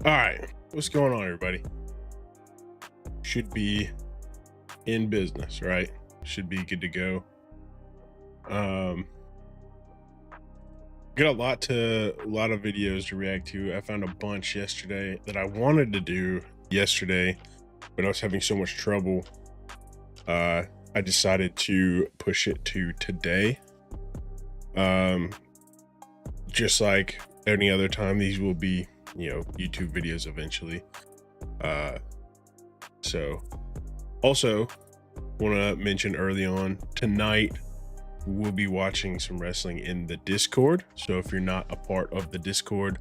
All right, what's going on, everybody? Should be in business, right? Should be good to go. Um, got a lot of videos to react to. I found a bunch yesterday that I wanted to do yesterday, but I was having so much trouble. I decided to push it to today. Um, just like any other time, these will be, YouTube videos eventually. So also want to mention early on tonight we'll be watching some wrestling in the Discord. So if you're not a part of the Discord,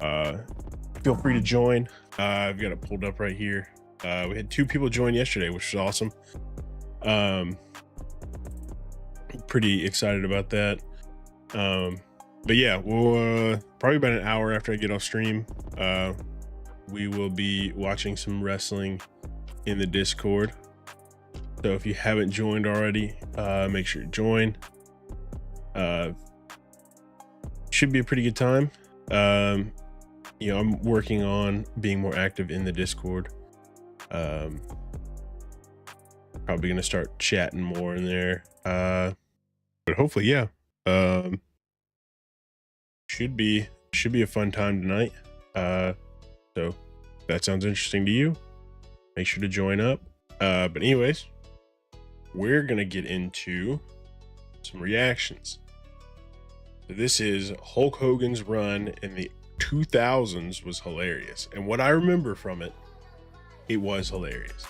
feel free to join. I've got it pulled up right here. We had 2 people join yesterday, which was awesome. Pretty excited about that. But yeah, we'll probably about an hour after I get off stream, we will be watching some wrestling in the Discord. So if you haven't joined already, make sure you join. Should be a pretty good time. I'm working on being more active in the Discord. Probably gonna start chatting more in there. But hopefully, yeah. Should be a fun time tonight. So if that sounds interesting to you, make sure to join up. But anyways, we're gonna get into some reactions. So this is Hulk Hogan's run in the 2000s was hilarious, and what I remember from it, it was hilarious.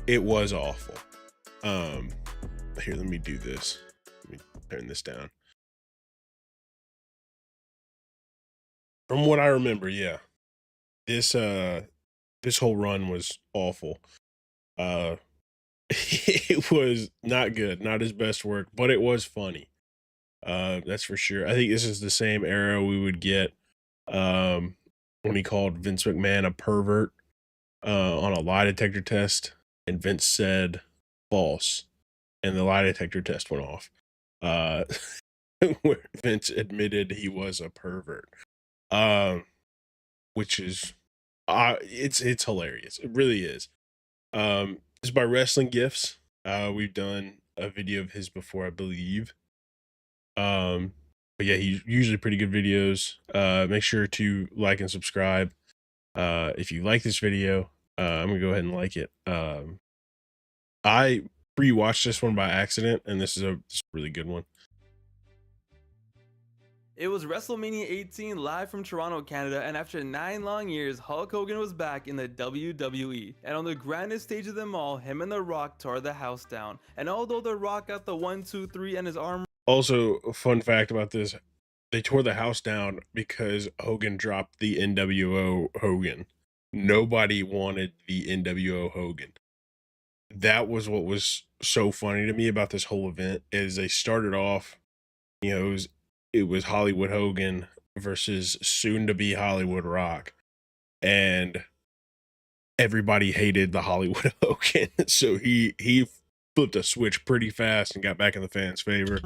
It was awful. Here, let me do this. Let me turn this down. From what I remember, yeah, this whole run was awful. It was not good, not his best work, but it was funny. That's for sure. I think this is the same era we would get when he called Vince McMahon a pervert on a lie detector test, and Vince said false, and the lie detector test went off. Where Vince admitted he was a pervert. Which is it's hilarious. It really is. It's by Wrestling Gifts. We've done a video of his before, I believe. But yeah, he's usually pretty good videos. Make sure to like and subscribe. If you like this video, I'm gonna go ahead and like it. I pre-watched this one by accident, and this is a really good one. It was WrestleMania 18 live from Toronto, Canada, and after 9 long years, Hulk Hogan was back in the WWE. And on the grandest stage of them all, him and The Rock tore the house down. And although The Rock got the 1, 2, 3 and his arm... Also, a fun fact about this, they tore the house down because Hogan dropped the NWO Hogan. Nobody wanted the NWO Hogan. That was what was so funny to me about this whole event, is they started off, it was Hollywood Hogan versus soon to be Hollywood Rock, and everybody hated the Hollywood Hogan. So he flipped a switch pretty fast and got back in the fans' favor.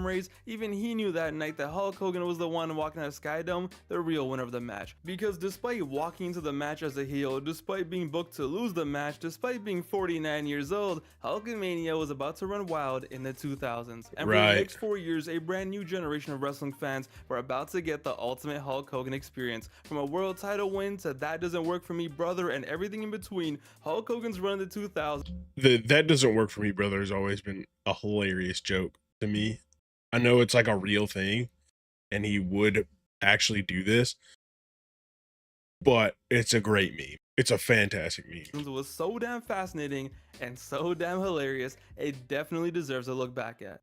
Even he knew that night that Hulk Hogan was the one walking out of Skydome, the real winner of the match. Because despite walking into the match as a heel, despite being booked to lose the match, despite being 49 years old, Hulkamania was about to run wild in the 2000s. And for the next 4 years, a brand new generation of wrestling fans were about to get the ultimate Hulk Hogan experience. From a world title win to That Doesn't Work For Me Brother and everything in between, Hulk Hogan's run in the 2000s. That Doesn't Work For Me Brother has always been a hilarious joke to me. I know it's like a real thing, and he would actually do this, but it's a great meme. It's a fantastic meme. It was so damn fascinating and so damn hilarious, it definitely deserves a look back at.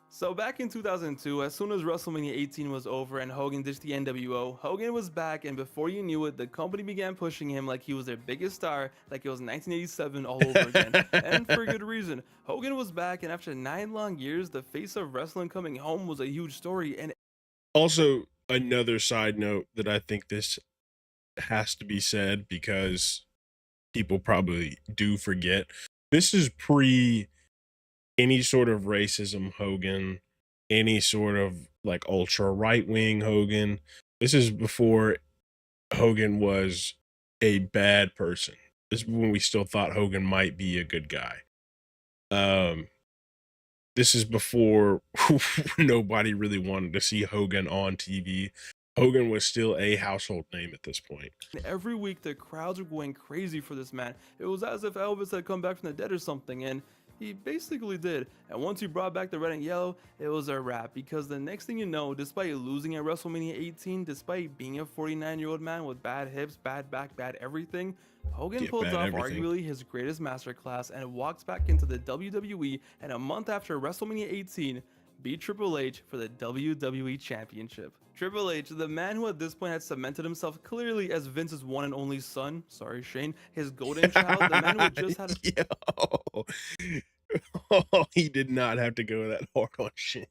So back in 2002, as soon as WrestleMania 18 was over and Hogan ditched the NWO, Hogan was back, and before you knew it, the company began pushing him like he was their biggest star, like it was 1987 all over again. And for good reason. Hogan was back, and after 9 long years, the face of wrestling coming home was a huge story. And also, another side note that I think this has to be said, because people probably do forget, this is pre any sort of racism Hogan, any sort of like ultra right wing Hogan. This is before Hogan was a bad person. This is when we still thought Hogan might be a good guy. Um, this is before nobody really wanted to see Hogan on TV. Hogan was still a household name at this point. Every week, the crowds were going crazy for this man. It was as if Elvis had come back from the dead or something, and he basically did. And once he brought back the red and yellow, it was a wrap, because the next thing you know, despite losing at WrestleMania 18, despite being a 49-year-old man with bad hips, bad back, bad everything, Hogan Yeah, pulls bad off everything. arguably his greatest masterclass and walks back into the WWE, and a month after WrestleMania 18, beat Triple H for the WWE Championship. Triple H, the man who at this point had cemented himself clearly as Vince's one and only son, sorry Shane, his golden child, the man who had just had Yo. Oh, he did not have to go that hard on Shane.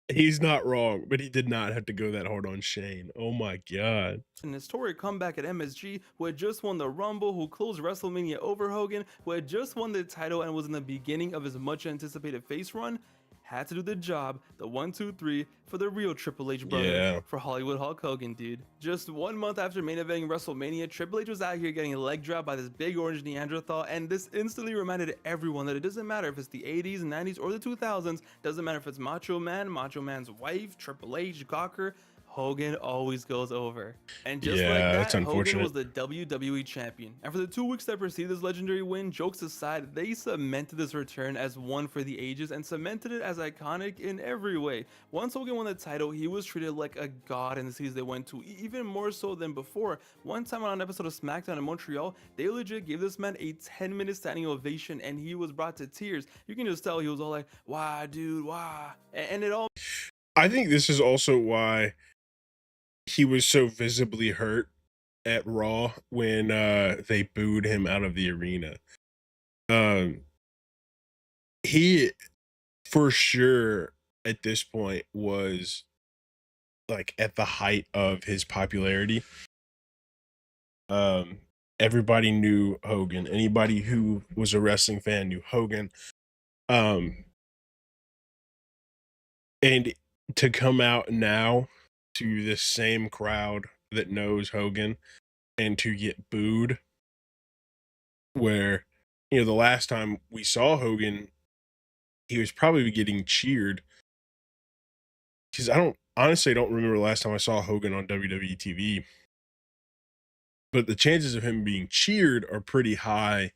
He's not wrong, but he did not have to go that hard on Shane. Oh my god. an historic comeback at MSG, who had just won the Rumble, who closed WrestleMania over Hogan, who had just won the title and was in the beginning of his much anticipated face run, had to do the job, the 1, 2, 3 for the real Triple H brother, Yeah. for Hollywood Hulk Hogan, dude. Just 1 month after main eventing WrestleMania, Triple H was out here getting leg dropped by this big orange Neanderthal, and this instantly reminded everyone that it doesn't matter if it's the 80s, 90s, or the 2000s, doesn't matter if it's Macho Man, Macho Man's wife, Triple H, Gawker, Hogan always goes over. And just like Yeah, that, that's Hogan unfortunate. was the WWE champion. And for the 2 weeks that preceded this legendary win, jokes aside, they cemented this return as one for the ages and cemented it as iconic in every way. Once Hogan won the title, he was treated like a god in the cities they went to, even more so than before. One time on an episode of SmackDown in Montreal, they legit gave this man a 10-minute standing ovation, and he was brought to tears. You can just tell he was all like, "Why, dude, why?" And it all I think this is also why he was so visibly hurt at Raw when they booed him out of the arena. Um he for sure at this point was like at the height of his popularity. Um everybody knew Hogan. Anybody who was a wrestling fan knew Hogan. Um and to come out now to this same crowd that knows Hogan and to get booed, where the last time we saw Hogan, he was probably getting cheered, because I don't remember the last time I saw Hogan on WWE TV, but the chances of him being cheered are pretty high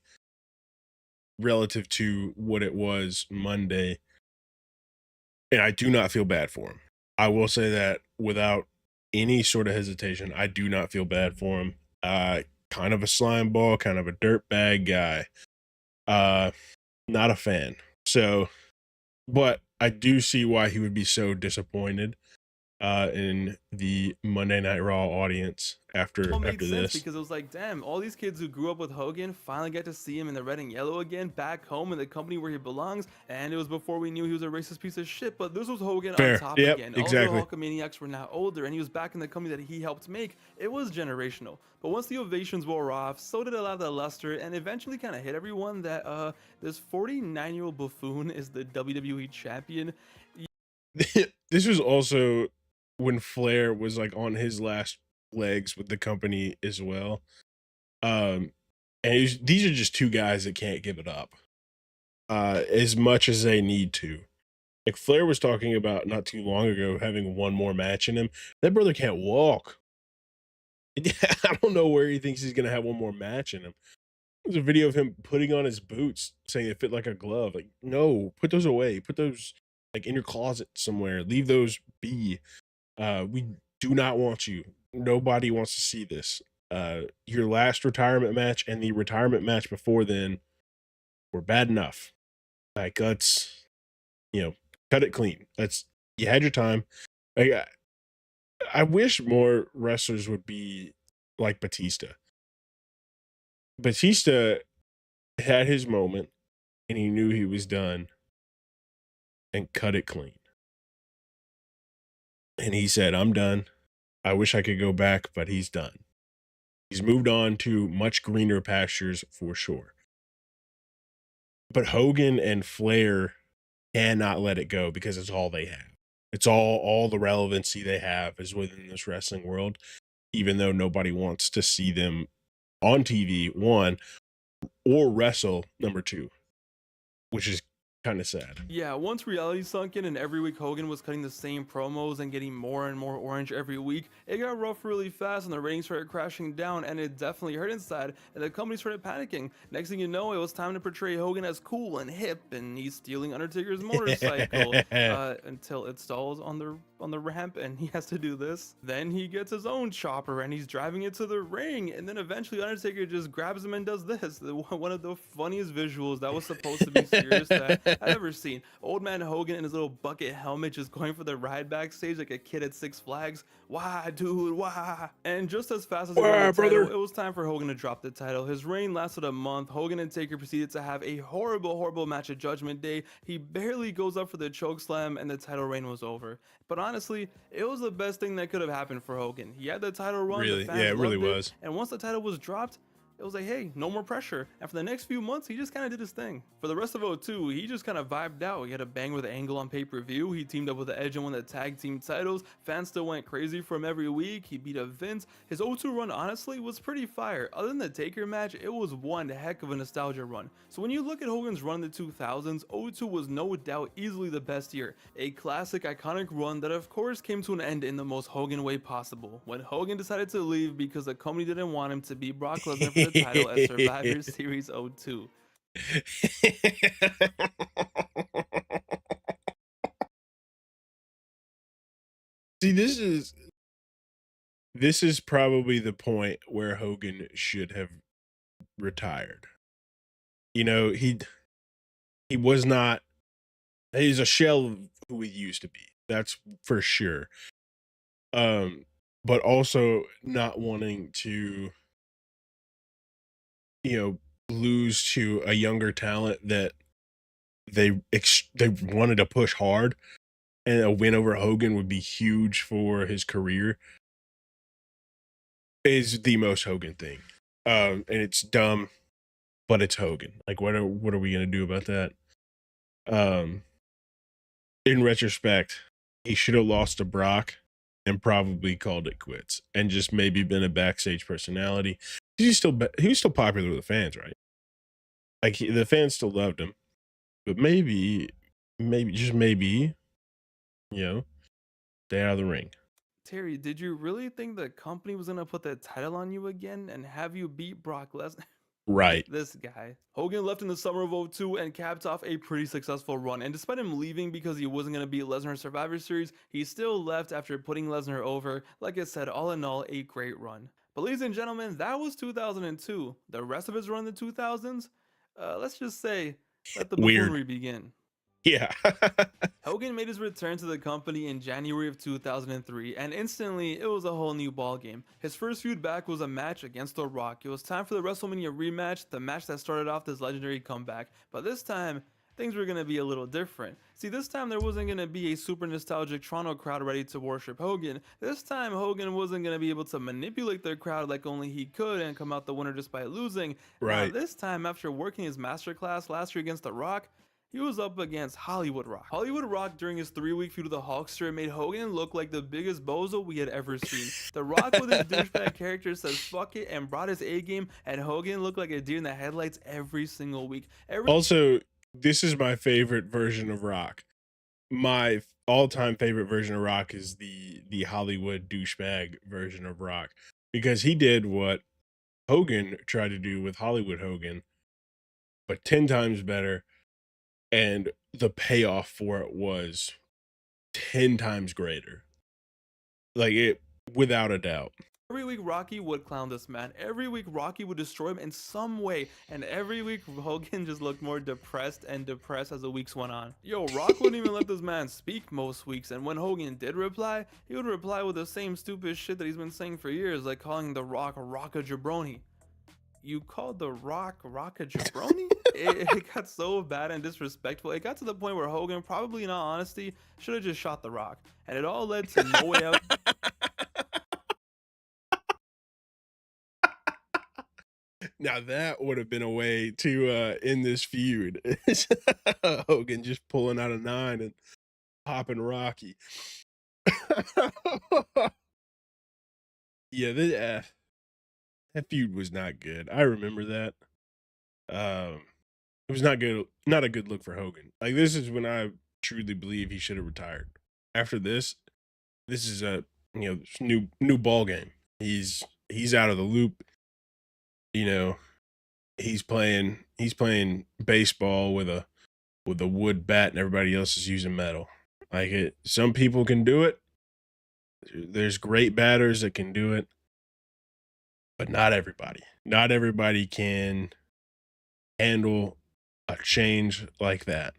relative to what it was Monday. And I do not feel bad for him. I will say that without any sort of hesitation, I do not feel bad for him. Kind of a slime ball, kind of a dirtbag guy. Not a fan. So, but I do see why he would be so disappointed in the Monday Night Raw audience after all made sense this. because it was like, damn, all these kids who grew up with Hogan finally get to see him in the red and yellow again, back home in the company where he belongs. And it was before we knew he was a racist piece of shit, but this was Hogan Fair. on top Yep, again. exactly. All the Hulkamaniacs were now older, and he was back in the company that he helped make. It was generational. But once the ovations wore off, so did a lot of the luster, and eventually kind of hit everyone that this 49-year-old buffoon is the WWE champion. This was also when Flair was like on his last legs with the company as well. And these are just two guys that can't give it up as much as they need to. Like Flair was talking about not too long ago having one more match in him. That brother can't walk. I don't know where he thinks he's gonna have one more match in him. There's a video of him putting on his boots, saying it fit like a glove. Like, no, put those away. Put those like in your closet somewhere. Leave those be. We do not want you. Nobody wants to see this. Your last retirement match and the retirement match before then were bad enough. Like, let's, cut it clean. You had your time. Like, I wish more wrestlers would be like Batista. Batista had his moment and he knew he was done and cut it clean. And he said, I'm done. I wish I could go back, but he's done. He's moved on to much greener pastures for sure. But Hogan and Flair cannot let it go because it's all they have. It's all the relevancy they have is within this wrestling world, even though nobody wants to see them on TV, one, or wrestle, number two, which is kind of sad. Yeah, once reality sunk in and every week Hogan was cutting the same promos and getting more and more orange every week, it got rough really fast and the ratings started crashing down, and it definitely hurt inside, and the company started panicking. Next thing you know, it was time to portray Hogan as cool and hip, and he's stealing Undertaker's motorcycle until it stalls on the ramp and he has to do this. Then he gets his own chopper and he's driving it to the ring, and then eventually Undertaker just grabs him and does this. One of the funniest visuals that was supposed to be serious that I've ever seen. Old man Hogan in his little bucket helmet just going for the ride backstage like a kid at Six Flags. Why, dude, why? And just as fast as he won Why, the title, brother? it was time for Hogan to drop the title. His reign lasted a month. Hogan and Taker proceeded to have a horrible match at Judgment Day. He barely goes up for the choke slam and the title reign was over. But honestly, it was the best thing that could have happened for Hogan. He had the title run, Really? the fans Yeah, it really loved was. and once the title was dropped, it was like, hey, no more pressure. And for the next few months, he just kind of did his thing. For the rest of 02, he just kind of vibed out. He had a bang with Angle on pay-per-view. He teamed up with the Edge and won the tag team titles. Fans still went crazy for him every week. He beat up Vince. His 02 run, honestly, was pretty fire. Other than the Taker match, it was one heck of a nostalgia run. So when you look at Hogan's run in the 2000s, 02 was no doubt easily the best year. A classic, iconic run that of course came to an end in the most Hogan way possible, when Hogan decided to leave because the company didn't want him to beat Brock Lesnar for the title at Survivor Series 02. See, this is probably the point where Hogan should have retired. You know, he was not, he's a shell of who he used to be. That's for sure. But also not wanting to, lose to a younger talent that they wanted to push hard, and a win over Hogan would be huge for his career, is the most Hogan thing. And it's dumb, but it's Hogan. Like, what are we gonna do about that? In retrospect, he should have lost to Brock and probably called it quits and just maybe been a backstage personality. He was still popular with the fans, right? Like, the fans still loved him, but maybe just maybe, you know, stay out of the ring. Terry, did you really think the company was gonna put the title on you again and have you beat Brock Lesnar? Right. This guy. Hogan left in the summer of 02 and capped off a pretty successful run. And despite him leaving because he wasn't going to beat Lesnar in Survivor Series, he still left after putting Lesnar over. Like I said, all in all, a great run. But ladies and gentlemen, that was 2002. The rest of his run in the 2000s, let's just say, let the Weird. buffoonery begin. Yeah. Hogan made his return to the company in January of 2003, and instantly it was a whole new ballgame. His first feud back was a match against The Rock. It was time for the WrestleMania rematch, the match that started off this legendary comeback. But this time, things were going to be a little different. See, this time there wasn't going to be a super nostalgic Toronto crowd ready to worship Hogan. This time, Hogan wasn't going to be able to manipulate their crowd like only he could and come out the winner despite losing. Now, Right. this time, after working his masterclass last year against The Rock, he was up against Hollywood Rock. Hollywood Rock, during his 3-week feud with the Hulkster, made Hogan look like the biggest bozo we had ever seen. The Rock with his douchebag character says fuck it and brought his A game, and Hogan looked like a deer in the headlights every single week. Also, this is my favorite version of Rock. My all-time favorite version of Rock is the Hollywood douchebag version of Rock, because he did what Hogan tried to do with Hollywood Hogan, but 10 times better, and the payoff for it was 10 times greater. Like, it, without a doubt. Every week Rocky would clown this man. Every week Rocky would destroy him in some way. And every week Hogan just looked more depressed and depressed as the weeks went on. Yo, Rock wouldn't even let this man speak most weeks. And when Hogan did reply, he would reply with the same stupid shit that he's been saying for years, like calling The Rock Rocka Jabroni. You called The Rock Rocka Jabroni? It got so bad and disrespectful. It got to the point where Hogan, probably in all honesty, should have just shot The Rock. And it all led to No Way Out. Now that would have been a way to end this feud. Hogan just pulling out a 9 and popping Rocky. Yeah, that feud was not good. I remember that. Um, it was not good. Not a good look for Hogan. Like this is when I truly believe he should have retired. After this is a new ball game. He's out of the loop. You know, he's playing baseball with a wood bat, and everybody else is using metal. Like it, some people can do it. There's great batters that can do it, but not everybody. Not everybody can handle a change like that.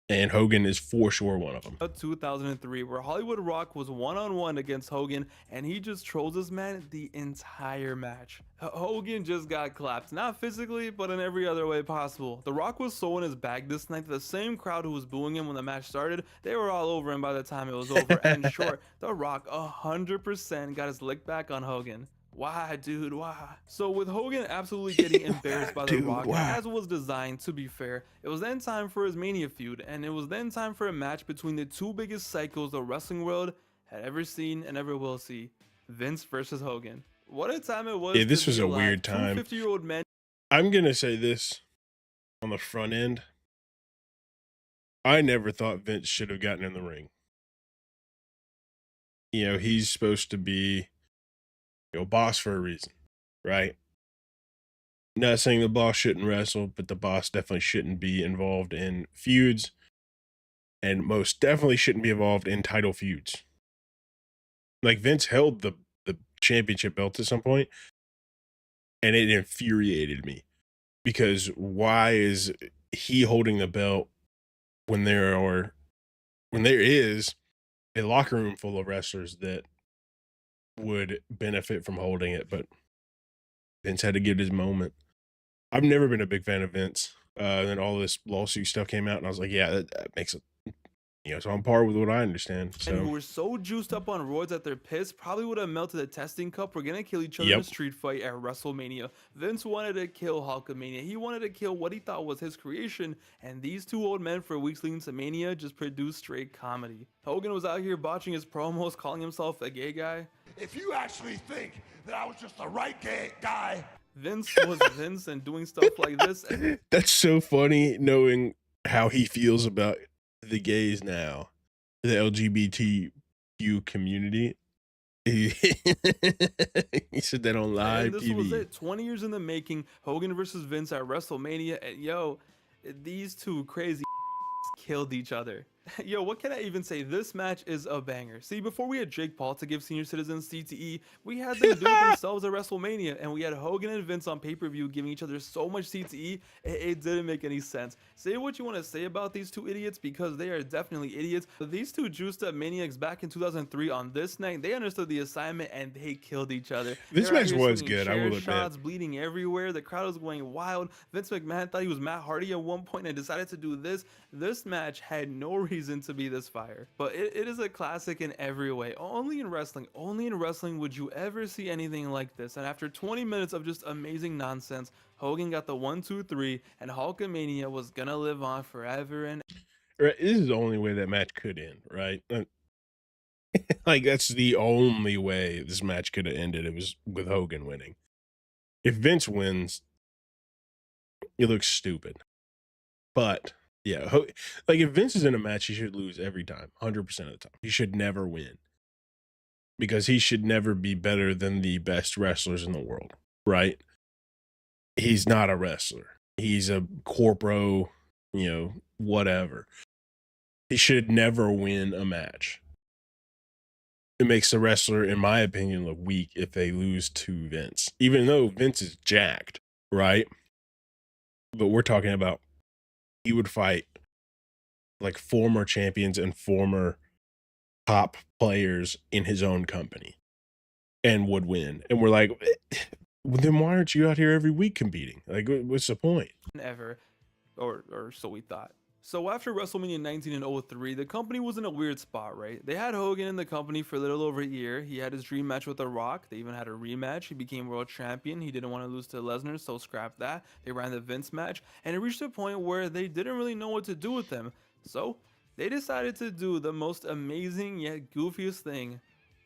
And Hogan is for sure one of them. 2003, where Hollywood Rock was one-on-one against Hogan, and he just trolls this man the entire match. Hogan just got clapped, not physically, but in every other way possible. The Rock was so in his bag this night that the same crowd who was booing him when the match started, they were all over him by the time it was over. And in short, The Rock 100% got his lick back on Hogan. Why, dude? Why? So with Hogan absolutely getting embarrassed by The Rock, as was designed, to be fair, it was then time for his Mania feud, and it was then time for a match between the two biggest psychos the wrestling world had ever seen and ever will see: Vince versus Hogan. What a time it was! Yeah, this to was be a alive. weird Two time. 50-year-old men. I'm gonna say this on the front end. I never thought Vince should have gotten in the ring. You know, he's supposed to be, boss for a reason, right? Not saying the boss shouldn't wrestle, but the boss definitely shouldn't be involved in feuds, and most definitely shouldn't be involved in title feuds. Like Vince held the championship belt at some point, and it infuriated me because why is he holding the belt when there is a locker room full of wrestlers that would benefit from holding it, but Vince had to get his moment. I've never been a big fan of Vince. Then all this lawsuit stuff came out, and I was like, yeah, that makes it, it's on par with what I understand. And who So, were so juiced up on roids that they're pissed probably would have melted a testing cup. We're gonna kill each other in a yep. street fight at WrestleMania. Vince wanted to kill Hulkamania. He wanted to kill what he thought was his creation, and these two old men for weeks leading to Mania just produced straight comedy. Hogan was out here botching his promos, calling himself a gay guy. If you actually think that I was just the right gay guy, Vince was Vince and doing stuff like this. That's so funny knowing how he feels about the gays now, the LGBTQ community. He said that on live And this TV. was it. 20 years in the making. Hogan versus Vince at WrestleMania. And yo, these two crazy killed each other. Yo, what can I even say? This match is a banger. See, before we had Jake Paul to give senior citizens CTE, we had them do it themselves at WrestleMania, and we had Hogan and Vince on pay-per-view giving each other so much CTE, it didn't make any sense. Say what you want to say about these two idiots, because they are definitely idiots. But these two juiced up maniacs back in 2003 on this night, they understood the assignment and they killed each other. This They're out match here was swinging good, I chair will admit. shots, bleeding everywhere. The crowd was going wild. Vince McMahon thought he was Matt Hardy at one point and decided to do this. This match had no reason to be this fire, but it is a classic in every way. Only in wrestling would you ever see anything like this. And after 20 minutes of just amazing nonsense, Hogan got the 1, 2, 3, and Hulkamania was gonna live on forever. And Right, this is the only way that match could end, right? Like that's the only way this match could have ended. It was with Hogan winning. If Vince wins, it looks stupid. But yeah, like if Vince is in a match, he should lose every time, 100% of the time. He should never win because he should never be better than the best wrestlers in the world, right? He's not a wrestler. He's a corporo, whatever. He should never win a match. It makes the wrestler, in my opinion, look weak if they lose to Vince, even though Vince is jacked, right? But we're talking about he would fight like former champions and former top players in his own company and would win. And we're like, well, then why aren't you out here every week competing? Like, what's the point? ever, or so we thought. So after WrestleMania 19 and 03, the company was in a weird spot, right? They had Hogan in the company for a little over a year. He had his dream match with The Rock. They even had a rematch. He became world champion. He didn't want to lose to Lesnar, so scrap that. They ran the Vince match, and it reached a point where they didn't really know what to do with him. So they decided to do the most amazing yet goofiest thing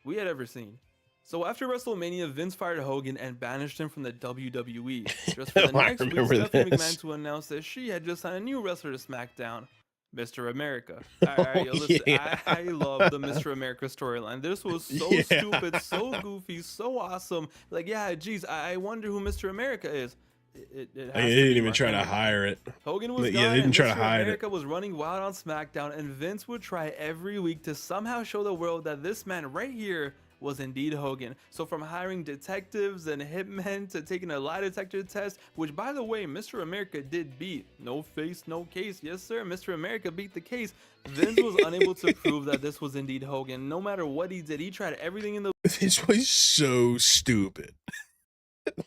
we had ever seen. So after WrestleMania, Vince fired Hogan and banished him from the WWE. Just for the I next week, remember Stephanie this. McMahon to announce that she had just signed a new wrestler to SmackDown, Mr. America. Oh, Alright, yo, listen, yeah. I love the Mr. America storyline. This was so Yeah. stupid, so goofy, so awesome. Like, yeah, geez, I wonder who Mr. America is. It has They to didn't be even Mark try to Henry. hire it. Hogan was Yeah, gone, they didn't and try to Mr. hide it. America was running wild on SmackDown, and Vince would try every week to somehow show the world that this man right here was indeed Hogan. So from hiring detectives and hitmen to taking a lie detector test, which by the way, Mr. America did beat. No face, no case. Yes, sir, Mr. America beat the case. Vince was unable to prove that this was indeed Hogan. No matter what he did, he tried everything in the This was so stupid.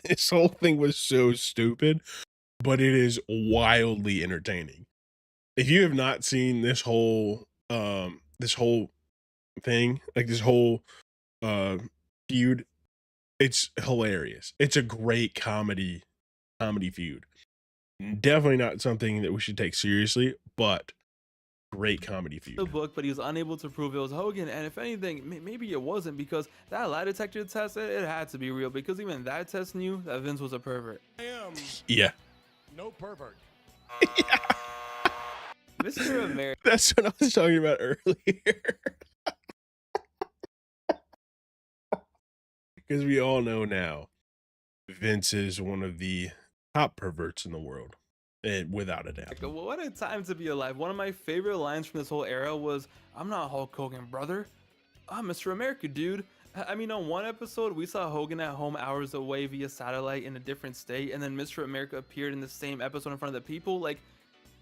This whole thing was so stupid, but it is wildly entertaining. If you have not seen this whole thing, like this whole feud, it's hilarious. It's a great comedy feud. Definitely not something that we should take seriously, but great comedy feud. book, but he was unable to prove it was Hogan. And if anything, maybe it wasn't, because that lie detector test, it had to be real, because even that test knew that Vince was a pervert. I am Yeah. no pervert. Mr. America. That's what I was talking about earlier. Because we all know now, Vince is one of the top perverts in the world, without a doubt. What a time to be alive. One of my favorite lines from this whole era was, "I'm not Hulk Hogan, brother. I'm Mr. America, dude." I mean, on one episode, we saw Hogan at home hours away via satellite in a different state, and then Mr. America appeared in the same episode in front of the people. Like,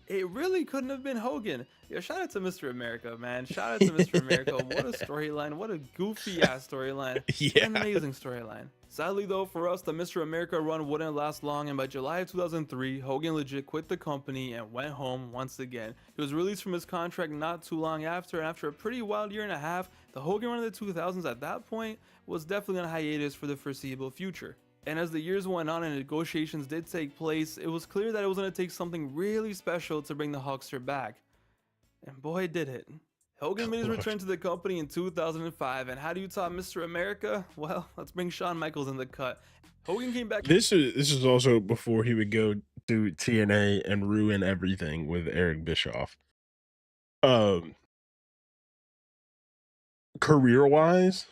it really couldn't have been Hogan. Yeah, shout out to Mr. America, man. Shout out to Mr. America. What a storyline. What a goofy ass storyline. Yeah. An amazing storyline. Sadly though, for us, the Mr. America run wouldn't last long, and by July of 2003, Hogan legit quit the company and went home once again. He was released from his contract not too long after, and after a pretty wild year and a half, the Hogan run of the 2000s at that point was definitely on hiatus for the foreseeable future. And as the years went on and negotiations did take place, it was clear that it was going to take something really special to bring the Hulkster back. And boy, did it. Hogan made his return to the company in 2005, and how do you top Mr. America? Well, let's bring Shawn Michaels in the cut. Hogan came back. This is also before he would go to TNA and ruin everything with Eric Bischoff. Career-wise,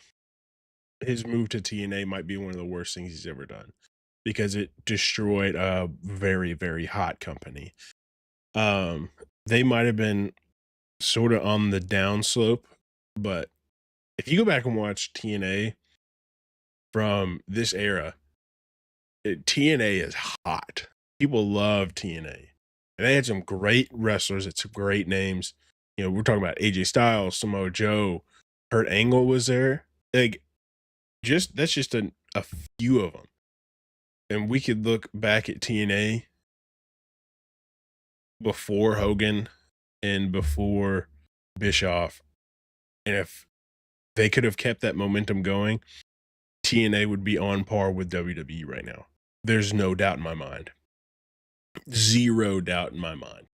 his move to TNA might be one of the worst things he's ever done, because it destroyed a very, very hot company. They might have been sort of on the downslope, but if you go back and watch TNA from this era, TNA is hot. People love TNA, and they had some great wrestlers. It's some great names. You know, we're talking about AJ Styles, Samoa Joe, Kurt Angle was there. Like, that's just a few of them. And we could look back at TNA before Hogan and before Bischoff, and if they could have kept that momentum going, TNA would be on par with WWE right now. There's no doubt in my mind. Zero doubt in my mind.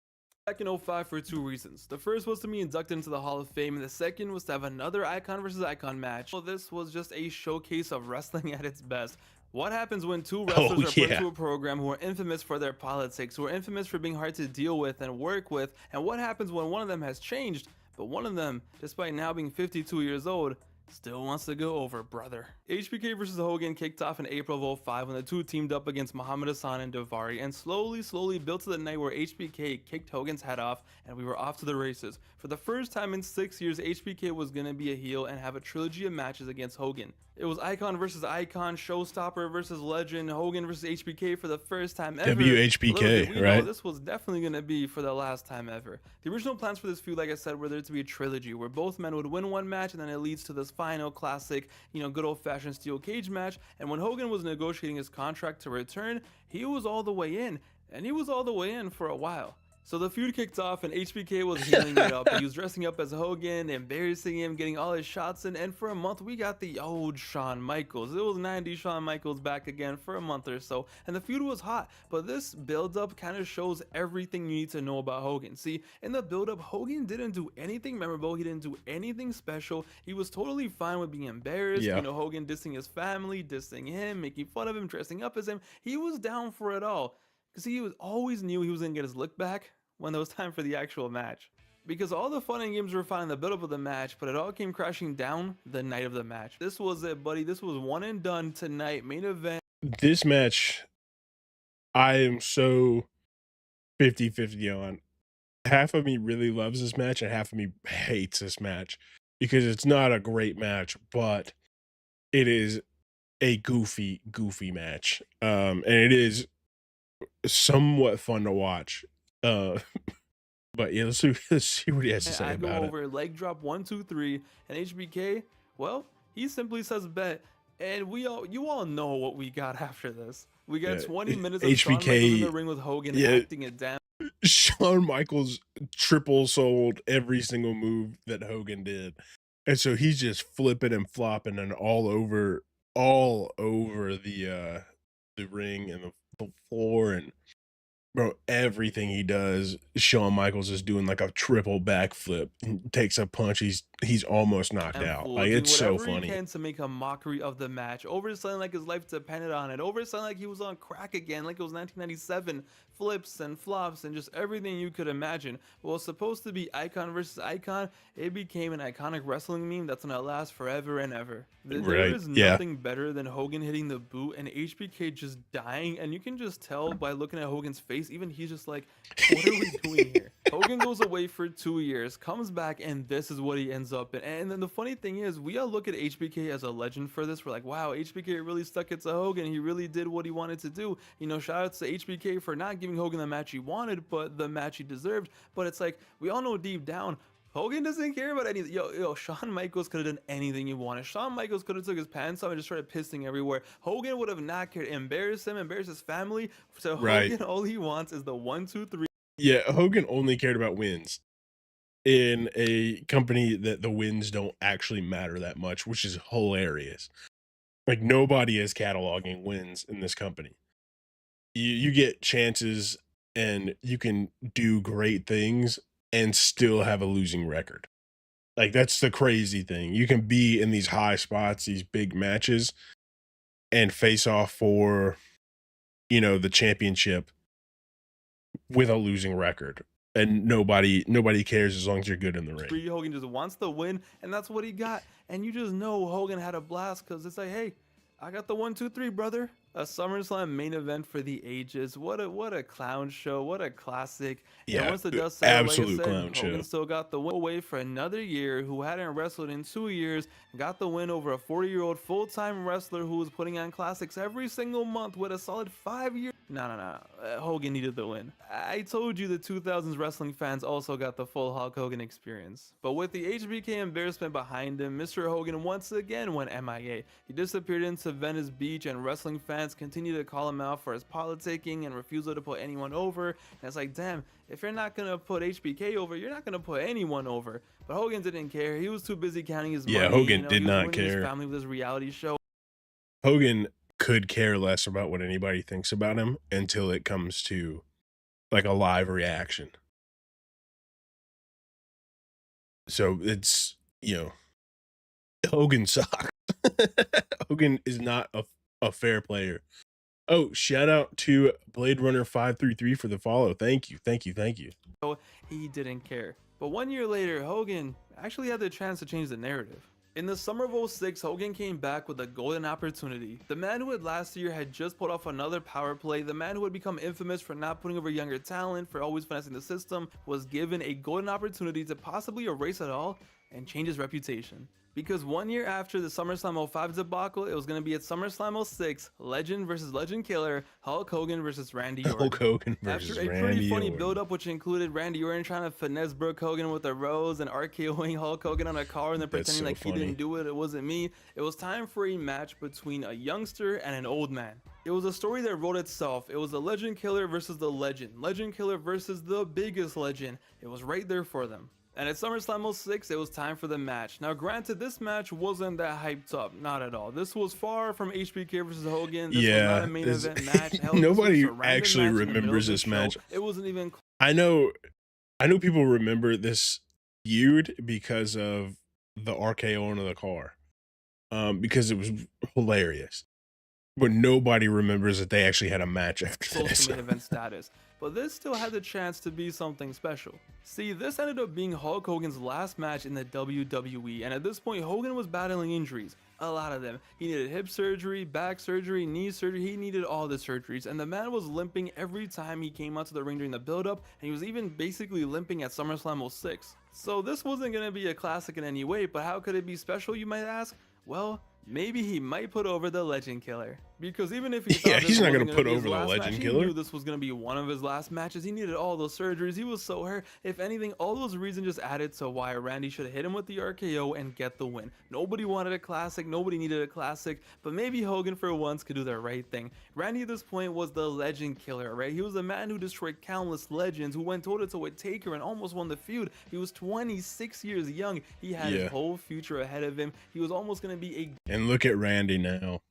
Back in 05 for two reasons. The first was to be inducted into the Hall of Fame, and the second was to have another icon versus icon match. Well, this was just a showcase of wrestling at its best. What happens when two wrestlers are put into a program who are infamous for their politics, who are infamous for being hard to deal with and work with, and what happens when one of them has changed, but one of them, despite now being 52 years old, still wants to go over, brother. HBK versus Hogan kicked off in April of 05 when the two teamed up against Muhammad Hassan and Daivari, and slowly built to the night where HBK kicked Hogan's head off and we were off to the races. For the first time in 6 years, HBK was gonna be a heel and have a trilogy of matches against Hogan. It was icon versus icon, showstopper versus legend, Hogan versus HBK for the first time ever. WHBK, right? This was definitely gonna be for the last time ever. The original plans for this feud, like I said, were there to be a trilogy where both men would win one match, and then it leads to this final classic, good old-fashioned steel cage match. And when Hogan was negotiating his contract to return, he was all the way in, and he was all the way in for a while. So the feud kicked off and HBK was healing it up. He was dressing up as Hogan, embarrassing him, getting all his shots in, and for a month we got the old Shawn Michaels. It was 90s Shawn Michaels back again for a month or so, and the feud was hot, but this build-up kind of shows everything you need to know about Hogan. See, in the build-up, Hogan didn't do anything memorable, he didn't do anything special, he was totally fine with being embarrassed, Yeah. you know, Hogan dissing his family, dissing him, making fun of him, dressing up as him. He was down for it all. Because he was always knew he was going to get his look back when it was time for the actual match. Because all the fun and games were fine in the build-up of the match, but it all came crashing down the night of the match. This was it, buddy. This was one and done tonight. Main event. This match, I am so 50-50 on. Half of me really loves this match and half of me hates this match because it's not a great match, but it is a goofy match. And it is somewhat fun to watch. But yeah, let's see what he has to say I go about it. over leg drop 1, 2, 3, and HBK. Well, he simply says bet, and you all know what we got after this. We got Yeah, 20 minutes of Shawn HBK Michaels in the ring with Hogan acting it down. Shawn Michaels triple sold every single move that Hogan did. And so he's just flipping and flopping and all over the ring and the floor, and bro, everything he does, Shawn Michaels is doing like a triple backflip. He takes a punch, he's almost knocked And out. fool, Like doing it's so whatever funny. he can to make a mockery of the match, overselling like his life depended on it, overselling like he was on crack again, like it was 1997, flips and flops and just everything you could imagine. What was supposed to be icon versus icon, it became an iconic wrestling meme that's gonna last forever and ever. There Right, is yeah. nothing better than Hogan hitting the boot and HBK just dying, and you can just tell by looking at Hogan's face, even he's just like, what are we doing here? Hogan goes away for 2 years, comes back, and this is what he ends up in. And then the funny thing is, we all look at HBK as a legend for this. We're like, wow, HBK really stuck it to Hogan. He really did what he wanted to do. You know, shout outs to HBK for not giving Hogan the match he wanted, but the match he deserved. But it's like, we all know deep down, Hogan doesn't care about anything. Yo, Shawn Michaels could have done anything he wanted. Shawn Michaels could have took his pants off and just started pissing everywhere. Hogan would have not cared. Embarrass him, embarrass his family. So Right. Hogan, all he wants is the 1, 2, 3. Yeah, Hogan only cared about wins in a company that the wins don't actually matter that much, which is hilarious. Like nobody is cataloging wins in this company. You get chances and you can do great things and still have a losing record. Like that's the crazy thing. You can be in these high spots, these big matches, and face off for, you know, the championship with a losing record. And nobody cares as long as you're good in the ring. Hogan just wants the win, and that's what he got. And you just know Hogan had a blast because it's like, hey, I got the 1, 2, 3, brother. A SummerSlam main event for the ages. What a clown show. What a classic. Yeah, and once the dust settled, like I absolute said, clown Hogan show. still got the win away for another year, who hadn't wrestled in 2 years, got the win over a 40-year-old full-time wrestler who was putting on classics every single month with a solid 5 years. No. Hogan needed the win. I told you the 2000s wrestling fans also got the full Hulk Hogan experience. But with the HBK embarrassment behind him, Mr. Hogan once again went MIA. He disappeared into Venice Beach, and wrestling fans continue to call him out for his politicking and refusal to put anyone over. And it's like, damn, if you're not gonna put HBK over, you're not gonna put anyone over. But Hogan didn't care. He was too busy counting his money. Hogan did he was not ruining his care. family with his reality show. Hogan could care less about what anybody thinks about him until it comes to like a live reaction. So it's, you know, Hogan sucks. Hogan is not a fair player. Oh, shout out to Blade Runner 533 for the follow. Thank you. He didn't care. But 1 year later, Hogan actually had the chance to change the narrative. In the summer of 06, Hogan came back with a golden opportunity. The man who had last year had just pulled off another power play, the man who had become infamous for not putting over younger talent, for always finessing the system, was given a golden opportunity to possibly erase it all and change his reputation. Because 1 year after the SummerSlam 05 debacle, it was going to be at SummerSlam 06, Legend versus Legend Killer, Hulk Hogan versus Randy Orton. Hulk Hogan versus After a Randy pretty funny Orton. build-up, which included Randy Orton trying to finesse Brooke Hogan with a rose and RKOing Hulk Hogan on a car and then That's pretending so like funny. he didn't do it, it wasn't me. It was time for a match between a youngster and an old man. It was a story that wrote itself. It was the Legend Killer versus the Legend. Legend Killer versus the biggest legend. It was right there for them. And at SummerSlam 06, it was time for the match. Now, granted, this match wasn't that hyped up, not at all. This was far from HBK versus Hogan. This was not a main event match. Hell, this was nobody a random actually match in the middle remembers of the this show. match. It wasn't even I know people remember this feud because of the RKO into the car, because it was hilarious. But nobody remembers that they actually had a match after close this. to main event status, but this still had the chance to be something special. See, this ended up being Hulk Hogan's last match in the WWE, and at this point Hogan was battling injuries, a lot of them. He needed hip surgery, back surgery, knee surgery, he needed all the surgeries, and the man was limping every time he came out to the ring during the build-up, and he was even basically limping at SummerSlam 06. So this wasn't going to be a classic in any way, but how could it be special, you might ask? Well, maybe he might put over the Legend Killer. Because even if he thought Yeah, this he's not wasn't gonna put be his over the last Legend match, Killer. He knew this was going to be one of his last matches. He needed all those surgeries. He was so hurt. If anything, all those reasons just added to why Randy should have hit him with the RKO and get the win. Nobody wanted a classic. Nobody needed a classic. But maybe Hogan for once could do the right thing. Randy at this point was the Legend Killer, right? He was the man who destroyed countless legends, who went toe-to-toe with Taker and almost won the feud. He was 26 years young. He had Yeah. his whole future ahead of him. He was almost going to be a And look at Randy now.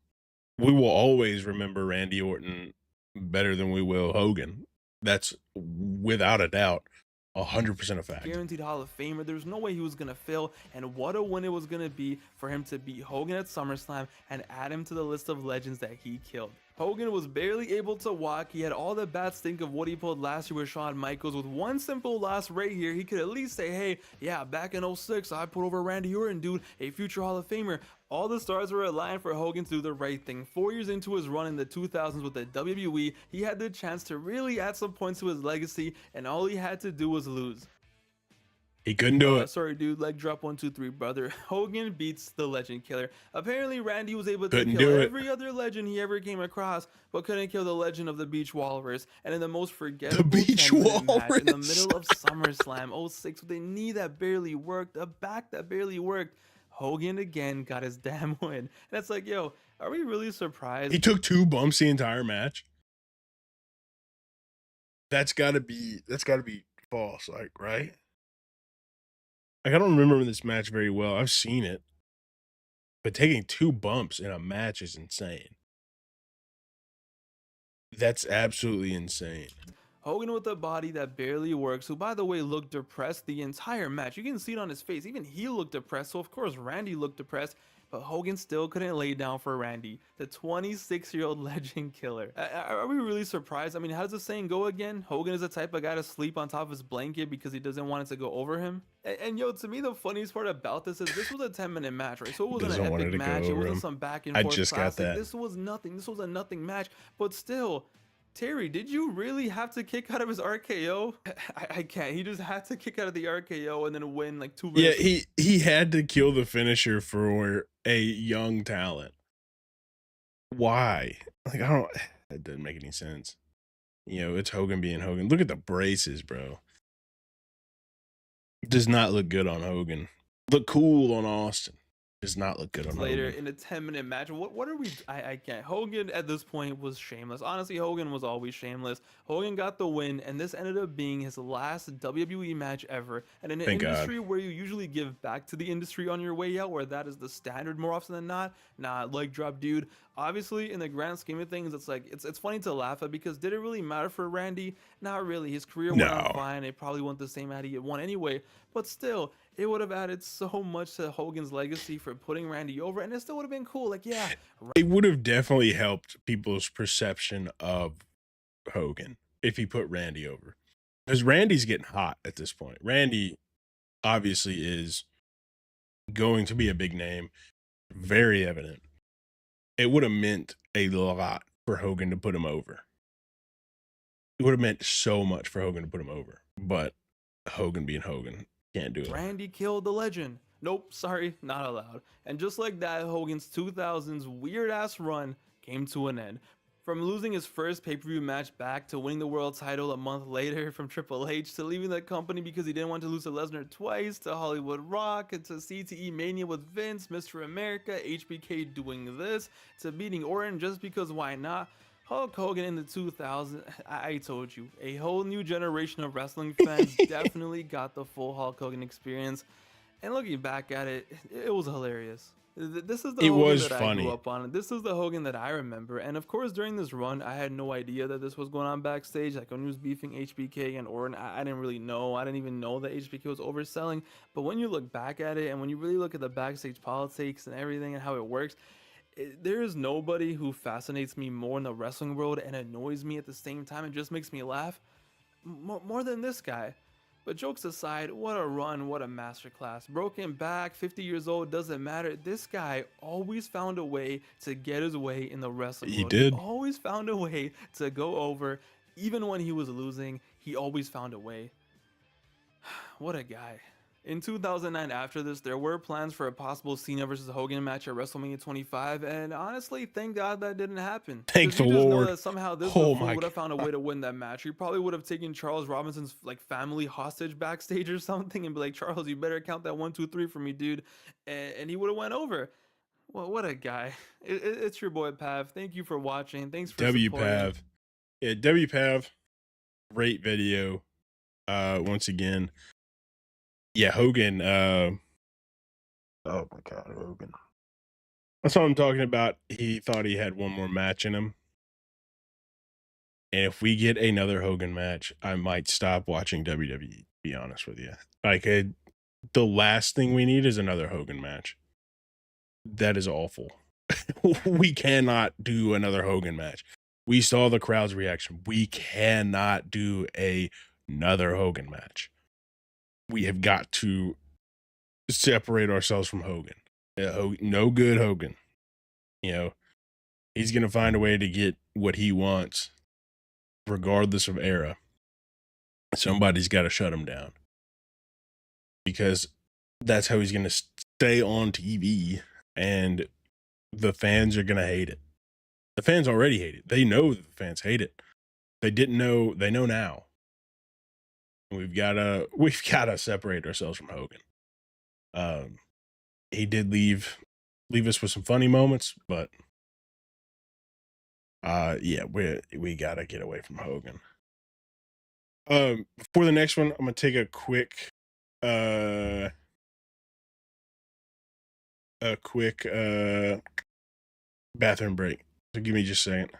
We will always remember Randy Orton better than we will Hogan. That's without a doubt 100% a fact. guaranteed Hall of Famer. There's no way he was going to fail, and what a win it was going to be for him to beat Hogan at SummerSlam and add him to the list of legends that he killed. Hogan was barely able to walk. He had all the bad stink of what he pulled last year with Shawn Michaels. With one simple loss right here, he could at least say, hey, yeah, back in 06, I put over Randy Orton, dude, a future Hall of Famer. All the stars were aligned for Hogan to do the right thing. 4 years into his run in the 2000s with the WWE, he had the chance to really add some points to his legacy, and all he had to do was lose. He couldn't do it. Sorry, dude. Leg drop 1, 2, 3, brother. Hogan beats the Legend Killer. Apparently, Randy was able to Couldn't kill do it. every other legend he ever came across, but couldn't kill the legend of the Beach Walrus. And in the most forgettable Beach 10-minute match in the Walrus. middle of SummerSlam 06, with a knee that barely worked, a back that barely worked, Hogan again got his damn win. And it's like, yo, are we really surprised? He took 2 bumps the entire match. That's gotta be false, like, right? Like, I don't remember this match very well. I've seen it. But taking 2 bumps in a match is insane. That's absolutely insane. Hogan with a body that barely works, who by the way looked depressed the entire match. You can see it on his face. Even he looked depressed, so of course Randy looked depressed, but Hogan still couldn't lay down for Randy, the 26-year-old Legend Killer. Are we really surprised? I mean, how does the saying go again? Hogan is the type of guy to sleep on top of his blanket because he doesn't want it to go over him. And yo, to me, the funniest part about this is this was a 10-minute match, right? So it wasn't Doesn't an want it epic to go match. It over wasn't him. some back and I forth just got classic. that. This was nothing. This was a nothing match, but still. Terry, did you really have to kick out of his RKO? I can't. He just had to kick out of the RKO and then win like 2 Yeah, minutes. he had to kill the finisher for a young talent. Why? Like, I don't. That doesn't make any sense. You know, it's Hogan being Hogan. Look at the braces, bro. Does not look good on Hogan. Look cool on Austin. Does not look good on Later Hogan. in a 10-minute match. What are we? I can't. Hogan at this point was shameless. Honestly, Hogan was always shameless. Hogan got the win, and this ended up being his last WWE match ever. And in an Thank God. industry where you usually give back to the industry on your way out, where that is the standard more often than not, nah, leg drop, dude. Obviously, in the grand scheme of things, it's like it's funny to laugh at because did it really matter for Randy? Not really. His career went on No. fine. It probably went the same had he won anyway. But still, it would have added so much to Hogan's legacy for putting Randy over, and it still would have been cool. Like, yeah, It would have definitely helped people's perception of Hogan if he put Randy over. Because Randy's getting hot at this point. Randy obviously is going to be a big name. Very evident. It would have meant a lot for Hogan to put him over. It would have meant so much for Hogan to put him over. But Hogan being Hogan can't do it. Randy killed the legend. Nope, sorry, not allowed. And just like that, Hogan's 2000s weird ass run came to an end. From losing his first pay-per-view match back to winning the world title a month later from Triple H to leaving the company because he didn't want to lose to Lesnar twice to Hollywood Rock to CTE Mania with Vince, Mr. America, HBK doing this to beating Orton just because why not? Hulk Hogan in the 2000s, I told you, a whole new generation of wrestling fans definitely got the full Hulk Hogan experience. And looking back at it, it was hilarious. This is the It Hogan was that I grew funny. up on. This is the Hogan that I remember. And of course, during this run, I had no idea that this was going on backstage. Like when he was beefing HBK and Orton, I didn't really know. I didn't even know that HBK was overselling. But when you look back at it and when you really look at the backstage politics and everything and how it works, there is nobody who fascinates me more in the wrestling world and annoys me at the same time and just makes me laugh more than this guy. But jokes aside, what a run, what a masterclass. Broken back, 50 years old, doesn't matter. This guy always found a way to get his way in the wrestling He world. did. He always found a way to go over. Even when he was losing, he always found a way. What a guy. In 2009, after this, there were plans for a possible Cena versus Hogan match at WrestleMania 25, and honestly, thank God that didn't happen. Thank 'Cause the you just know Lord. that somehow this Oh buffoon my would have found a way to win that match. He probably would have taken Charles Robinson's like family hostage backstage or something, and be like, "Charles, you better count that 1, 2, 3 for me, dude," and he would have went over. Well, what a guy! It's your boy Pav. Thank you for watching. Thanks for supporting. WPAV. Yeah, WPAV. Great video. Once again. Yeah, Hogan. Oh my God, Hogan. That's what I'm talking about. He thought he had one more match in him. And if we get another Hogan match, I might stop watching WWE, to be honest with you. Like, the last thing we need is another Hogan match. That is awful. We cannot do another Hogan match. We saw the crowd's reaction. We cannot do another Hogan match. We have got to separate ourselves from Hogan. No good Hogan. You know, he's going to find a way to get what he wants, regardless of era. Somebody's got to shut him down, because that's how he's going to stay on TV, and the fans are going to hate it. The fans already hate it. They know that the fans hate it. They didn't know. They know now. We've got to separate ourselves from Hogan. He did leave us with some funny moments, but yeah, we got to get away from Hogan. For the next one, I'm gonna take a quick bathroom break. So give me just a second.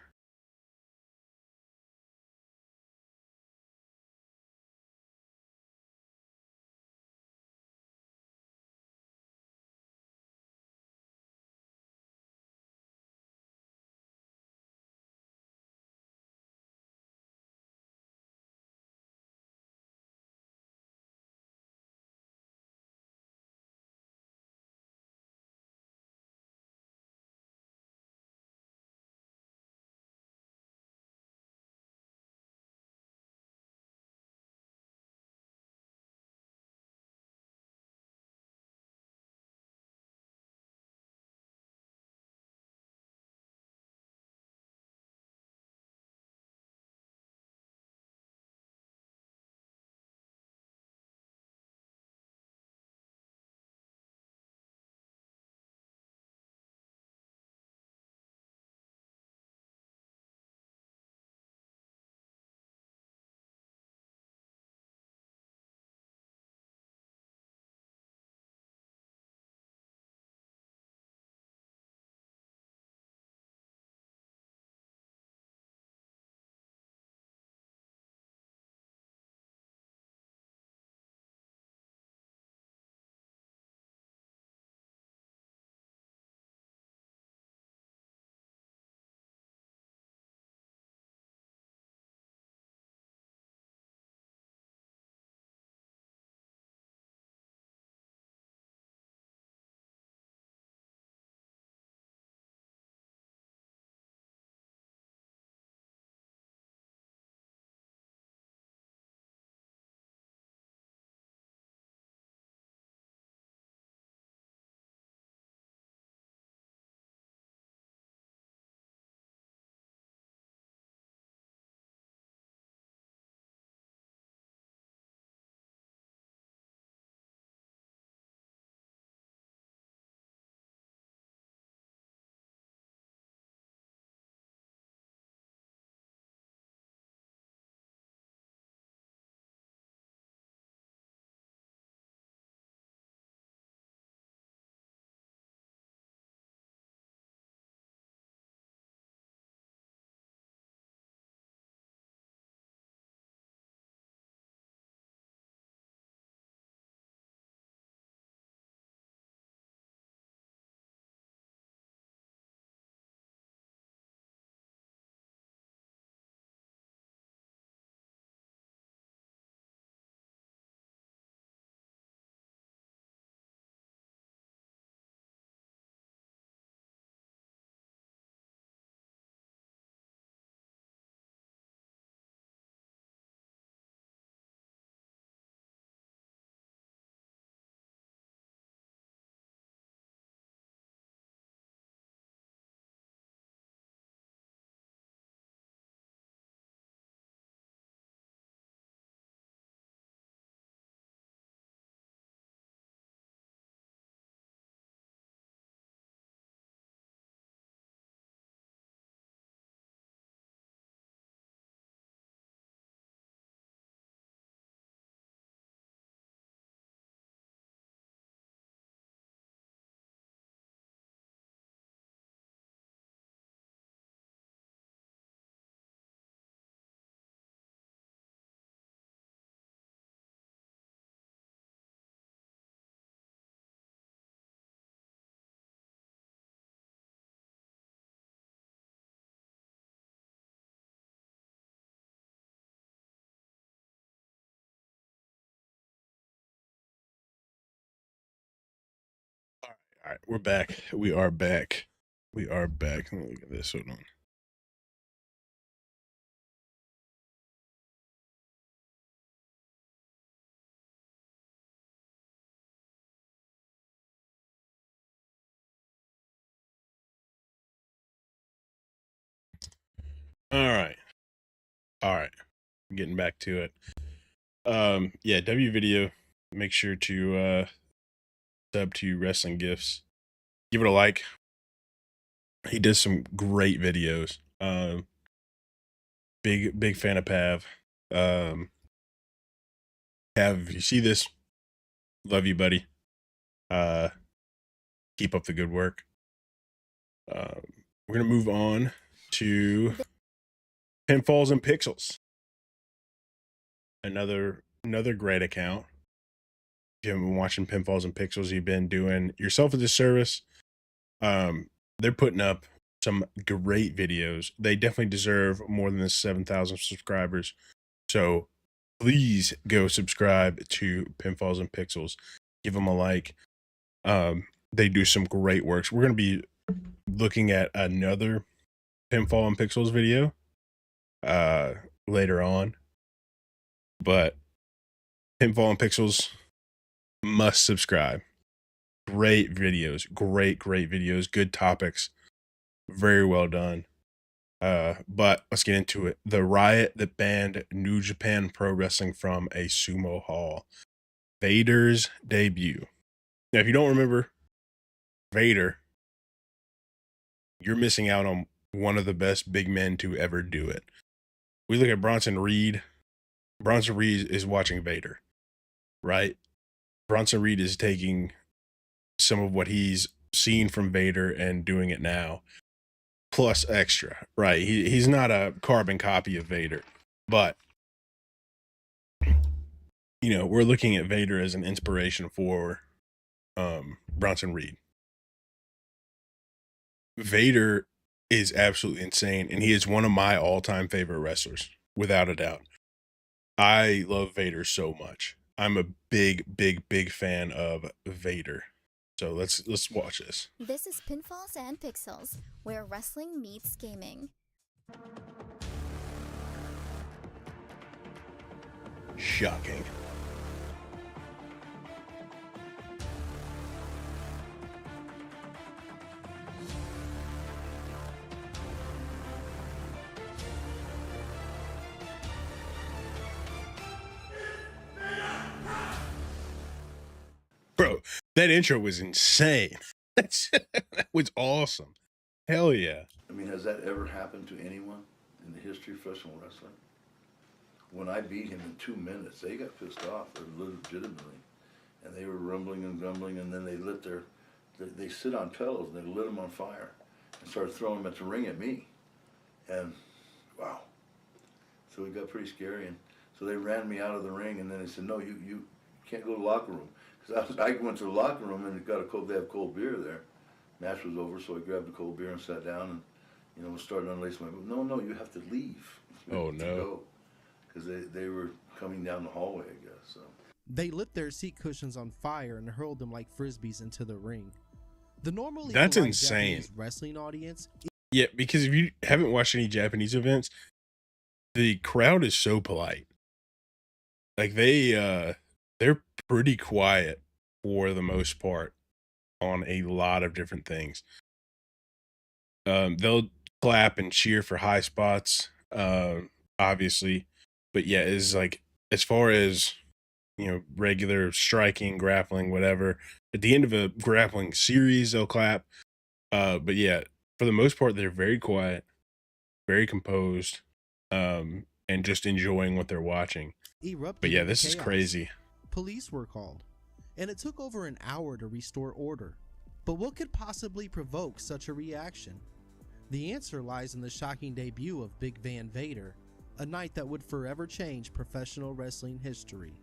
All right, we're back. We are back. We are back. Let me look at this. Hold on. All right. All right. Getting back to it. Yeah, W video. Make sure to sub to Wrestling Gifts. Give it a like. He does some great videos. Big fan of Pav. Pav, if you see this, love you, buddy. Keep up the good work. We're gonna move on to Pinfalls and Pixels. Another great account. If you haven't been watching Pinfalls and Pixels, you've been doing yourself a disservice. They're putting up some great videos. They definitely deserve more than the 7,000 subscribers. So please go subscribe to Pinfalls and Pixels. Give them a like. They do some great works. We're going to be looking at another Pinfall and Pixels video later on. But Pinfall and Pixels, must subscribe. Great videos. Great videos. Good topics. Very well done. But let's get into it. The riot that banned New Japan Pro Wrestling from a sumo hall. Vader's debut. Now, if you don't remember Vader, you're missing out on one of the best big men to ever do it. We look at Bronson Reed. Bronson Reed is watching Vader, right? Bronson Reed is taking some of what he's seen from Vader and doing it now, plus extra, right? He's not a carbon copy of Vader, but you know, we're looking at Vader as an inspiration for Bronson Reed. Vader is absolutely insane, and he is one of my all-time favorite wrestlers, without a doubt. I love Vader so much. I'm a big fan of Vader. So let's watch this. This is Pinfalls and Pixels, where wrestling meets gaming. Shocking. Bro, that intro was insane. That was awesome. Hell yeah. I mean, has that ever happened to anyone in the history of professional wrestling? When I beat him in 2 minutes, they got pissed off, legitimately. And they were rumbling and grumbling, and then they sit on pedals and they lit them on fire and started throwing them at the ring at me. And wow. So it got pretty scary. And so they ran me out of the ring, and then they said, no, you can't go to the locker room. Because I went to the locker room and they have cold beer there. Match was over, so I grabbed a cold beer and sat down and, was starting to unlace my boot. No, you have to leave. Oh, no. Because they were coming down the hallway, I guess. So they lit their seat cushions on fire and hurled them like frisbees into the ring. The normally That's polite insane. Japanese wrestling audience. Yeah, because if you haven't watched any Japanese events, the crowd is so polite. Like they're pretty quiet for the most part on a lot of different things. They'll clap and cheer for high spots, obviously, but yeah, it's like as far as regular striking, grappling, whatever. At the end of a grappling series, they'll clap. But yeah, for the most part, they're very quiet, very composed, and just enjoying what they're watching. But yeah, this is crazy. Police were called, and it took over an hour to restore order. But what could possibly provoke such a reaction? The answer lies in the shocking debut of Big Van Vader, a night that would forever change professional wrestling history.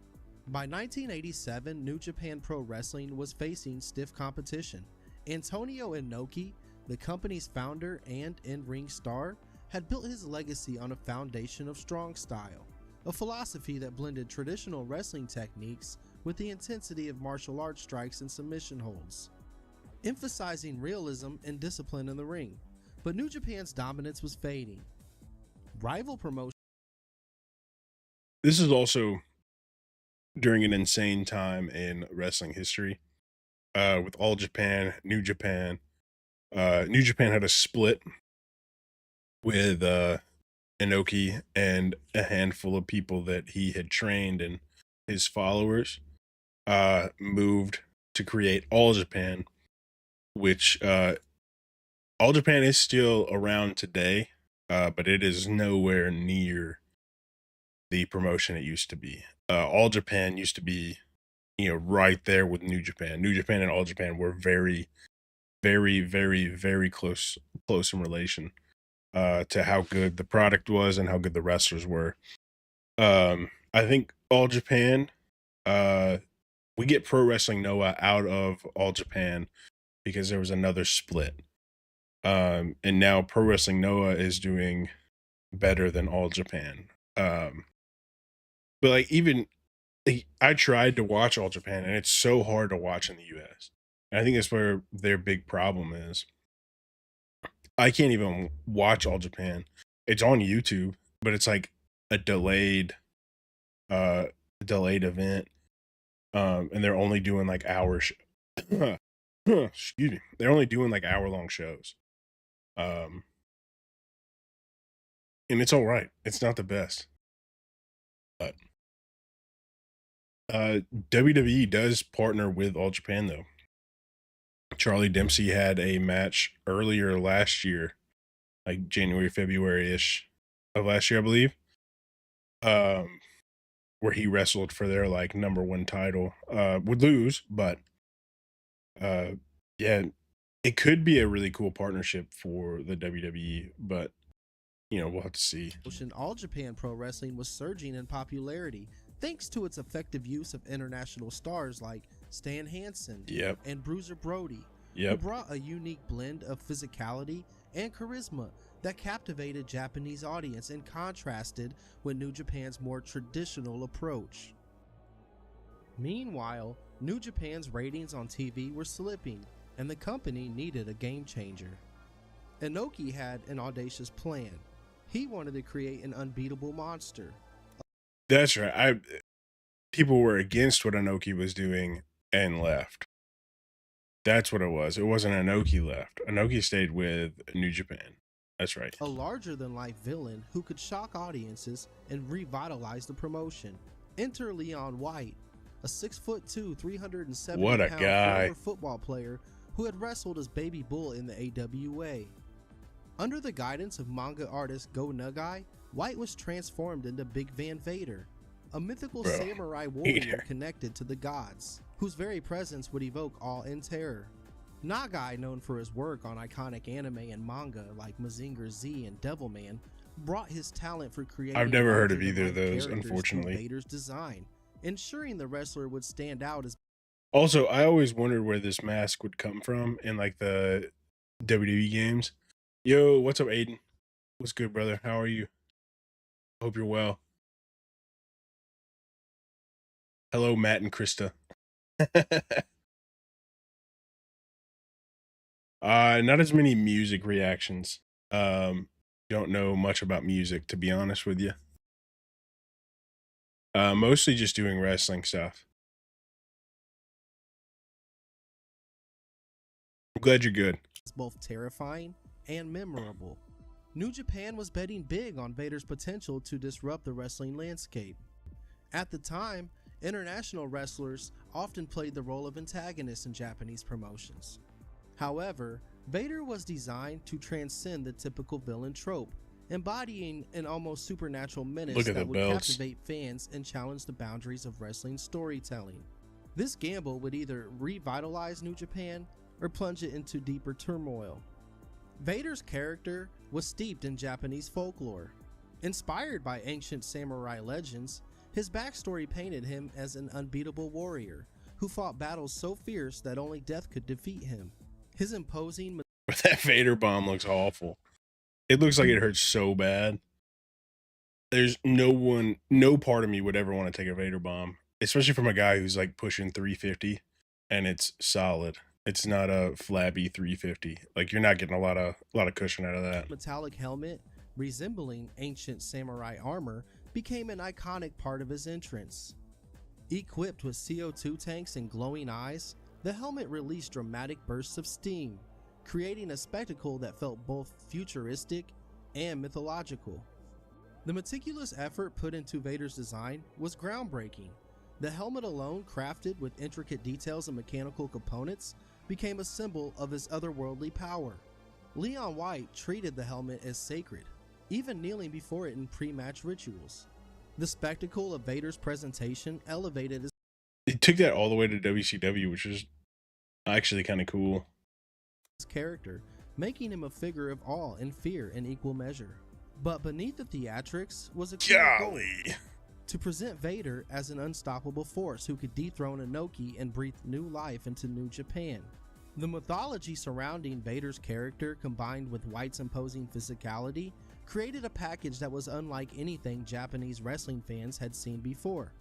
By 1987, New Japan Pro Wrestling was facing stiff competition. Antonio Inoki, the company's founder and in-ring star, had built his legacy on a foundation of strong style, a philosophy that blended traditional wrestling techniques with the intensity of martial arts strikes and submission holds. emphasizing realism and discipline in the ring. But New Japan's dominance was fading. Rival promotions This is also during an insane time in wrestling history. With All Japan, New Japan. New Japan had a split with Inoki and a handful of people that he had trained and his followers moved to create All Japan, which All Japan is still around today, but it is nowhere near the promotion it used to be. All Japan used to be, right there with New Japan. New Japan and All Japan were very, very, very, very close in relation to how good the product was and how good the wrestlers were. I think All Japan, we get Pro Wrestling Noah out of All Japan because there was another split. And now Pro Wrestling Noah is doing better than All Japan. But like I tried to watch All Japan and it's so hard to watch in the US. And I think that's where their big problem is. I can't even watch All Japan. It's on YouTube, but it's like a delayed event. And they're only doing like excuse me. They're only doing like hour-long shows. And it's all right. It's not the best. But WWE does partner with All Japan though. Charlie Dempsey had a match earlier last year, like January, February-ish of last year, I believe. Where he wrestled for their like #1 title. Would lose, but yeah, it could be a really cool partnership for the WWE, but we'll have to see. All Japan Pro Wrestling was surging in popularity thanks to its effective use of international stars like Stan Hansen Yep. and Bruiser Brody, who Yep. brought a unique blend of physicality and charisma that captivated Japanese audience and contrasted with New Japan's more traditional approach. Meanwhile, New Japan's ratings on TV were slipping, and the company needed a game changer. Inoki had an audacious plan. He wanted to create an unbeatable monster. That's right. People were against what Inoki was doing and left. That's what it was. It wasn't Inoki left. Inoki stayed with New Japan. That's right. A larger-than-life villain who could shock audiences and revitalize the promotion. Enter Leon White, a 6'2", 370-pound What a guy. former football player who had wrestled as Baby Bull in the AWA. Under the guidance of manga artist Go Nagai, White was transformed into Big Van Vader, a mythical samurai warrior Vader. connected to the gods, whose very presence would evoke awe and terror. Nagai, known for his work on iconic anime and manga like Mazinger Z and Devilman, brought his talent for creating I've never heard of either of larger-than-life those, characters to unfortunately. Vader's design, ensuring the wrestler would stand out as Also, I always wondered where this mask would come from in like the WWE games. Yo, what's up, Aiden? What's good, brother? How are you? Hope you're well. Hello, Matt and Krista. Not as many music reactions. Don't know much about music, to be honest with you. Mostly just doing wrestling stuff. I'm glad you're good. both terrifying and memorable. New Japan was betting big on Vader's potential to disrupt the wrestling landscape. At the time, international wrestlers often played the role of antagonists in Japanese promotions. However, Vader was designed to transcend the typical villain trope, embodying an almost supernatural menace that would captivate fans and challenge the boundaries of wrestling storytelling. This gamble would either revitalize New Japan or plunge it into deeper turmoil. Vader's character was steeped in Japanese folklore. Inspired by ancient samurai legends, his backstory painted him as an unbeatable warrior who fought battles so fierce that only death could defeat him. His imposing That Vader bomb looks awful. It looks like it hurts so bad. There's no part of me would ever want to take a Vader bomb, especially from a guy who's like pushing 350 and it's solid. It's not a flabby 350. Like you're not getting a lot of cushion out of that. Metallic helmet, resembling ancient samurai armor, became an iconic part of his entrance. Equipped with CO2 tanks and glowing eyes, the helmet released dramatic bursts of steam, creating a spectacle that felt both futuristic and mythological. The meticulous effort put into Vader's design was groundbreaking. The helmet alone, crafted with intricate details and mechanical components, became a symbol of his otherworldly power. Leon White treated the helmet as sacred, even kneeling before it in pre-match rituals. The spectacle of Vader's presentation elevated his He took that all the way to WCW, which is actually kind of cool. character, making him a figure of awe and fear in equal measure. But beneath the theatrics was a clear goal: Golly. to present Vader as an unstoppable force who could dethrone Inoki and breathe new life into New Japan. The mythology surrounding Vader's character, combined with White's imposing physicality, created a package that was unlike anything Japanese wrestling fans had seen before.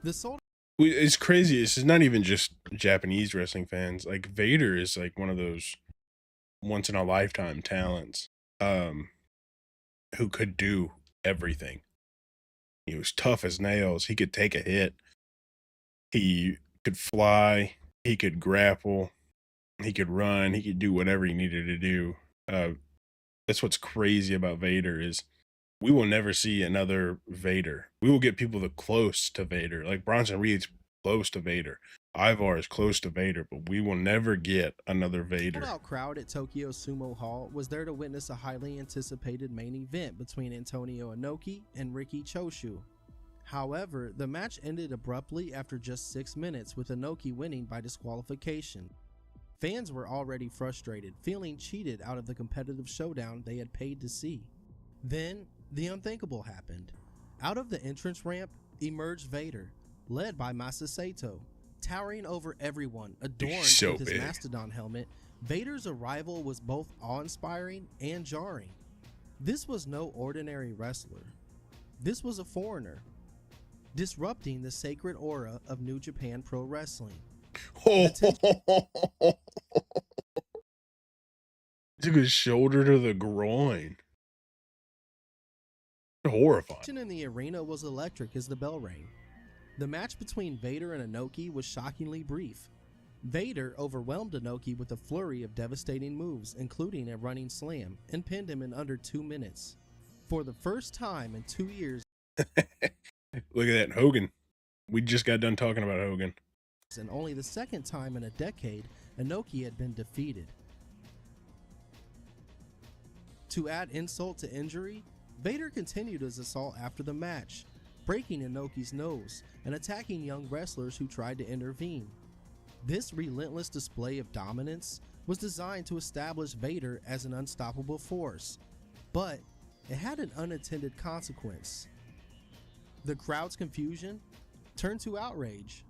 The sold It's crazy. This is not even just Japanese wrestling fans. Like Vader is like one of those once in a lifetime talents, who could do everything. He was tough as nails. He could take a hit. He could fly. He could grapple. He could run. He could do whatever he needed to do. That's what's crazy about Vader is we will never see another Vader. We will get people that close to Vader. Like Bronson Reed's close to Vader. Ivar is close to Vader, but we will never get another Vader. sold-out crowd at Tokyo Sumo Hall was there to witness a highly anticipated main event between Antonio Inoki and Riki Choshu. However, the match ended abruptly after just 6 minutes, with Inoki winning by disqualification. Fans were already frustrated, feeling cheated out of the competitive showdown they had paid to see. Then, the unthinkable happened. Out of the entrance ramp emerged Vader, led by Masa Sato. Towering over everyone, adorned so with his big. Mastodon helmet, Vader's arrival was both awe-inspiring and jarring. This was no ordinary wrestler. This was a foreigner, disrupting the sacred aura of New Japan Pro Wrestling. Took his shoulder to the groin. Horrifying. Action in the arena was electric as the bell rang. The match between Vader and Inoki was shockingly brief. Vader overwhelmed Inoki with a flurry of devastating moves, including a running slam, and pinned him in under 2 minutes. For the first time in 2 years, Look at that, Hogan. We just got done talking about Hogan. and only the second time in a decade, Inoki had been defeated. To add insult to injury, Vader continued his assault after the match, breaking Inoki's nose and attacking young wrestlers who tried to intervene. This relentless display of dominance was designed to establish Vader as an unstoppable force, but it had an unintended consequence. The crowd's confusion turned to outrage.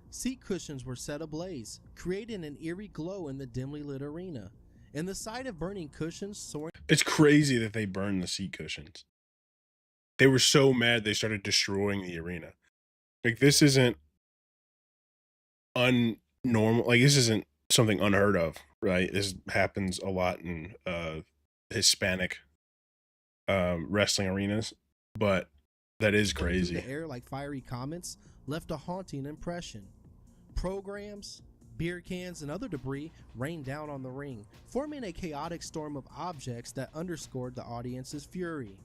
Seat cushions were set ablaze, creating an eerie glow in the dimly lit arena, and the sight of burning cushions soaring It's crazy that they burned the seat cushions. They were so mad they started destroying the arena. Like this isn't unnormal. Like this isn't something unheard of, right? This happens a lot in Hispanic wrestling arenas, but that is through crazy. the air like fiery comets left a haunting impression. Programs, beer cans, and other debris rained down on the ring, forming a chaotic storm of objects that underscored the audience's fury.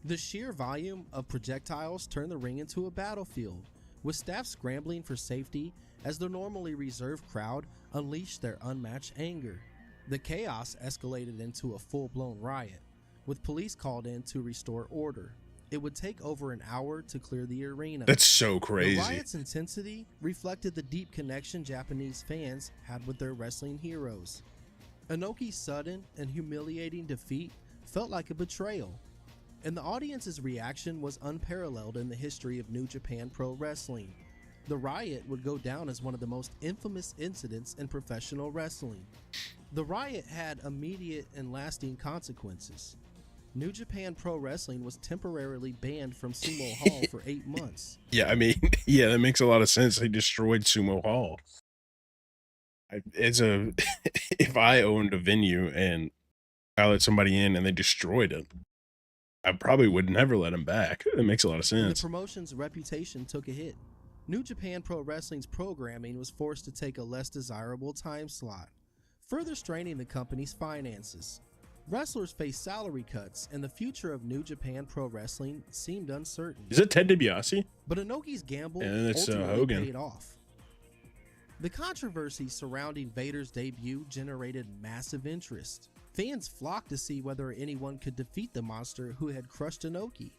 The sheer volume of projectiles turned the ring into a battlefield, with staff scrambling for safety as the normally reserved crowd unleashed their unmatched anger. The chaos escalated into a full-blown riot, with police called in to restore order. It would take over an hour to clear the arena. That's so The crazy. riot's intensity reflected the deep connection Japanese fans had with their wrestling heroes. Inoki's sudden and humiliating defeat felt like a betrayal, and the audience's reaction was unparalleled in the history of New Japan Pro Wrestling. The riot would go down as one of the most infamous incidents in professional wrestling. The riot had immediate and lasting consequences. New Japan Pro Wrestling was temporarily banned from Sumo Hall for 8 months. Yeah, I mean, yeah, that makes a lot of sense. They destroyed Sumo Hall. It's a if I owned a venue and I let somebody in and they destroyed it, I probably would never let them back. It makes a lot of And the sense. promotion's reputation took a hit. New Japan Pro Wrestling's programming was forced to take a less desirable time slot, further straining the company's finances. Wrestlers faced salary cuts, and the future of New Japan Pro Wrestling seemed uncertain. Is it Ted DiBiase? But Inoki's gamble And it's, ultimately Hogan. paid off. The controversy surrounding Vader's debut generated massive interest. Fans flocked to see whether anyone could defeat the monster who had crushed Inoki.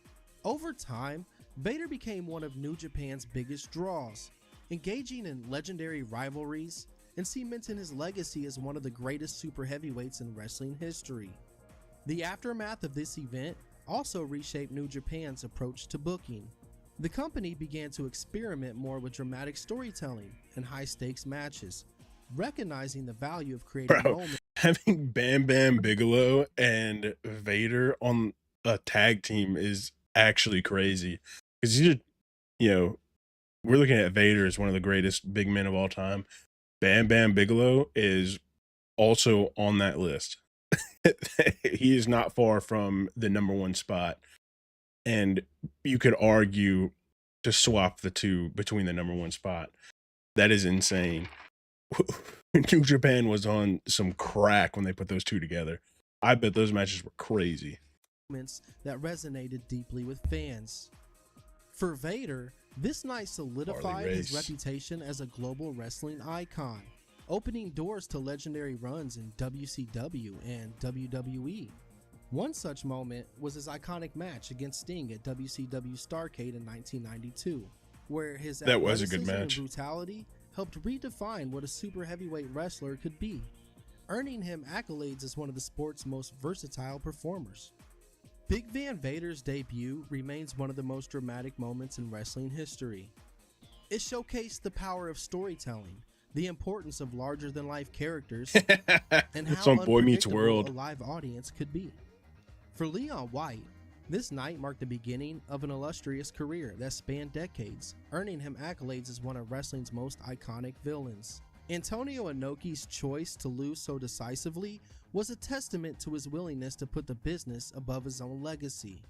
Over time, Vader became one of New Japan's biggest draws, engaging in legendary rivalries and cementing his legacy as one of the greatest super heavyweights in wrestling history. The aftermath of this event also reshaped New Japan's approach to booking. The company began to experiment more with dramatic storytelling and high-stakes matches, recognizing the value of creating Bro, moments having Bam Bam Bigelow and Vader on a tag team is actually crazy. Because we're looking at Vader as one of the greatest big men of all time. Bam Bam Bigelow is also on that list. He is not far from the number one spot. And you could argue to swap the two between the number one spot. That is insane. New Japan was on some crack when they put those two together. I bet those matches were crazy. that resonated deeply with fans. For Vader, this night solidified his Race. reputation as a global wrestling icon, opening doors to legendary runs in WCW and WWE. One such moment was his iconic match against Sting at WCW Starrcade in 1992, where his That was a good athleticism and match. brutality helped redefine what a super heavyweight wrestler could be, earning him accolades as one of the sport's most versatile performers. Big Van Vader's debut remains one of the most dramatic moments in wrestling history. It showcased the power of storytelling, the importance of larger-than-life characters, and It's how on Boy Meets unpredictable World. a live audience could be. For Leon White, this night marked the beginning of an illustrious career that spanned decades, earning him accolades as one of wrestling's most iconic villains. Antonio Inoki's choice to lose so decisively was a testament to his willingness to put the business above his own legacy.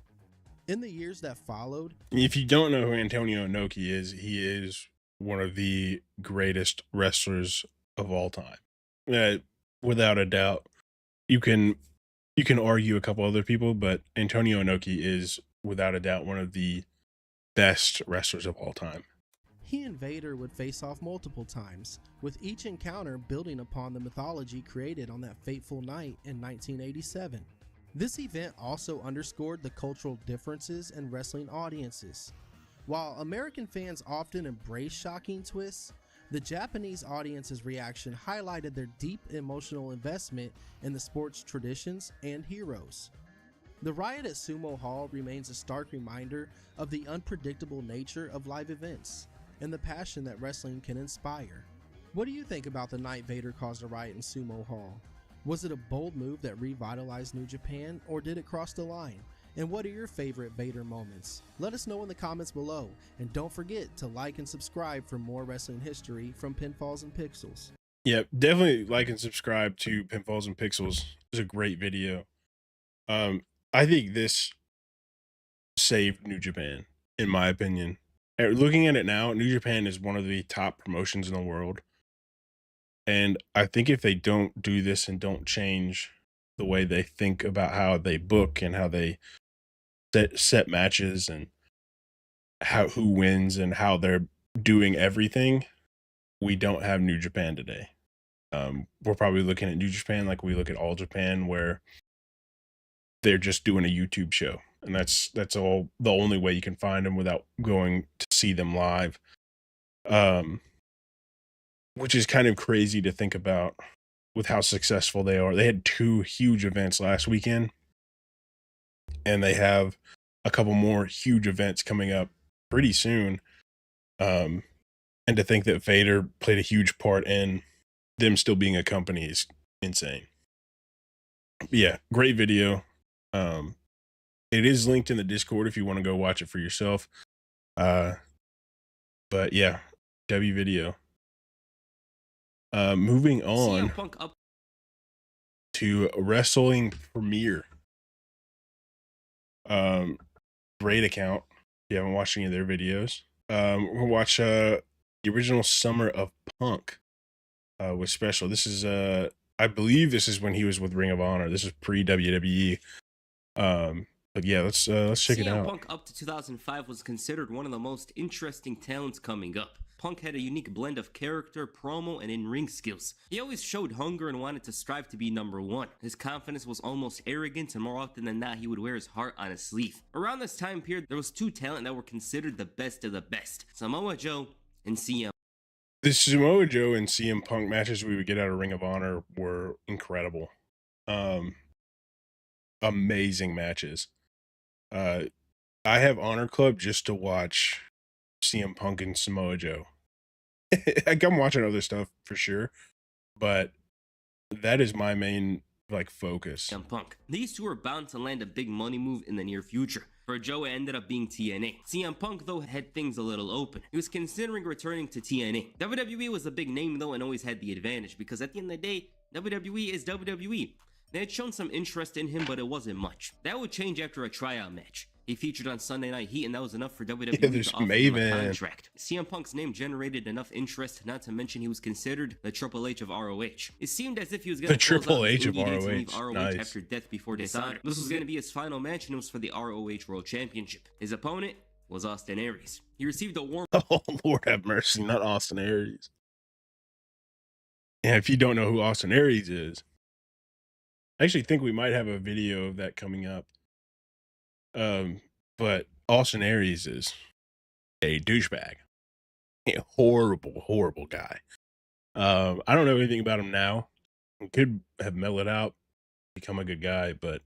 In the years that followed, If you don't know who Antonio Inoki is, he is one of the greatest wrestlers of all time. Without a doubt. You can argue a couple other people, but Antonio Inoki is without a doubt one of the best wrestlers of all time. he and Vader would face off multiple times, with each encounter building upon the mythology created on that fateful night in 1987. This event also underscored the cultural differences in wrestling audiences. While American fans often embrace shocking twists, the Japanese audience's reaction highlighted their deep emotional investment in the sport's traditions and heroes. The riot at Sumo Hall remains a stark reminder of the unpredictable nature of live events and the passion that wrestling can inspire. What do you think about the night Vader caused a riot in Sumo Hall? Was it a bold move that revitalized New Japan, or did it cross the line? And what are your favorite Vader moments? Let us know in the comments below, and don't forget to like and subscribe for more wrestling history from Pinfalls and Pixels. Yeah, definitely like and subscribe to Pinfalls and Pixels. It's a great video. I think this saved New Japan, in my opinion. Looking at it now, New Japan is one of the top promotions in the world. And I think if they don't do this and don't change the way they think about how they book and how they set matches and who wins and how they're doing everything, we don't have New Japan today. We're probably looking at New Japan like we look at All Japan, where they're just doing a YouTube show, and that's all the only way you can find them without going to see them live. Which is kind of crazy to think about with how successful they are. They had 2 huge events last weekend, and they have a couple more huge events coming up pretty soon. And to think that Vader played a huge part in them still being a company is insane. But yeah, great video. It is linked in the Discord if you want to go watch it for yourself. But yeah, W video. Moving on CM Punk up to Wrestling Premiere. Great account. If you haven't watched any of their videos, we'll watch the original Summer of Punk was special. This is I believe this is when he was with Ring of Honor. This is pre WWE. But yeah, let's check it CM out. Punk up to 2005 was considered one of the most interesting talents coming up. Punk had a unique blend of character, promo, and in-ring skills. He always showed hunger and wanted to strive to be number one. His confidence was almost arrogant, and more often than not, he would wear his heart on his sleeve. Around this time period, there was two talent that were considered the best of the best: Samoa Joe and CM. The Samoa Joe and CM Punk matches we would get out of Ring of Honor were incredible. Amazing matches. I have Honor Club just to watch CM Punk and Samoa Joe. I'm watching other stuff for sure, but that is my main like focus. CM Punk. These two were bound to land a big money move in the near future. For Joe, it ended up being TNA. CM Punk, though, had things a little open. He was considering returning to TNA. WWE was a big name, though, and always had the advantage, because at the end of the day, WWE is WWE. They had shown some interest in him, but it wasn't much. That would change after a tryout match. He featured on Sunday Night Heat, and that was enough for WWE to offer him a contract. CM Punk's name generated enough interest, not to mention he was considered the Triple H of ROH. It seemed as if he was going to Triple H of ROH nice. after Death Before Dishonor. This was going to be his final match, and it was for the ROH World Championship. His opponent was Austin Aries. He received a warm... Oh, Lord have mercy, not Austin Aries. And if you don't know who Austin Aries is, I actually think we might have a video of that coming up. But Austin Aries is a douchebag. A horrible, horrible guy. I don't know anything about him now. He could have mellowed out, become a good guy, but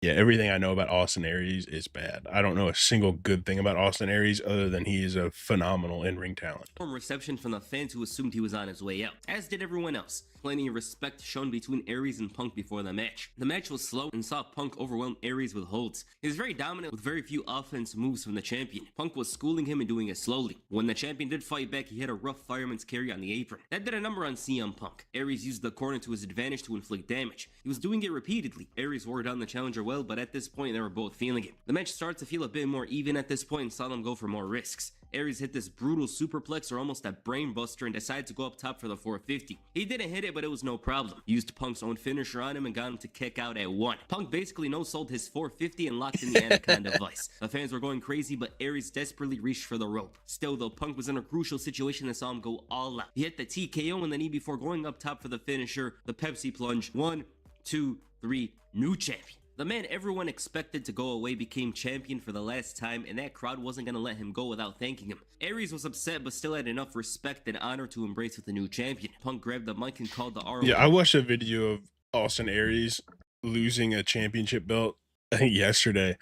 yeah, everything I know about Austin Aries is bad. I don't know a single good thing about Austin Aries other than he is a phenomenal in-ring talent. Reception from the fans who assumed he was on his way out, as did everyone else. Plenty of respect shown between Aries and Punk before the match. The match was slow and saw Punk overwhelm Aries with holds. He was very dominant with very few offense moves from the champion. Punk was schooling him and doing it slowly. When the champion did fight back, he had a rough fireman's carry on the apron. That did a number on CM Punk. Aries used the corner to his advantage to inflict damage. He was doing it repeatedly. Aries wore down the challenger well, but at this point they were both feeling it. The match started to feel a bit more even at this point and saw them go for more risks. Aries hit this brutal superplex or almost a brain buster and decided to go up top for the 450. He didn't hit it, but it was no problem. He used Punk's own finisher on him and got him to kick out at 1. Punk basically no-sold his 450 and locked in the Anaconda Vice. The fans were going crazy, but Aries desperately reached for the rope. Still though, Punk was in a crucial situation and saw him go all out. He hit the TKO in the knee before going up top for the finisher, the Pepsi plunge. 1, 2, 3, new champion. The man everyone expected to go away became champion for the last time, and that crowd wasn't going to let him go without thanking him. Aries was upset but still had enough respect and honor to embrace with the new champion. Punk grabbed the mic and called the ROH. Yeah, I watched a video of Austin Aries losing a championship belt, I think yesterday.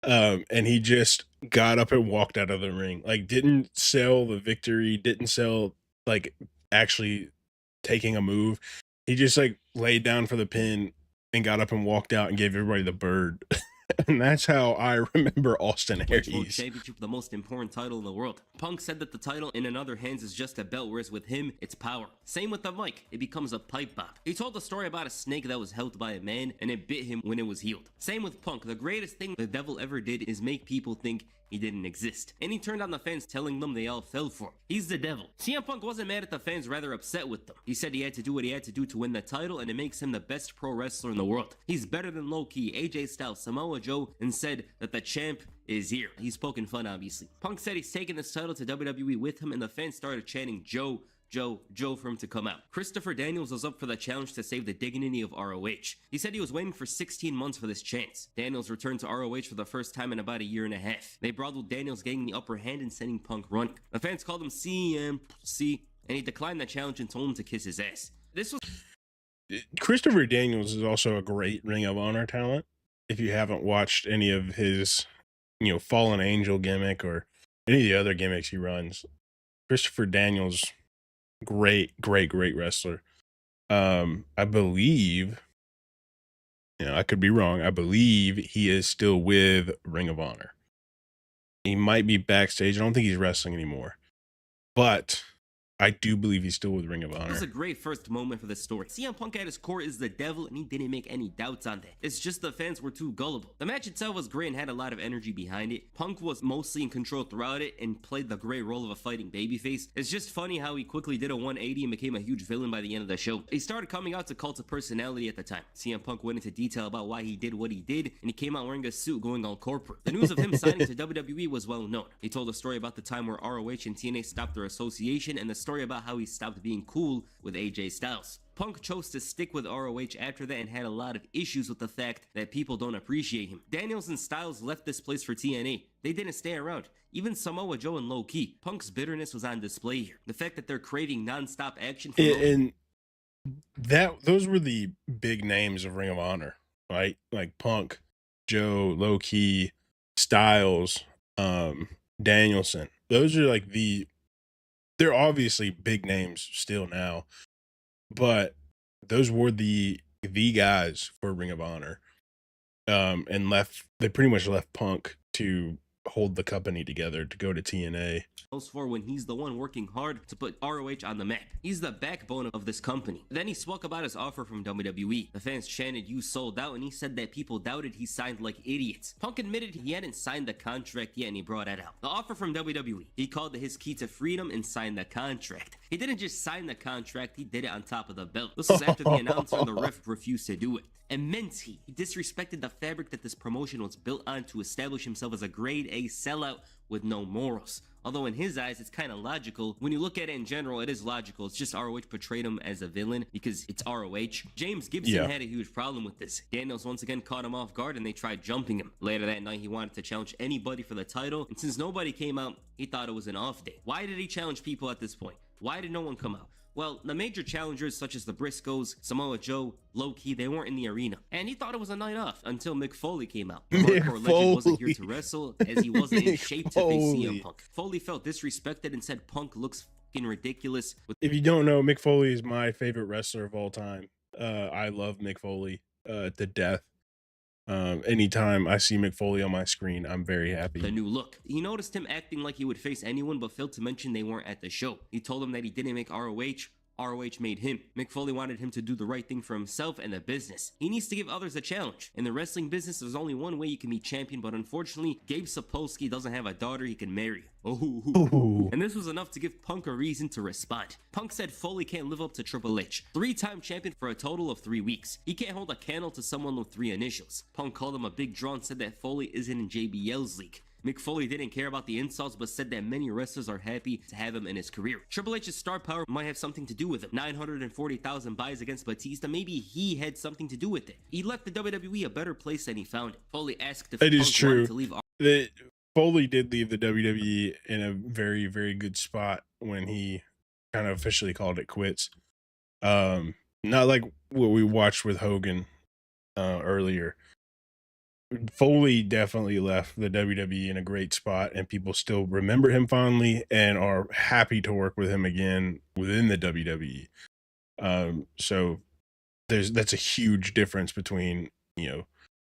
And he just got up and walked out of the ring. Like, didn't sell the victory, didn't sell, like, actually taking a move. He just, like, laid down for the pin and got up and walked out and gave everybody the bird. And that's how I remember Austin Aries. World Championship, the most important title in the world. Punk said that the title in another hands is just a belt, whereas with him, it's power. Same with the mic, it becomes a pipe bomb. He told the story about a snake that was held by a man and it bit him when it was healed. Same with Punk, the greatest thing the devil ever did is make people think he didn't exist. And he turned on the fans, telling them they all fell for him. He's the devil. CM Punk wasn't mad at the fans, rather upset with them. He said he had to do what he had to do to win the title, and it makes him the best pro wrestler in the world. He's better than Low-Ki, AJ Styles, Samoa Joe, and said that the champ is here. He's poking fun, obviously. Punk said he's taking this title to WWE with him, and the fans started chanting Joe, Joe for him to come out. Christopher Daniels was up for the challenge to save the dignity of ROH. He said he was waiting for 16 months for this chance. Daniels returned to ROH for the first time in about a year and a half. They brought with Daniels getting the upper hand and sending Punk running. The fans called him CMC, and he declined the challenge and told him to kiss his ass. This was... Christopher Daniels is also a great Ring of Honor talent. If you haven't watched any of his, Fallen Angel gimmick or any of the other gimmicks he runs, Christopher Daniels, great wrestler. I believe, I could be wrong. I believe he is still with Ring of Honor. He might be backstage. I don't think he's wrestling anymore. But I do believe he's still with Ring of It was a Honor. great first moment for the story. CM Punk at his core is the devil, and he didn't make any doubts on that. It's just the fans were too gullible. The match itself was great and had a lot of energy behind it. Punk was mostly in control throughout it and played the great role of a fighting babyface. It's just funny how he quickly did a 180 and became a huge villain by the end of the show. He started coming out to Cult of Personality at the time. CM Punk went into detail about why he did what he did, and he came out wearing a suit going all corporate. The news of him signing to WWE was well known. He told a story about the time where ROH and TNA stopped their association, and the story about how he stopped being cool with AJ Styles. Punk chose to stick with ROH after that and had a lot of issues with the fact that people don't appreciate him. Daniels and Styles left this place for TNA. They didn't stay around. Even Samoa Joe and Low Ki. Punk's bitterness was on display here. The fact that they're craving non-stop action from And those were the big names of Ring of Honor, right? Like Punk, Joe, Low Ki, Styles, Danielson. Those are like they're obviously big names still now, but those were the guys for Ring of Honor. And they pretty much left Punk to hold the company together to go to TNA. For when he's the one working hard to put ROH on the map. He's the backbone of this company. Then he spoke about his offer from WWE. The fans chanted, "You sold out," and he said that people doubted he signed like idiots. Punk admitted he hadn't signed the contract yet, and he brought that out. The offer from WWE. He called it his key to freedom and signed the contract. He didn't just sign the contract, he did it on top of the belt. This was after the announcer and the ref refused to do it. And meant he disrespected the fabric that this promotion was built on to establish himself as a grade A sellout with no morals. Although in his eyes, it's kind of logical. When you look at it in general, it is logical. It's just ROH portrayed him as a villain because it's ROH. James Gibson had a huge problem with this. Daniels once again caught him off guard and they tried jumping him. Later that night, he wanted to challenge anybody for the title. And since nobody came out, he thought it was an off day. Why did he challenge people at this point? Why did no one come out? Well, the major challengers such as the Briscoes, Samoa Joe, Low Ki, they weren't in the arena. And he thought it was a night off until Mick Foley came out. The hardcore legend wasn't here to wrestle as he wasn't in shape to face CM Punk. Foley felt disrespected and said Punk looks fucking ridiculous. If you don't know, Mick Foley is my favorite wrestler of all time. I love Mick Foley to death. Anytime I see Mick Foley on my screen, I'm very happy. The new look. He noticed him acting like he would face anyone but failed to mention they weren't at the show. He told him that he didn't make ROH. ROH made him. Mick Foley wanted him to do the right thing for himself and the business. He needs to give others a challenge. In the wrestling business, there's only one way you can be champion, but unfortunately, Gabe Sapolsky doesn't have a daughter he can marry. Ooh. And this was enough to give Punk a reason to respond. Punk said Foley can't live up to Triple H. 3-time champion for a total of 3 weeks. He can't hold a candle to someone with 3 initials. Punk called him a big draw and said that Foley isn't in JBL's league. Mick Foley didn't care about the insults but said that many wrestlers are happy to have him in his career. Triple H's star power might have something to do with it. 940,000 buys against Batista, maybe he had something to do with it. He left the WWE a better place than he found it. Foley asked if It is Punk true. wanted to leave Foley did leave the WWE in a very, very good spot when he kind of officially called it quits. Not like what we watched with Hogan earlier. Foley definitely left the WWE in a great spot, and people still remember him fondly and are happy to work with him again within the WWE. So that's a huge difference between,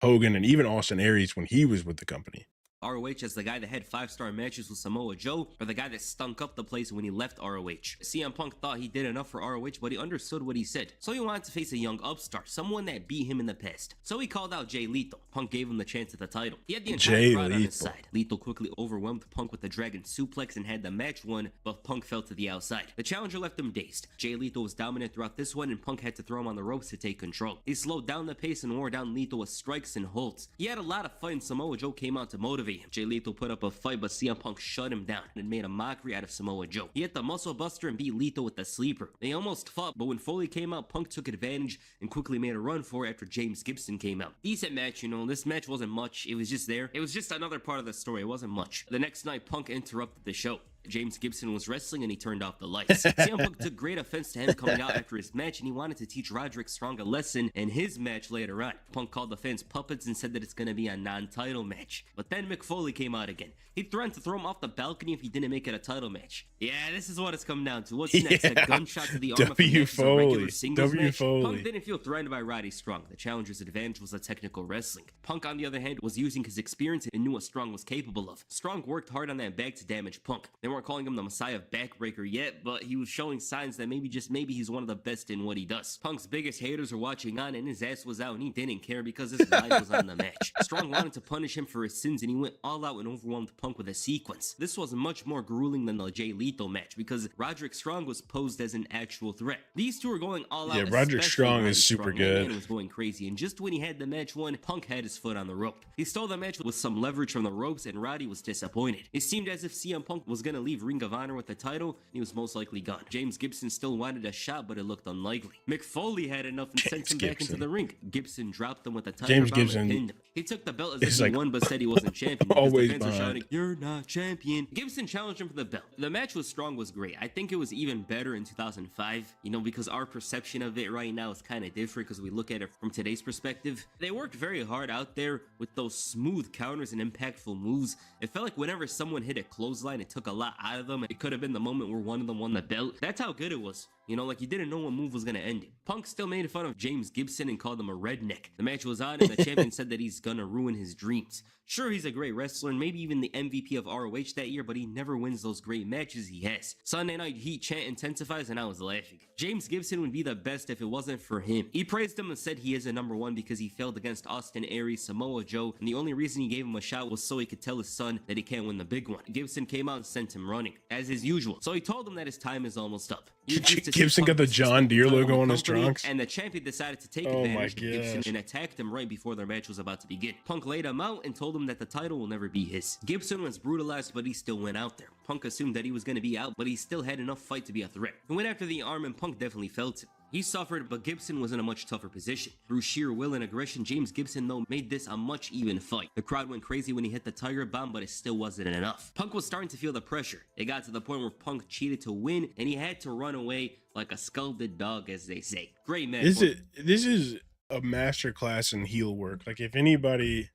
Hogan and even Austin Aries when he was with the company. ROH as the guy that had 5-star matches with Samoa Joe, or the guy that stunk up the place when he left ROH. CM Punk thought he did enough for ROH, but he understood what he said. So he wanted to face a young upstart, someone that beat him in the past. So he called out Jay Lethal. Punk gave him the chance at the title. He had the entire crowd on his side. Lethal quickly overwhelmed Punk with the Dragon Suplex and had the match won, but Punk fell to the outside. The challenger left him dazed. Jay Lethal was dominant throughout this one, and Punk had to throw him on the ropes to take control. He slowed down the pace and wore down Lethal with strikes and holds. He had a lot of fight, and Samoa Joe came out to motivate him. Jay Lethal put up a fight, but CM Punk shut him down and made a mockery out of Samoa Joe. He hit the muscle buster and beat Lethal with the sleeper. They almost fought, but when Foley came out, Punk took advantage and quickly made a run for it after James Gibson came out. Decent match, this match wasn't much. It was just there. It was just another part of the story. It wasn't much. The next night, Punk interrupted the show. James Gibson was wrestling and he turned off the lights. CM Punk took great offense to him coming out after his match, and he wanted to teach Roderick Strong a lesson in his match later on. Punk called the fans puppets and said that it's going to be a non-title match. But then Mick Foley came out again. He threatened to throw him off the balcony if he didn't make it a title match. Yeah, this is what it's come down to. What's next? A gunshot to the arm of a regular singles match? Punk didn't feel threatened by Roddy Strong. The challenger's advantage was a technical wrestling. Punk, on the other hand, was using his experience and knew what Strong was capable of. Strong worked hard on that bag to damage Punk. They weren't calling him the Messiah backbreaker yet, but he was showing signs that maybe, just maybe, he's one of the best in what he does. Punk's biggest haters were watching on, and his ass was out, and he didn't care because his life was on the match. Strong wanted to punish him for his sins, and he went all out and overwhelmed Punk with a sequence. This was much more grueling than the Jay Lethal match because Roderick Strong was posed as an actual threat. These two were going all out. Yeah, Roderick especially Strong Roddy is super Strong. good. That man was going crazy, and just when he had the match won, Punk had his foot on the rope. He stole the match with some leverage from the ropes, and Roddy was disappointed. It seemed as if CM Punk was gonna leave Ring of Honor with the title, and he was most likely gone. James Gibson still wanted a shot, but it looked unlikely. Mick Foley had enough and sent him back into the ring. Gibson dropped him with a title James bomb and Gibson pinned him. He took the belt as is if he like won, but said he wasn't champion. because always the fans were behind. shouting, "You're not champion." Gibson challenged him for the belt. The match was strong, was great. I think it was even better in 2005, you know, because our perception of it right now is kind of different because we look at it from today's perspective. They worked very hard out there with those smooth counters and impactful moves. It felt like whenever someone hit a clothesline, it took a lot out of them. It could have been the moment where one of them won the belt. That's how good it was. You know, like you didn't know what move was gonna end it. Punk still made fun of James Gibson and called him a redneck. The match was on and the champion said that he's gonna ruin his dreams. Sure, he's a great wrestler and maybe even the MVP of ROH that year, but he never wins those great matches he has. Sunday Night Heat chant intensifies and I was laughing. James Gibson would be the best if it wasn't for him. He praised him and said he is a #1 because he failed against Austin Aries, Samoa Joe, and the only reason he gave him a shot was so he could tell his son that he can't win the big one. Gibson came out and sent him running, as is usual. So he told him that his time is almost up. He refused to see Gibson got Punk the John Deere disrespect the logo on his company, trunks. and the champion decided to take Oh my advantage of Gibson gosh. and attacked him right before their match was about to begin. Punk laid him out and told him that the title will never be his. Gibson was brutalized, but he still went out there. Punk assumed that he was going to be out, but he still had enough fight to be a threat. He went after the arm and Punk definitely felt it. He suffered, but Gibson was in a much tougher position. Through sheer will and aggression, James Gibson, though, made this a much even fight. The crowd went crazy when he hit the Tiger Bomb, but it still wasn't enough. Punk was starting to feel the pressure. It got to the point where Punk cheated to win, and he had to run away like a scalded dog, as they say. Great match. This is a masterclass in heel work. Like, if anybody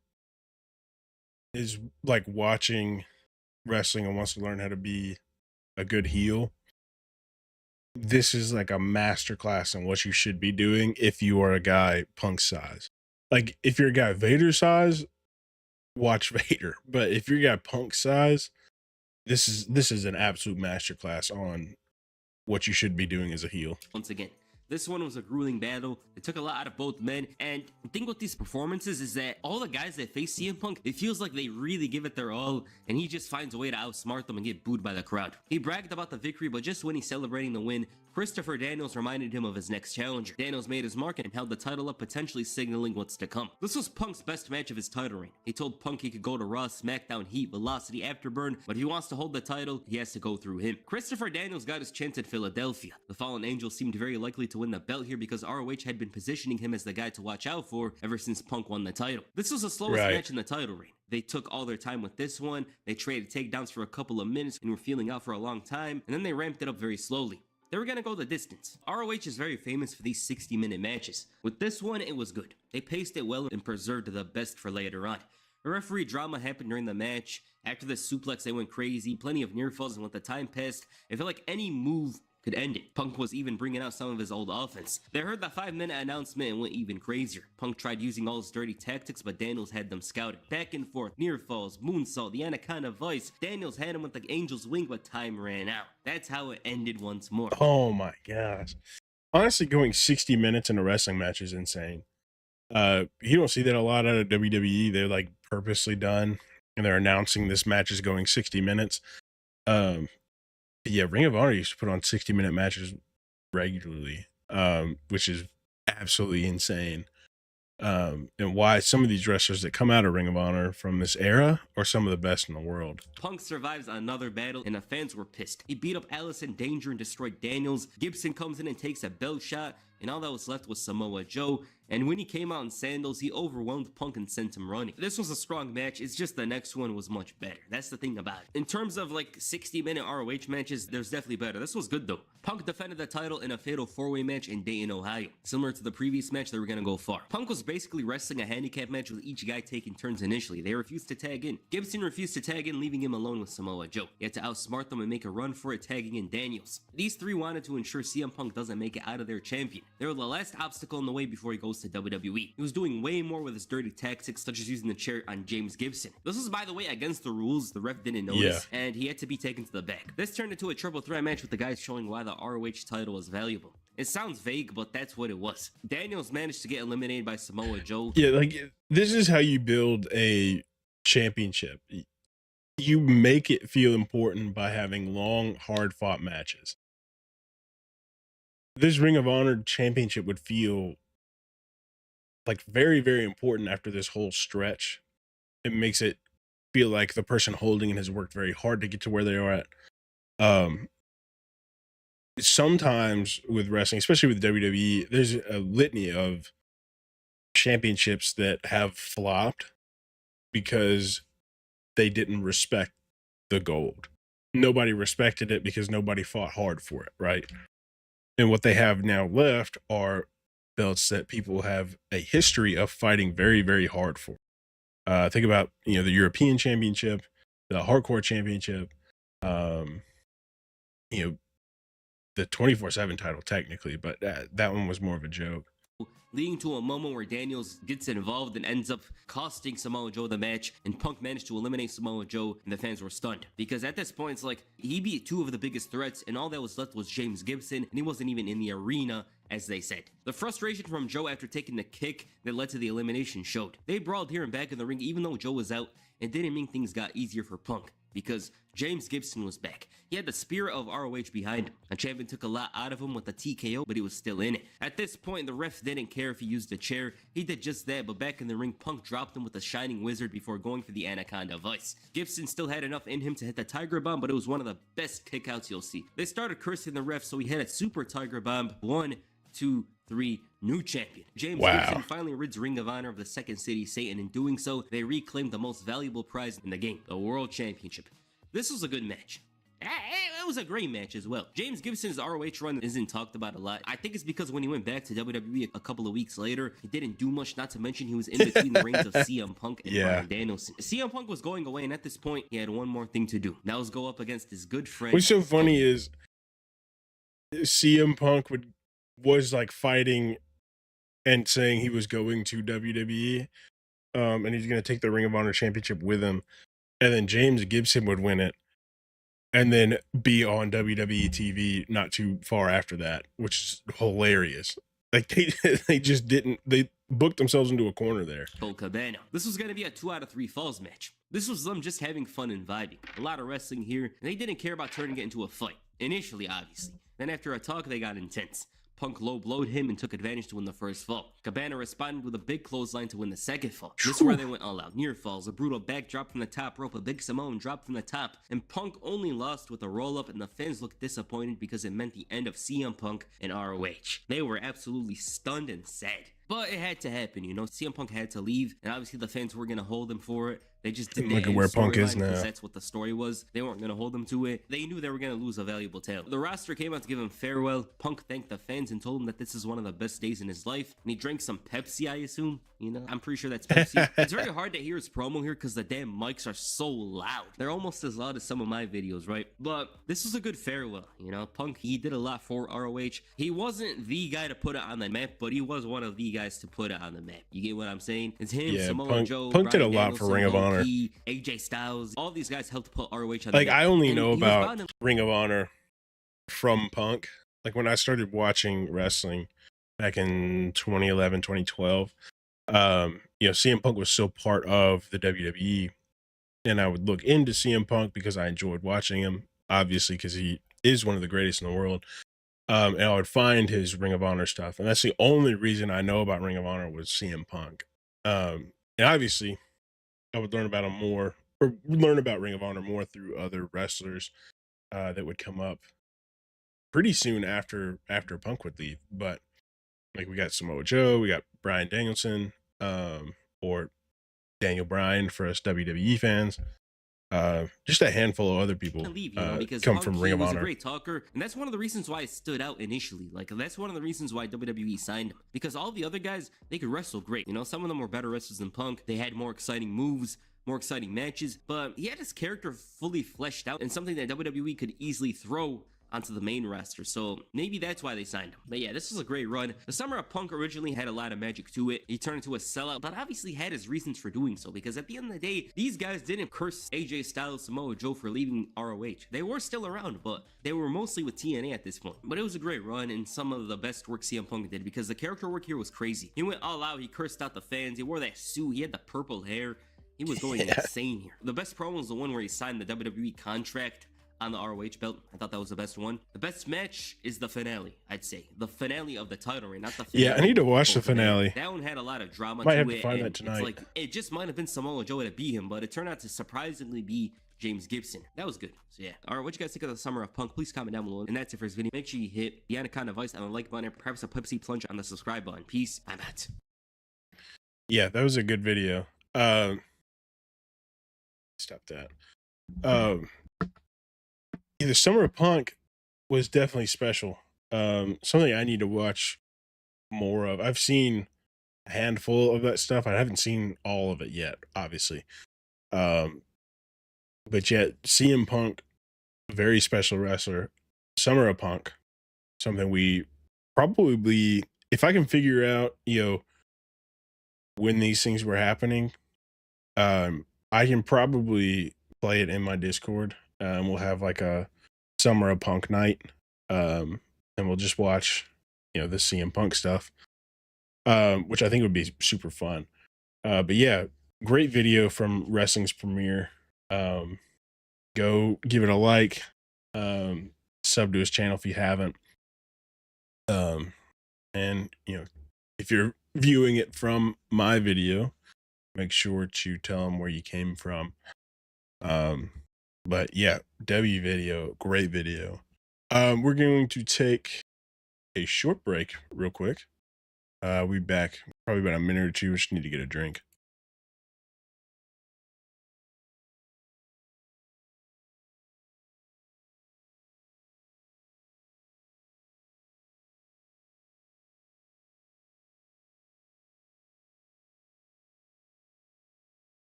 is like watching wrestling and wants to learn how to be a good heel, this is like a masterclass in what you should be doing if you are a guy Punk's size. Like, if you're a guy Vader size, watch Vader. But if you're a guy Punk size, this is an absolute masterclass on what you should be doing as a heel. Once again, this one was a grueling battle. It took a lot out of both men. And the thing with these performances is that all the guys that face CM Punk, it feels like they really give it their all, and he just finds a way to outsmart them and get booed by the crowd. He bragged about the victory, but just when he's celebrating the win, Christopher Daniels reminded him of his next challenger. Daniels made his mark and held the title up, potentially signaling what's to come. This was Punk's best match of his title reign. He told Punk he could go to Raw, SmackDown, Heat, Velocity, Afterburn, but if he wants to hold the title, he has to go through him. Christopher Daniels got his chance at Philadelphia. The Fallen Angel seemed very likely to win the belt here because ROH had been positioning him as the guy to watch out for ever since Punk won the title. This was the slowest Right. match in the title reign. They took all their time with this one. They traded takedowns for a couple of minutes and were feeling out for a long time, and then they ramped it up very slowly. They were gonna go the distance. ROH is very famous for these 60-minute matches. With this one, it was good. They paced it well and preserved the best for later on. A referee drama happened during the match. After the suplex, they went crazy. Plenty of near falls, and with the time passed, it felt like any move could end it. Punk was even bringing out some of his old offense. They heard the 5-minute announcement and went even crazier. Punk tried using all his dirty tactics, but Daniels had them scouted. Back and forth, near falls, moonsault, the Anaconda Vice. Daniels had him with the Angel's Wing, but time ran out. That's how it ended once more. Oh my gosh. Honestly, going 60 minutes in a wrestling match is insane. You don't see that a lot out of WWE. They're like purposely done, and they're announcing this match is going 60 minutes. Yeah, Ring of Honor used to put on 60-minute matches regularly, which is absolutely insane. And why some of these wrestlers that come out of Ring of Honor from this era are some of the best in the world. Punk survives another battle, and the fans were pissed. He beat up Allison Danger and destroyed Daniels. Gibson comes in and takes a belt shot, and all that was left was Samoa Joe. And when he came out in sandals, he overwhelmed Punk and sent him running. This was a strong match, it's just the next one was much better. That's the thing about it. In terms of like 60-minute ROH matches, there's definitely better. This was good though. Punk defended the title in a fatal 4-way match in Dayton, Ohio. Similar to the previous match, they were gonna go far. Punk was basically wrestling a handicap match with each guy taking turns initially. They refused to tag in. Gibson refused to tag in, leaving him alone with Samoa Joe. He had to outsmart them and make a run for it, tagging in Daniels. These three wanted to ensure CM Punk doesn't make it out of their champion. They were the last obstacle in the way before he goes to WWE. He was doing way more with his dirty tactics, such as using the chair on James Gibson. This was, by the way, against the rules. The ref didn't notice, and he had to be taken to the back. This turned into a triple threat match with the guys showing why the ROH title was valuable. It sounds vague, but that's what it was. Daniels managed to get eliminated by Samoa Joe. Yeah, like this is how you build a championship. You make it feel important by having long, hard-fought matches. This Ring of Honor championship would feel like very, very important after this whole stretch. It makes it feel like the person holding it has worked very hard to get to where they are at. Sometimes with wrestling, especially with WWE, there's a litany of championships that have flopped because they didn't respect the gold. Nobody respected it because nobody fought hard for it, right? And what they have now left are belts that people have a history of fighting very, very hard for. Think about, the European Championship, the Hardcore Championship, the 24/7 title technically, but that one was more of a joke. Leading to a moment where Daniels gets involved and ends up costing Samoa Joe the match, and Punk managed to eliminate Samoa Joe, and the fans were stunned. Because at this point, it's like, he beat two of the biggest threats, and all that was left was James Gibson, and he wasn't even in the arena, as they said. The frustration from Joe after taking the kick that led to the elimination showed. They brawled here and back in the ring, even though Joe was out, and didn't mean things got easier for Punk, because James Gibson was back. He had the spirit of ROH behind him. A champion took a lot out of him with the TKO, but he was still in it. At this point, the ref didn't care if he used the chair. He did just that, but back in the ring, Punk dropped him with the Shining Wizard before going for the Anaconda Vice. Gibson still had enough in him to hit the Tiger Bomb, but it was one of the best kickouts you'll see. They started cursing the ref, so he hit a Super Tiger Bomb. 1, 2, 3, new champion. James Gibson finally rids Ring of Honor of the Second City Satan. In doing so, they reclaimed the most valuable prize in the game, the World Championship. This was a good match. It was a great match as well. James Gibson's ROH run isn't talked about a lot. I think it's because when he went back to WWE a couple of weeks later, he didn't do much, not to mention he was in between the reigns of CM Punk and Bryan Danielson. CM Punk was going away, and at this point, he had one more thing to do. That was go up against his good friend. What's so funny is CM Punk was like fighting and saying he was going to WWE, and he's going to take the Ring of Honor Championship with him. And then James Gibson would win it and then be on WWE TV not too far after that, which is hilarious. Like they just didn't, they booked themselves into a corner there. Colt Cabana. This was going to be a 2 out of 3 falls match. This was them just having fun and vibing. A lot of wrestling here, and they didn't care about turning it into a fight. Initially, obviously. Then after a talk, they got intense. Punk low-blowed him and took advantage to win the first fall. Cabana responded with a big clothesline to win the second fall. This is where they went all out. Near falls, a brutal backdrop from the top rope, a big Samoan drop from the top, and Punk only lost with a roll-up, and the fans looked disappointed because it meant the end of CM Punk and ROH. They were absolutely stunned and sad. But it had to happen, CM Punk had to leave, and obviously the fans were going to hold him for it. They just didn't look at where Punk is now. Because that's what the story was. They weren't going to hold him to it. They knew they were going to lose a valuable talent. The roster came out to give him farewell. Punk thanked the fans and told him that this is one of the best days in his life. And he drank some Pepsi, I assume. I'm pretty sure that's Pepsi. It's very hard to hear his promo here because the damn mics are so loud. They're almost as loud as some of my videos, right? But this was a good farewell. Punk, he did a lot for ROH. He wasn't the guy to put it on the map, but he was one of the guys to put it on the map. You get what I'm saying? It's him, Samoa Joe, Punk did a lot Danielson, for Ring of Honor. AJ Styles, all these guys helped put ROH on the Like, map. I only know about Ring of Honor from Punk. Like, when I started watching wrestling back in 2011, 2012, CM Punk was still part of the WWE. And I would look into CM Punk because I enjoyed watching him, obviously, because he is one of the greatest in the world. And I would find his Ring of Honor stuff. And that's the only reason I know about Ring of Honor was CM Punk. And obviously, I would learn about him more, or learn about Ring of Honor more through other wrestlers that would come up pretty soon after Punk would leave. But like, we got Samoa Joe, we got Bryan Danielson, or Daniel Bryan for us WWE fans. Just a handful of other people because come Punk, from Ring of he was Honor. a great talker, and that's one of the reasons why it stood out initially. Like, that's one of the reasons why WWE signed him, because all the other guys, they could wrestle great. Some of them were better wrestlers than Punk. They had more exciting moves, more exciting matches, but he had his character fully fleshed out, and something that WWE could easily throw onto the main roster, so maybe that's why they signed him. But yeah, this was a great run. The Summer of Punk originally had a lot of magic to it. He turned into a sellout, but obviously had his reasons for doing so, because at the end of the day, these guys didn't curse AJ Styles, Samoa Joe for leaving ROH. They were still around, but they were mostly with TNA at this point. But it was a great run and some of the best work CM Punk did, because the character work here was crazy. He went all out, he cursed out the fans, he wore that suit, he had the purple hair. He was going insane here. The best promo was the one where he signed the WWE contract on the ROH belt. I thought that was the best one. The best match is the finale, I'd say. The finale of the title reign, not the finale. Yeah, I need to watch the finale. That one had a lot of drama Might to have it. to find and that tonight. It's like, it just might have been Samoa Joe to beat him, but it turned out to surprisingly be James Gibson. That was good. So yeah. Alright, what you guys think of the Summer of Punk? Please comment down below. And that's it for this video. Make sure you hit the Anaconda Vice on the like button and perhaps a Pepsi plunge on the subscribe button. Peace. I'm out. Yeah, that was a good video. Stop that. Yeah, the Summer of Punk was definitely special. Something I need to watch more of. I've seen a handful of that stuff. I haven't seen all of it yet, obviously. But yet, CM Punk, very special wrestler. Summer of Punk, something we probably, if I can figure out, when these things were happening, I can probably play it in my Discord. We'll have like a Summer of Punk night, and we'll just watch, the CM Punk stuff, which I think would be super fun. But yeah, great video from Wrestling's Premiere. Go give it a like, sub to his channel if you haven't. And if you're viewing it from my video, make sure to tell them where you came from. But yeah, W video, great video. We're going to take a short break real quick. We'll be back probably about a minute or two. We just need to get a drink.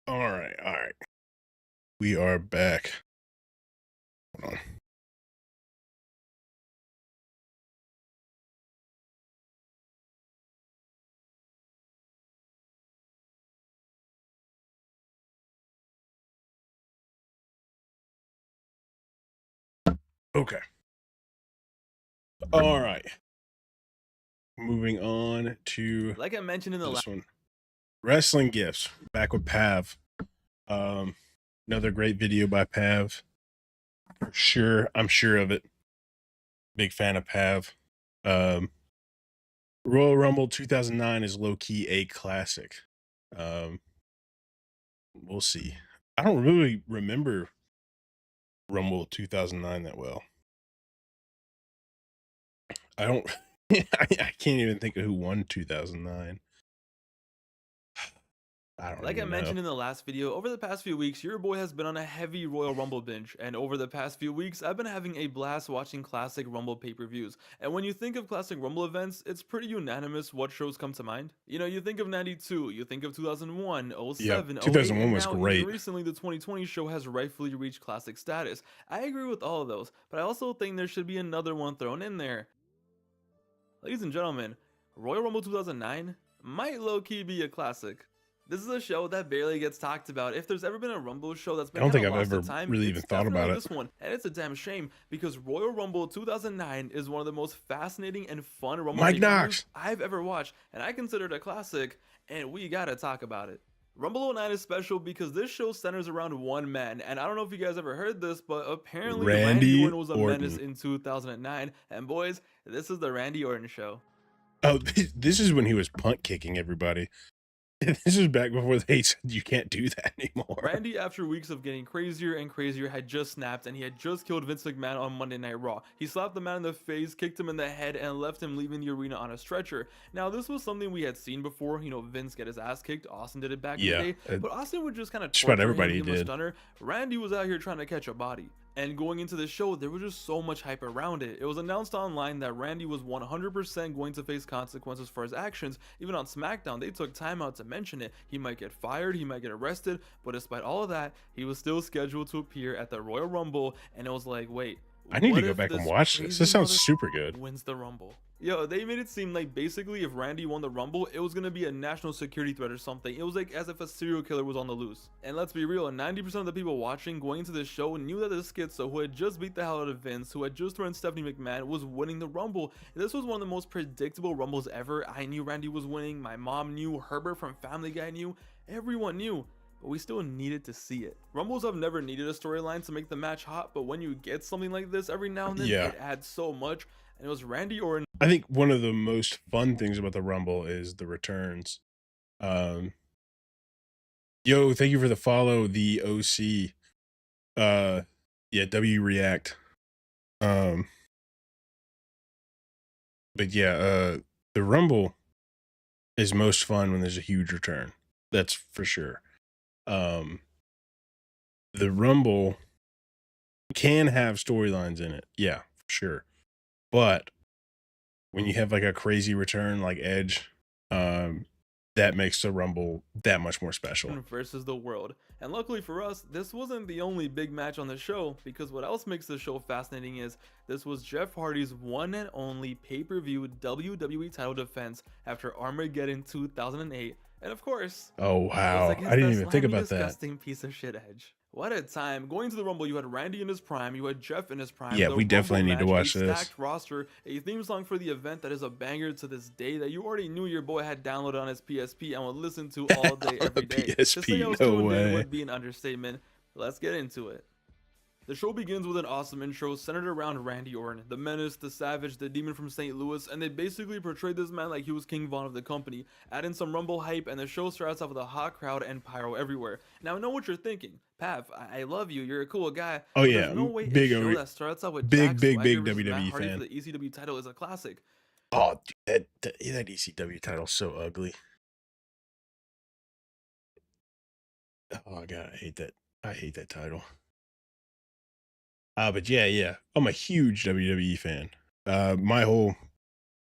All right. We are back. Hold on. Okay. All right. Moving on to Like I mentioned in the this one. Wrestling Gifts. Back with Pav. Another great video by Pav. For sure. I'm sure of it. Big fan of Pav. Royal Rumble 2009 is low-key a classic. We'll see. I don't really remember Rumble 2009 that well. I don't I can't even think of who won 2009. I don't Like I even mentioned know. in the last video, over the past few weeks, your boy has been on a heavy Royal Rumble binge, and over the past few weeks, I've been having a blast watching classic Rumble pay-per-views. And when you think of classic Rumble events, it's pretty unanimous what shows come to mind. You know, you think of 92, you think of 2001, 07, 08, 2001 and was now great. even recently the 2020 show has rightfully reached classic status. I agree with all of those, but I also think there should be another one thrown in there. Ladies and gentlemen, Royal Rumble 2009 might low-key be a classic. This is a show that barely gets talked about. If there's ever been a Rumble show that's been I don't think kinda I've lost to ever time, really it's even thought about definitely it. this one, and it's a damn shame because Royal Rumble 2009 is one of the most fascinating and fun Rumble Mike pay-per-views Knox. I've ever watched, and I consider it a classic, and we gotta talk about it. Rumble 09 is special because this show centers around one man, and I don't know if you guys ever heard this, but apparently Randy Randy Orton was a menace Orton. in 2009, and boys, this is the Randy Orton show. Oh, this is when he was punt kicking everybody. This is back before they said you can't do that anymore. Randy, after weeks of getting crazier and crazier, had just snapped and he had just killed Vince McMahon on Monday Night Raw. He slapped the man in the face, kicked him in the head, and left him leaving the arena on a stretcher. Now, this was something we had seen before. You know, Vince get his ass kicked. Austin did it back in the day. But Austin would just kind of just about torture him, everybody give him a did. stunner. Randy was out here trying to catch a body. And going into the show, there was just so much hype around it. It was announced online that Randy was 100% going to face consequences for his actions. Even on SmackDown, they took time out to mention it. He might get fired, he might get arrested, but despite all of that, he was still scheduled to appear at the Royal Rumble, and it was like, wait, I need what to go if back and this watch this. crazy This sounds mother super good. wins the Rumble? Yo, they made it seem like basically if Randy won the Rumble, it was gonna be a national security threat or something. It was like as if a serial killer was on the loose. And let's be real, 90% of the people watching going into this show knew that the schizo who had just beat the hell out of Vince, who had just thrown Stephanie McMahon, was winning the Rumble. This was one of the most predictable Rumbles ever. I knew Randy was winning, my mom knew, Herbert from Family Guy knew, everyone knew. But we still needed to see it. Rumbles have never needed a storyline to make the match hot, but when you get something like this every now and then, it adds so much. And it was Randy Orton. I think one of the most fun things about the Rumble is the returns. Yo, thank you for the follow, the OC. Yeah, W React. But yeah, the Rumble is most fun when there's a huge return. That's for sure. The Rumble can have storylines in it, yeah, for sure. But when you have like a crazy return like Edge, that makes the Rumble that much more special. Versus the world. And luckily for us, this wasn't the only big match on the show, because what else makes the show fascinating is this was Jeff Hardy's one and only pay-per-view WWE title defense after Armageddon 2008. And of course, oh wow, I didn't even think about that. Disgusting piece of shit Edge. What a time. Going to the Rumble, you had Randy in his prime, you had Jeff in his prime. Yeah, the we definitely Rumble need to match, watch a this. stacked roster, a theme song for the event that is a banger to this day that you already knew your boy had downloaded on his PSP and would listen to all day, every day. To say I was PSP, no tuned in way. would be an understatement. Let's get into it. The show begins with an awesome intro centered around Randy Orton, the menace, the savage, the demon from St. Louis, and they basically portrayed this man like he was King Von of the company. Add in some Rumble hype, and the show starts off with a hot crowd and pyro everywhere. Now I know what you're thinking. Pav, I love you, you're a cool guy. Oh but yeah, there's no way big a show over, that starts out with big Jack big Swagger big versus Matt WWE Hardy fan. for the ECW title is a classic. Oh, dude, that ECW title's so ugly. Oh god, I hate that. I hate that title. But yeah, I'm a huge WWE fan. My whole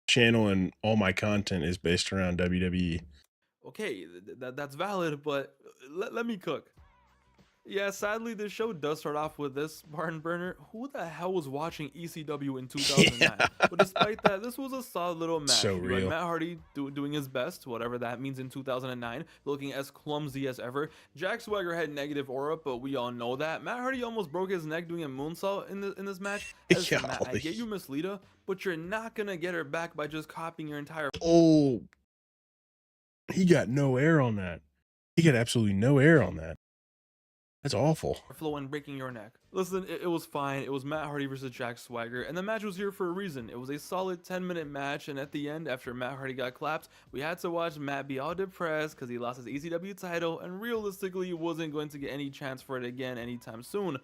channel and all my content is based around WWE. Okay, that's valid, but let me cook. Yeah, sadly, this show does start off with this barn burner. Who the hell was watching ECW in 2009? But despite that, this was a solid little match. So You had real. Matt Hardy doing his best, whatever that means in 2009, looking as clumsy as ever. Jack Swagger had negative aura, but we all know that. Matt Hardy almost broke his neck doing a moonsault in this match. As for Matt, I get you, Miss Lita, but you're not gonna get her back by just copying your entire. Oh, he got no air on that. He got absolutely no air on that. That's awful. Flow and breaking your neck. Listen, it was fine. It was Matt Hardy versus Jack Swagger, and the match was here for a reason. It was a solid 10-minute match, and at the end, after Matt Hardy got clapped, we had to watch Matt be all depressed because he lost his ECW title, and realistically wasn't going to get any chance for it again anytime soon.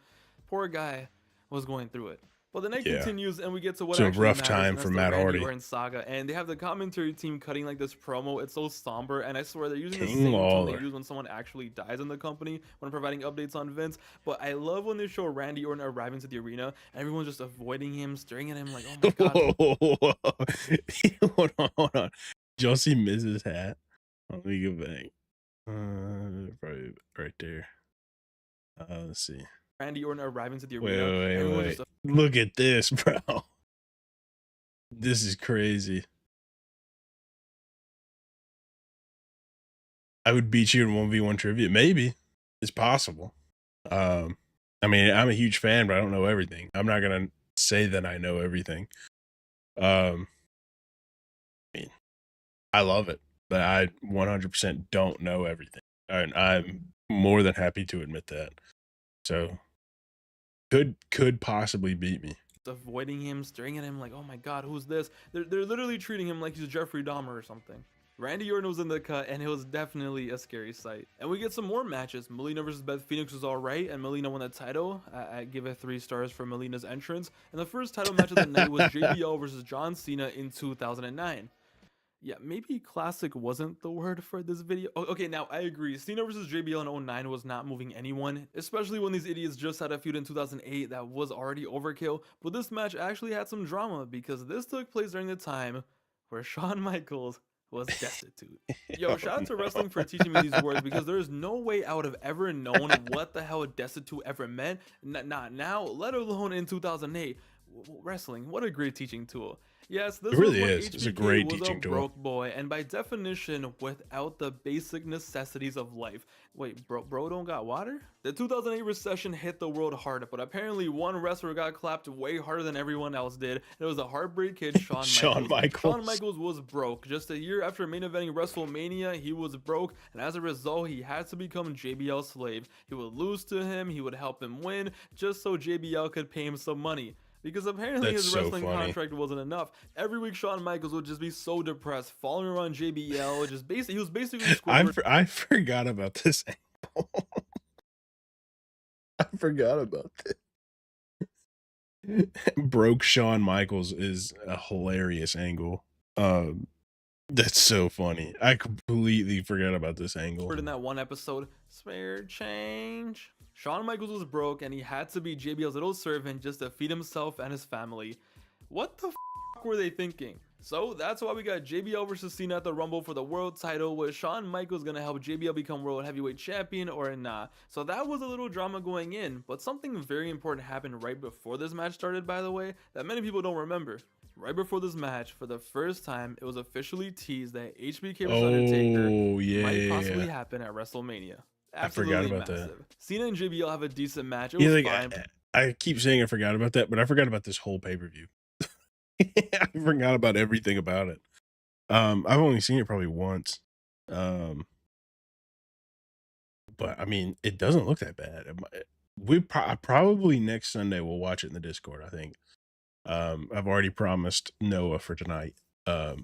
Poor guy was going through it. But the night continues, and we get to what It's a actually rough matters, time and for that's the Matt Randy Hardy. Orton saga, and they have the commentary team cutting like this promo. It's so somber, and I swear they're using the King same tone they Lawler. use when someone actually dies in the company when providing updates on Vince. But I love when they show Randy Orton arriving to the arena, and everyone's just avoiding him, staring at him like, oh my god. Hold on. Did y'all see Miz's hat? Let me go back. Probably right there. Let's see. Randy Orton arriving to the Wait, arena. Everyone's wait. just Look at this, bro. This is crazy. I would beat you in 1v1 trivia. Maybe. It's possible. I mean, I'm a huge fan, but I don't know everything. I'm not gonna say that I know everything. I mean, I love it, but I 100% don't know everything. And I'm more than happy to admit that. So could possibly beat me. avoiding him, staring at him like, oh my god, who's this? They're literally treating him like he's Jeffrey Dahmer or something. Randy Orton was in the cut, and it was definitely a scary sight. And we get some more matches. Melina versus Beth Phoenix was alright, and Melina won the title. I give it 3 stars for Melina's entrance. And the first title match of the night was JBL versus John Cena in 2009. Yeah, maybe classic wasn't the word for this video. Okay, now I agree. Cena versus JBL in 09 was not moving anyone, especially when these idiots just had a feud in 2008 that was already overkill. But this match actually had some drama because this took place during the time where Shawn Michaels was destitute. Yo, shout out to wrestling for teaching me these words because there is no way I would have ever known what the hell destitute ever meant. Not now, let alone in 2008. Wrestling, what a great teaching tool. Yes, this It really was when is. It's a HBK great was teaching a tool. broke boy, and by definition, without the basic necessities of life. Wait, bro don't got water? The 2008 recession hit the world hard, but apparently one wrestler got clapped way harder than everyone else did. It was the Heartbreak Kid, Shawn Shawn Michaels. Shawn Michaels was broke. Just a year after main eventing WrestleMania, he was broke, and as a result, he had to become JBL's slave. He would lose to him, he would help him win, just so JBL could pay him some money. Because apparently That's his so wrestling funny. contract wasn't enough. Every week Shawn Michaels would just be so depressed, following around JBL, just basically he was basically Squidward. I forgot about this angle. I forgot about this. Broke Shawn Michaels is a hilarious angle. That's so funny. I completely forgot about this angle. In that one episode, spare change. Shawn Michaels was broke and he had to be JBL's little servant just to feed himself and his family. What the f were they thinking? So that's why we got JBL versus Cena at the Rumble for the world title. Was Shawn Michaels gonna help JBL become world heavyweight champion or not? So that was a little drama going in, but something very important happened right before this match started, by the way, that many people don't remember. Right before this match, for the first time, it was officially teased that HBK vs Undertaker might possibly happen at WrestleMania. Absolutely I forgot about massive. that. Cena and JBL have a decent match. It Yeah, was like, fine. I keep saying I forgot about that, but I forgot about this whole pay-per-view. I forgot about everything about it. I've only seen it probably once. But I mean, it doesn't look that bad. Probably next Sunday we'll watch it in the Discord, I think. I've already promised Noah for tonight. But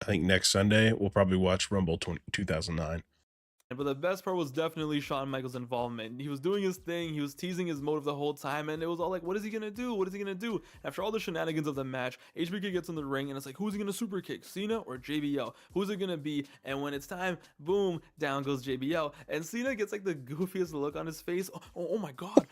I think next Sunday we'll probably watch Rumble 2009. But the best part was definitely Shawn Michaels' involvement. He was doing his thing, he was teasing his motive the whole time, and it was all like, what is he gonna do? What is he gonna do? After all the shenanigans of the match, HBK gets in the ring, and it's like, who's he gonna super kick? Cena or JBL? Who's it gonna be? And when it's time, boom, down goes JBL. And Cena gets like the goofiest look on his face. Oh my god,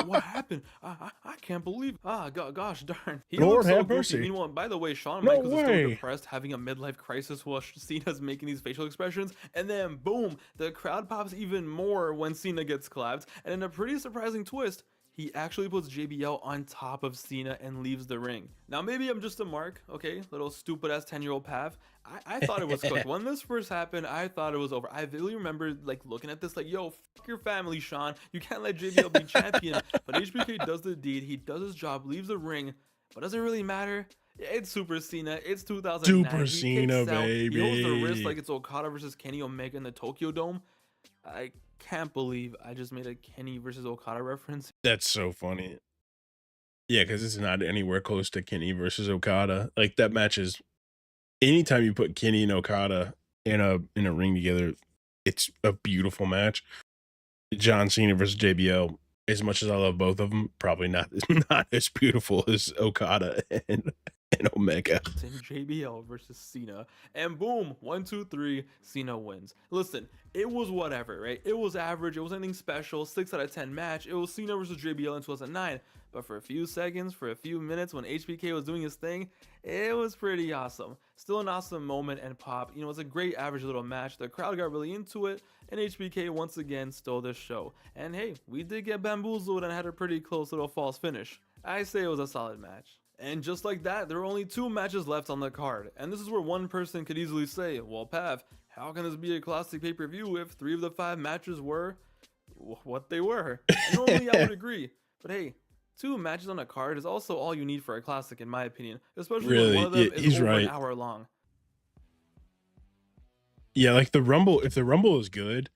what happened? I can't believe. Gosh darn. He Lord looks so have goofy. mercy. Meanwhile, by the way, Shawn No Michaels is still way. depressed, having a midlife crisis while Cena's making these facial expressions, and then boom, The crowd pops even more when Cena gets clapped, and in a pretty surprising twist, he actually puts JBL on top of Cena and leaves the ring. Now maybe I'm just a mark, okay, little stupid ass 10-year-old Pav. I thought it was cooked. When this first happened, I thought it was over. I vividly remember like looking at this like, yo, fuck your family, Sean. You can't let JBL be champion. But HBK does the deed. He does his job, leaves the ring. But does it really matter? It's Super Cena. It's 2009. Super Cena, baby. He holds the wrist like it's Okada versus Kenny Omega in the Tokyo Dome. I can't believe I just made a Kenny versus Okada reference. That's so funny. Yeah, because it's not anywhere close to Kenny versus Okada. Like that match is. Anytime you put Kenny and Okada in a ring together, it's a beautiful match. John Cena versus JBL. As much as I love both of them, probably not as beautiful as Okada and Omega. And JBL versus Cena, and boom, 1, 2, 3, Cena wins. Listen, it was whatever, right? It was average. It was anything special. 6 out of 10 match. It was Cena versus JBL in 2009. But for a few seconds, for a few minutes, when HBK was doing his thing, it was pretty awesome. Still an awesome moment and pop. You know, it's a great average little match. The crowd got really into it, and HBK once again stole the show. And hey, we did get bamboozled and had a pretty close little false finish. I say it was a solid match. And just like that, there are only 2 matches left on the card. And this is where one person could easily say, well, Pav, how can this be a classic pay-per-view if 3 of the 5 matches were what they were? Normally I would agree, but hey, 2 matches on a card is also all you need for a classic, in my opinion, especially Really, when one of them is he's over right. an hour long. Yeah, like the Rumble. If the Rumble is good,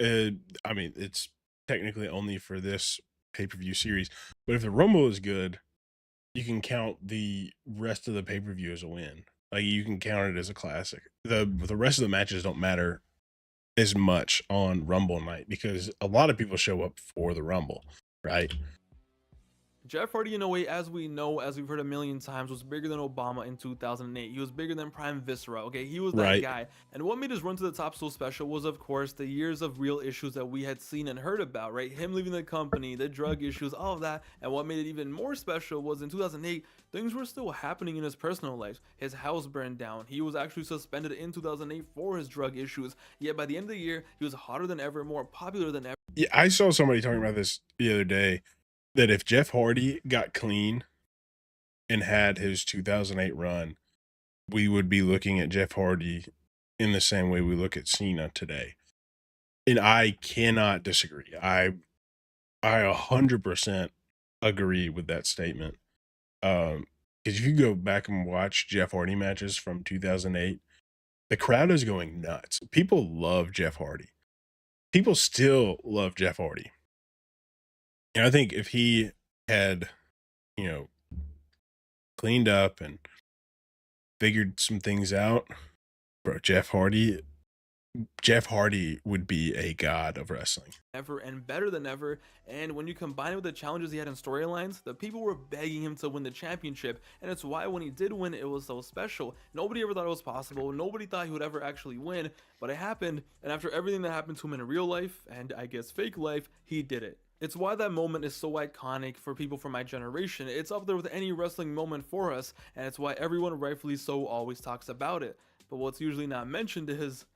I mean, it's technically only for this pay-per-view series. But if the Rumble is good, you can count the rest of the pay-per-view as a win. Like you can count it as a classic. The rest of the matches don't matter as much on Rumble night because a lot of people show up for the Rumble, right? Jeff Hardy, in a way, as we know, as we've heard a million times, was bigger than Obama in 2008. He was bigger than Prime Viscera, okay? He was that Right. guy. And what made his run to the top so special was, of course, the years of real issues that we had seen and heard about, right? Him leaving the company, the drug issues, all of that. And what made it even more special was in 2008, things were still happening in his personal life. His house burned down. He was actually suspended in 2008 for his drug issues. Yet by the end of the year, he was hotter than ever, more popular than ever. Yeah, I saw somebody talking about this the other day. That if Jeff Hardy got clean and had his 2008 run, we would be looking at Jeff Hardy in the same way we look at Cena today. And I cannot disagree. I 100% agree with that statement. Because if you go back and watch Jeff Hardy matches from 2008, the crowd is going nuts. People love Jeff Hardy. People still love Jeff Hardy. And I think if he had, you know, cleaned up and figured some things out, bro, Jeff Hardy would be a god of wrestling. Ever and better than ever. And when you combine it with the challenges he had in storylines, the people were begging him to win the championship, and it's why when he did win, it was so special. Nobody ever thought it was possible. Nobody thought he would ever actually win, but it happened. And after everything that happened to him in real life and I guess fake life, he did it. It's why that moment is so iconic for people from my generation. It's up there with any wrestling moment for us, and it's why everyone rightfully so always talks about it. But what's usually not mentioned is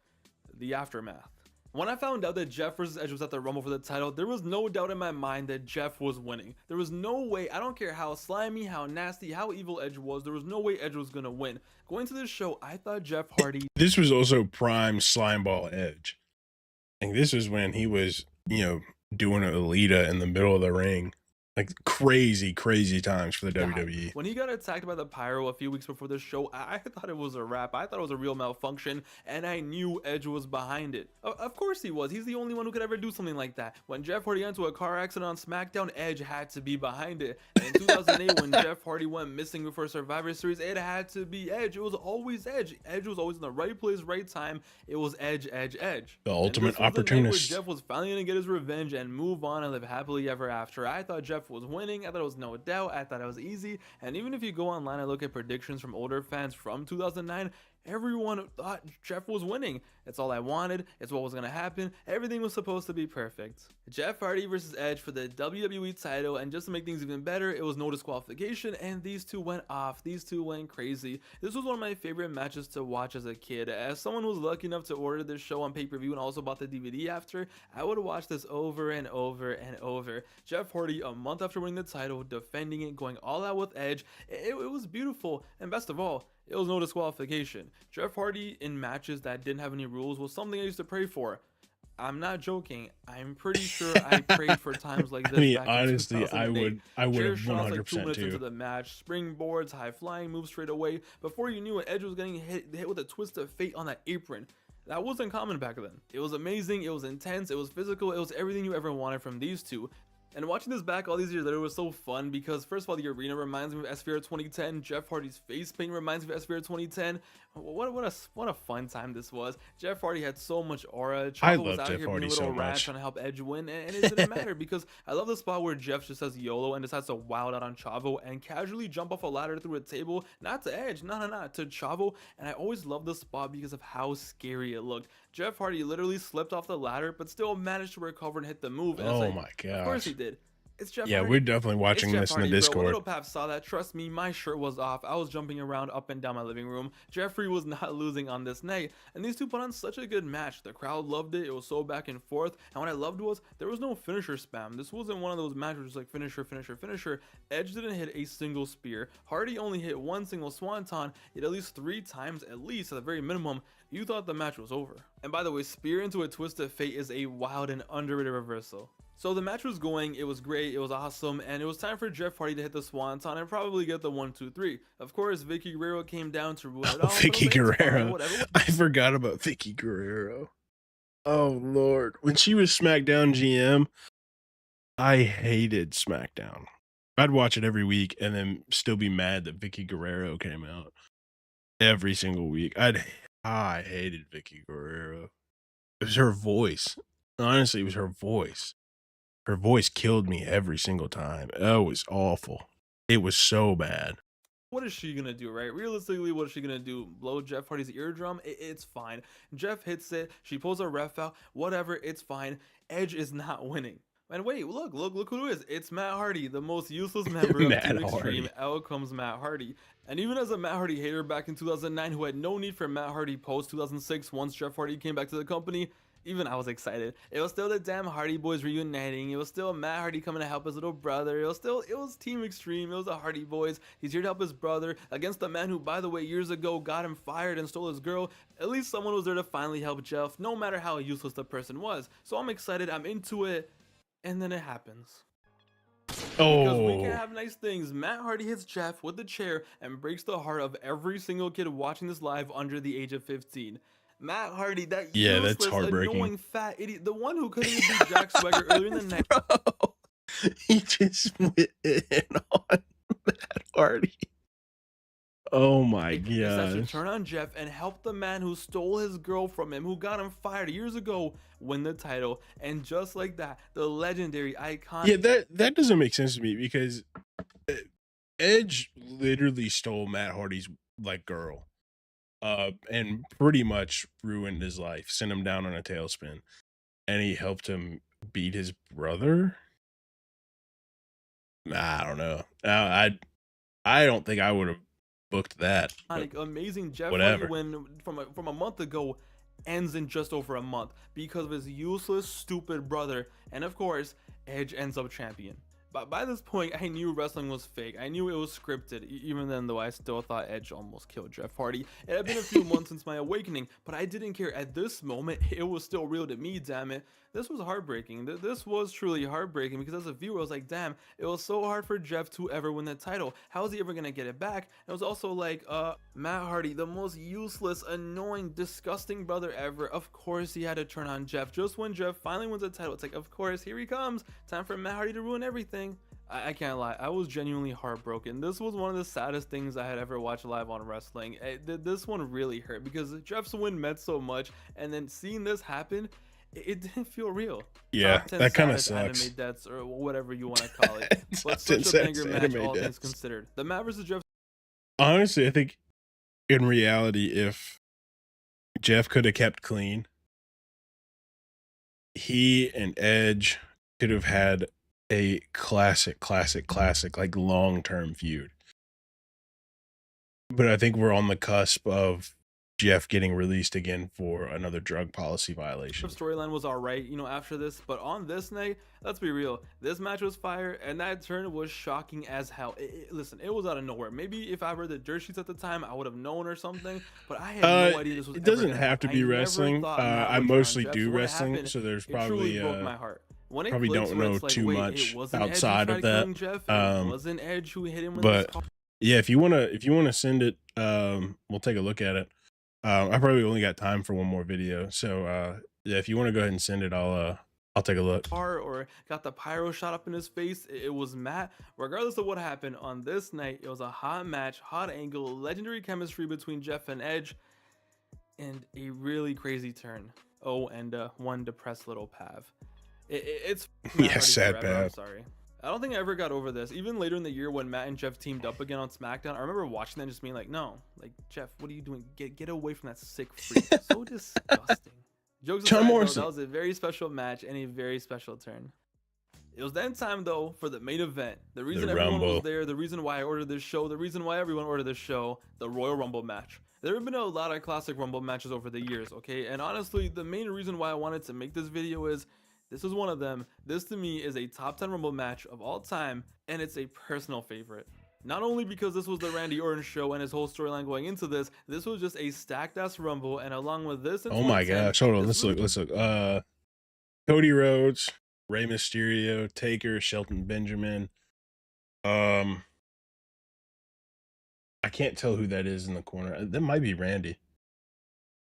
the aftermath. When I found out that Jeff versus Edge was at the Rumble for the title, there was no doubt in my mind that Jeff was winning. There was no way, I don't care how slimy, how nasty, how evil Edge was, there was no way Edge was gonna win. Going to this show, I thought Jeff Hardy... This was also prime slimeball Edge. And this was when he was, you know, doing an Alita in the middle of the ring. Like crazy times for the WWE. When he got attacked by the pyro a few weeks before the show, I thought it was a wrap. I thought it was a real malfunction, and I knew Edge was behind it. Of course he was. He's the only one who could ever do something like that. When Jeff Hardy got into a car accident on SmackDown, Edge had to be behind it. And in 2008, when Jeff Hardy went missing before Survivor Series, it had to be Edge. It was always Edge. Edge was always in the right place, right time. It was Edge. The ultimate opportunist. Jeff was finally gonna get his revenge and move on and live happily ever after. I thought Jeff was winning. I thought it was no doubt. I thought it was easy. And even if you go online and look at predictions from older fans from 2009, Everyone thought Jeff was winning. It's all I wanted. It's what was going to happen. Everything was supposed to be perfect. Jeff Hardy versus Edge for the WWE title, and just to make things even better, it was no disqualification, and these two went off. These two went crazy. This was one of my favorite matches to watch as a kid. As someone who was lucky enough to order this show on pay-per-view and also bought the DVD after, I would watch this over and over and over. Jeff Hardy, a month after winning the title, defending it, going all out with Edge. It was beautiful, and best of all, it was no disqualification. Jeff Hardy in matches that didn't have any rules was something I used to pray for. I'm not joking. I'm pretty sure I prayed for times like this. I mean, back in honestly, I 2008. would Chair have shots like 2 100% minutes into too. the match, springboards, high flying moves straight away. Before you knew it, Edge was getting hit with a twist of fate on that apron. That wasn't common back then. It was amazing, it was intense, it was physical, it was everything you ever wanted from these two. And watching this back all these years later was so fun because first of all, the arena reminds me of SVR 2010. Jeff Hardy's face paint reminds me of SVR 2010. What a fun time this was. Jeff Hardy had so much aura. Chavo was love out Jeff here being Hardy a little so rat much. trying to help Edge win, and it didn't matter because I love the spot where Jeff just says YOLO and decides to wild out on Chavo and casually jump off a ladder through a table, not to Edge, no, to Chavo. And I always loved the spot because of how scary it looked. Jeff Hardy literally slipped off the ladder, but still managed to recover and hit the move. And it's Oh like, my of course gosh. he did. It's Jeff Yeah, Hardy. we're definitely watching It's this Jeff in the Hardy, bro. Discord. Little Pap saw that. Trust me, my shirt was off. I was jumping around up and down my living room. Jeffrey was not losing on this night, and these two put on such a good match. The crowd loved it. It was so back and forth, and what I loved was there was no finisher spam. This wasn't one of those matches just like finisher, finisher, finisher. Edge didn't hit a single spear. Hardy only hit one single swanton, yet at least 3 times, at least at the very minimum, you thought the match was over. And by the way, spear into a twist of fate is a wild and underrated reversal. So the match was going, it was great, it was awesome, and it was time for Jeff Hardy to hit the swanton and probably get the 1, 2, 3. Of course, Vicky Guerrero came down to ruin it all. Vicky but it's fine, Guerrero. whatever. I forgot about Vicky Guerrero. Oh Lord, when she was SmackDown GM, I hated SmackDown. I'd watch it every week and then still be mad that Vicky Guerrero came out every single week. I hated Vicky Guerrero. It was her voice. Honestly, it was her voice. Her voice killed me every single time. Oh, it was awful. It was so bad. What is she gonna do, right? Realistically, what is she gonna do? Blow Jeff Hardy's eardrum? It's fine. Jeff hits it. She pulls a ref out. Whatever, it's fine. Edge is not winning. And wait, look who it is. It's Matt Hardy, the most useless member of Matt Team Extreme. Hardy. Out comes Matt Hardy. And even as a Matt Hardy hater back in 2009 who had no need for Matt Hardy post 2006 once Jeff Hardy came back to the company, even I was excited. It was still the damn Hardy Boys reuniting. It was still Matt Hardy coming to help his little brother. It was Team Extreme. It was the Hardy Boys. He's here to help his brother against the man who, by the way, years ago got him fired and stole his girl. At least someone was there to finally help Jeff, no matter how useless the person was. So I'm excited. I'm into it. And then it happens. Because we can Oh, have nice things. Matt Hardy hits Jeff with the chair and breaks the heart of every single kid watching this live under the age of 15. Matt Hardy, that Yeah, that's useless, heartbreaking. annoying fat idiot, the one who couldn't even beat Jack Swagger earlier in the night. bro. He just went in on Matt Hardy. Oh my Decides to gosh. turn on Jeff and help the man who stole his girl from him, who got him fired years ago, win the title. And just like that, the legendary, iconic. Yeah, that doesn't make sense to me because Edge literally stole Matt Hardy's like girl, and pretty much ruined his life, sent him down on a tailspin, and he helped him beat his brother. I don't know. I don't think I would have booked that. but Amazing Jeff whatever. Hardy win from a month ago ends in just over a month because of his useless, stupid brother. And of course, Edge ends up champion. But by this point, I knew wrestling was fake. I knew it was scripted, even then, though I still thought Edge almost killed Jeff Hardy. It had been a few months since my awakening, but I didn't care. At this moment, it was still real to me, damn it. This was heartbreaking. This was truly heartbreaking because as a viewer, I was like, damn, it was so hard for Jeff to ever win that title. How is he ever going to get it back? And it was also like, Matt Hardy, the most useless, annoying, disgusting brother ever. Of course, he had to turn on Jeff. Just when Jeff finally wins the title, it's like, of course, here he comes. Time for Matt Hardy to ruin everything. I can't lie, I was genuinely heartbroken. This was one of the saddest things I had ever watched live on wrestling. This one really hurt because Jeff's win meant so much, and then seeing this happen, it didn't feel real. Yeah, Top 10 that kind of saddest sucks. anime deaths, or whatever you want to call it. But Top such 10 a banger saddest match, anime all things deaths. considered. The Matt versus Jeff Honestly, I think in reality, if Jeff could have kept clean, he and Edge could have had a classic, like long-term feud. But I think we're on the cusp of Jeff getting released again for another drug policy violation. The storyline was alright, you know, after this, but on this night, let's be real, this match was fire, and that turn was shocking as hell. Listen, it was out of nowhere. Maybe if I read the dirt sheets at the time, I would have known or something, but I had no idea this was. It doesn't ever have to be wrestling. I mostly do wrestling, happened, so there's it truly probably broke my heart. When it probably clicks don't where know it's like, too wait, much it wasn't outside Edge of who tried that. killing Jeff, it wasn't Edge who hit him with But his yeah, if you wanna send it, we'll take a look at it. I probably only got time for one more video, so yeah, if you want to go ahead and send it, I'll take a look. or got the pyro shot up in his face. It was Matt. Regardless of what happened on this night, it was a hot match, hot angle, legendary chemistry between Jeff and Edge, and a really crazy turn. Oh, and one depressed little Pav. It's Yeah, sad forever, I'm Pav. sorry. I don't think I ever got over this. Even later in the year when Matt and Jeff teamed up again on SmackDown, I remember watching that and just being like, no, like, Jeff, what are you doing? Get away from that sick freak. So disgusting. Jokes John aside, though, Morrison. that was a very special match and a very special turn. It was then time, though, for the main event. The reason everyone Rumble. was there, the reason why I ordered this show, the reason why everyone ordered this show, the Royal Rumble match. There have been a lot of classic Rumble matches over the years, okay? And honestly, the main reason why I wanted to make this video is this is one of them. This to me is a top 10 Rumble match of all time, and it's a personal favorite. Not only because this was the Randy Orton show and his whole storyline going into this was just a stacked ass Rumble, and along with this, in Oh my 2010, gosh, hold on, this let's look. Cody Rhodes, Rey Mysterio, Taker, Shelton Benjamin. I can't tell who that is in the corner. That might be Randy.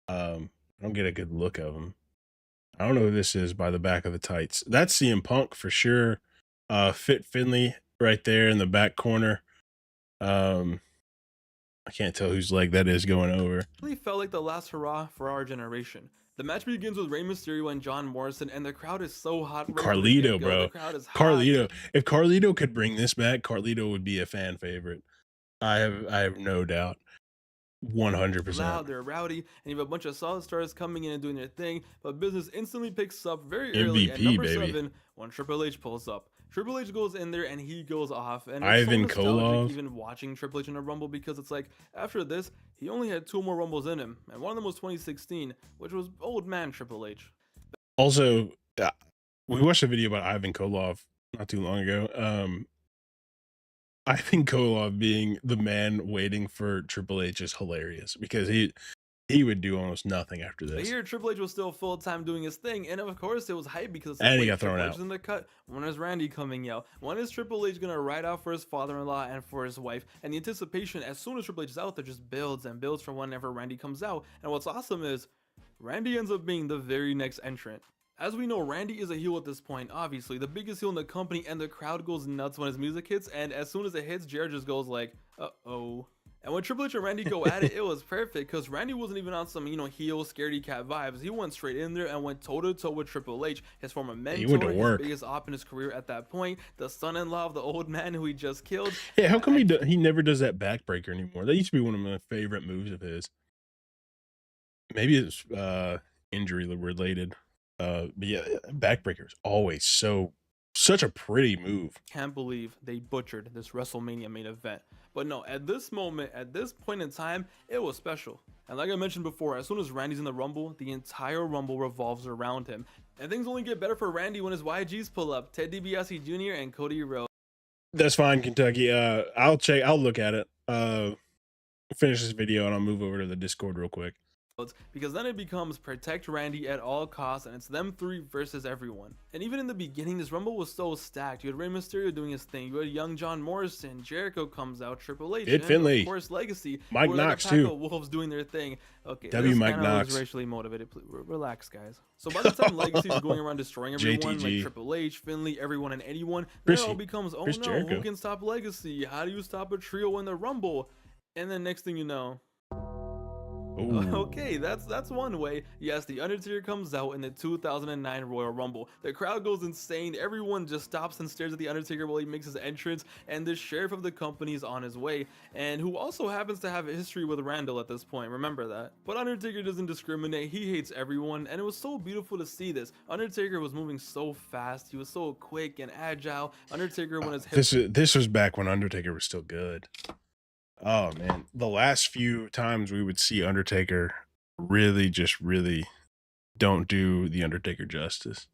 I don't get a good look of him. I don't know who this is by the back of the tights. That's CM Punk for sure. Fit Finley right there in the back corner. I can't tell whose leg that is going over. really felt like the last hurrah for our generation. The match begins with Rey Mysterio and John Morrison, and the crowd is so hot. right from the Carlito, get-go. bro. The crowd is hot. Carlito. If Carlito could bring this back, Carlito would be a fan favorite. I have no doubt. 100%. Loud, they're rowdy, and you have a bunch of solid stars coming in and doing their thing, but business instantly picks up very early. At MVP, number baby. 7, when Triple H pulls up. Triple H goes in there and he goes off. And it's Ivan so nostalgic Koloff. even watching Triple H in a Rumble, because it's like, after this, he only had 2 more Rumbles in him, and one of them was 2016, which was old man Triple H. Also, we watched a video about Ivan Koloff not too long ago. Ivan Koloff being the man waiting for Triple H is hilarious because he would do almost nothing after But this. here, Triple H was still full time doing his thing, and of course, it was hype because it's And he wait, got thrown Triple out. H is in the cut. When is Randy coming out? When is Triple H gonna ride out for his father-in-law and for his wife? And the anticipation, as soon as Triple H is out there, just builds and builds for whenever Randy comes out. And what's awesome is Randy ends up being the very next entrant. As we know, Randy is a heel at this point, obviously, the biggest heel in the company, and the crowd goes nuts when his music hits, and as soon as it hits, Jared just goes like, uh-oh. And when Triple H and Randy go at it, it was perfect, because Randy wasn't even on some, heel, scaredy cat vibes. He went straight in there and went toe-to-toe with Triple H, his former mentor, went to work. his biggest op in his career at that point, the son-in-law of the old man who he just killed. Yeah, how come he never does that backbreaker anymore? That used to be one of my favorite moves of his. Maybe it's injury related. But yeah, backbreaker is always such a pretty move. Can't believe they butchered this WrestleMania main event. But no, at this moment, at this point in time, it was special. And like I mentioned before, as soon as Randy's in the Rumble, the entire Rumble revolves around him. And things only get better for Randy when his YGs pull up, Ted DiBiase Jr. and Cody Rhodes. That's fine, Kentucky. I'll look at it. Finish this video and I'll move over to the Discord real quick. Because then it becomes protect Randy at all costs, and it's them 3 versus everyone. And even in the beginning, this Rumble was so stacked. You had Rey Mysterio doing his thing, you had young John Morrison, Jericho comes out, Triple H, Ed and Finley. of course Legacy, Mike who are like a Knox, pack too. of wolves doing their thing. Okay, W. this Mike kinda looks Knox. racially motivated. Relax, guys. So by the time Legacy's going around destroying everyone, JTG. like Triple H, Finley, everyone and anyone, then Chris- it all becomes, oh Chris no, Jericho. who can stop Legacy? How do you stop a trio in the Rumble? And then next thing you know, Ooh. Okay, that's one way. Yes, The Undertaker comes out in the 2009 Royal Rumble. The crowd goes insane. Everyone just stops and stares at The Undertaker while he makes his entrance, and the sheriff of the company is on his way, and who also happens to have a history with Randall at this point, remember that. But Undertaker doesn't discriminate, he hates everyone, and it was so beautiful to see this. Undertaker was moving so fast, he was so quick and agile. Undertaker when his hips This was back when Undertaker was still good. Oh man, the last few times we would see Undertaker really don't do the Undertaker justice.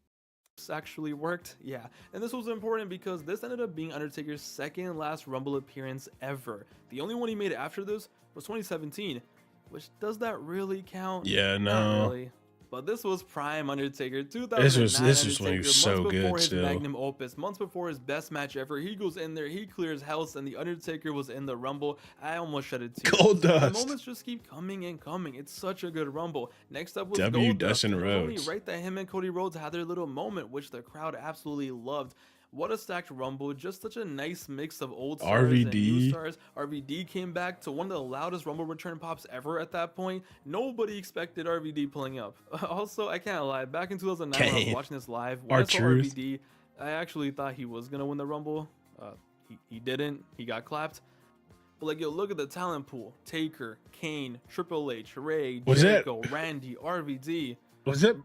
actually worked. Yeah, and this was important because this ended up being Undertaker's second last Rumble appearance ever. The only one he made after this was 2017, which does that really count? Yeah, Not no. really. But this was prime Undertaker. 2009 This was when he Undertaker, was so months before good his still. magnum opus, months before his best match ever. He goes in there, he clears house, and the Undertaker was in the Rumble. I almost shed a tear. Gold The Dust. moments just keep coming and coming. It's such a good Rumble. Next up was W. Gold Dust. Dustin It was only Rhodes. right that him and Cody Rhodes had their little moment, which the crowd absolutely loved. What a stacked Rumble, just such a nice mix of old stars and new RVD. stars. RVD came back to one of the loudest Rumble return pops ever at that point. Nobody expected RVD pulling up. Also, I can't lie, back in 2009 when I was Can't. watching this live, when I saw R-Truth. RVD, I actually thought he was gonna win the Rumble. He didn't, he got clapped. But like, yo, look at the talent pool. Taker, Kane, Triple H, Ray, Was that- Jericho, Randy, RVD, Was it?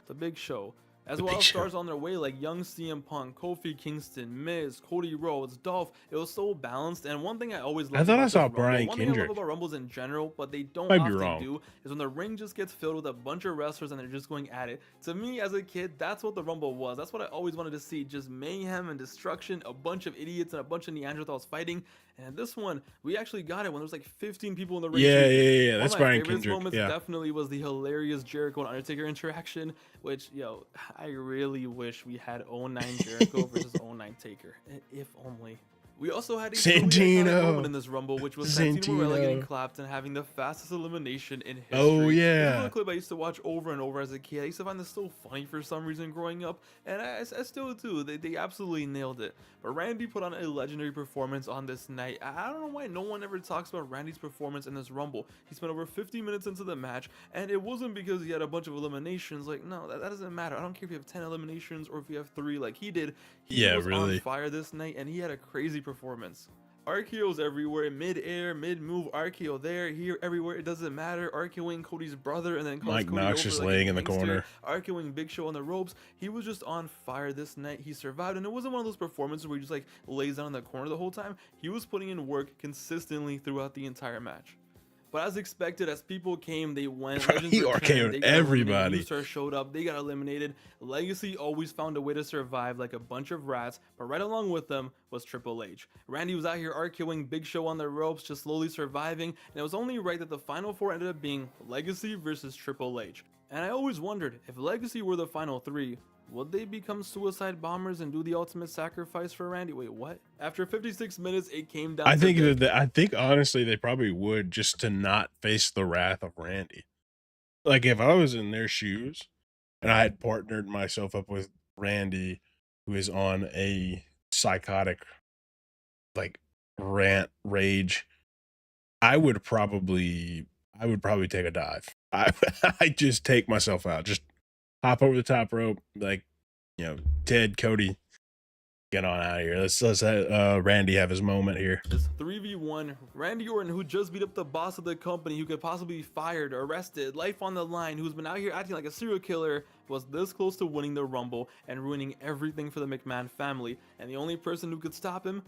the Big Show. As The well Big as Show. stars on their way like young CM Punk, Kofi Kingston, Miz, Cody Rhodes, Dolph. It was so balanced. And one thing I always love thought I about saw this Rumble, Brian one thing I Kendrick. love about Rumbles in general, but they don't Might be often wrong. do, is when the ring just gets filled with a bunch of wrestlers and they're just going at it. To me as a kid, that's what the Rumble was. That's what I always wanted to see. Just mayhem and destruction, a bunch of idiots and a bunch of Neanderthals fighting. And this one, we actually got it when there was like 15 people in the ring. Yeah, cheering. yeah. One That's of my Brian favorites Kendrick. moments Yeah. definitely was the hilarious Jericho and Undertaker interaction, which, yo, I really wish we had 09 Jericho versus 09 Taker. If only. We also had a truly iconic Santino. moment in this Rumble, which was Santino Marella getting Santino. clapped and having the fastest elimination in history. Oh, This yeah. is a clip I used to watch over and over as a kid. I used to find this so funny for some reason growing up, and I still do. They absolutely nailed it. But Randy put on a legendary performance on this night. I don't know why no one ever talks about Randy's performance in this Rumble. He spent over 50 minutes into the match, and it wasn't because he had a bunch of eliminations. Like, no, that doesn't matter. I don't care if you have 10 eliminations or if you have 3 like he did. He Yeah, was really. on fire this night, and he had a crazy performance. RKO's everywhere, mid-air, mid-move, RKO there, here, everywhere, it doesn't matter. RKOing Cody's brother and then calls Mike Cody Knox over just like a laying in the gangster. corner. RKOing Big Show on the ropes. He was just on fire this night. He survived, and it wasn't one of those performances where he just like lays down in the corner the whole time. He was putting in work consistently throughout the entire match. But as expected, as people came, they went. Bro, Legends he returned, RKO'd they got eliminated, everybody. New Stars showed up, they got eliminated. Legacy always found a way to survive like a bunch of rats, but right along with them was Triple H. Randy was out here RKOing Big Show on the ropes, just slowly surviving, and it was only right that the final 4 ended up being Legacy versus Triple H. And I always wondered, if Legacy were the final 3, would they become suicide bombers and do the ultimate sacrifice for Randy? Wait, what? After 56 minutes, it came down I to think the I think honestly they probably would, just to not face the wrath of Randy. Like if I was in their shoes and I had partnered myself up with Randy, who is on a psychotic like rage, I would probably take a dive. I just take myself out, just hop over the top rope, like, you know, Ted, Cody, get on out of here. Let's let Randy have his moment here. This 3v1, Randy Orton, who just beat up the boss of the company, who could possibly be fired, arrested, life on the line, who's been out here acting like a serial killer, was this close to winning the Rumble and ruining everything for the McMahon family. And the only person who could stop him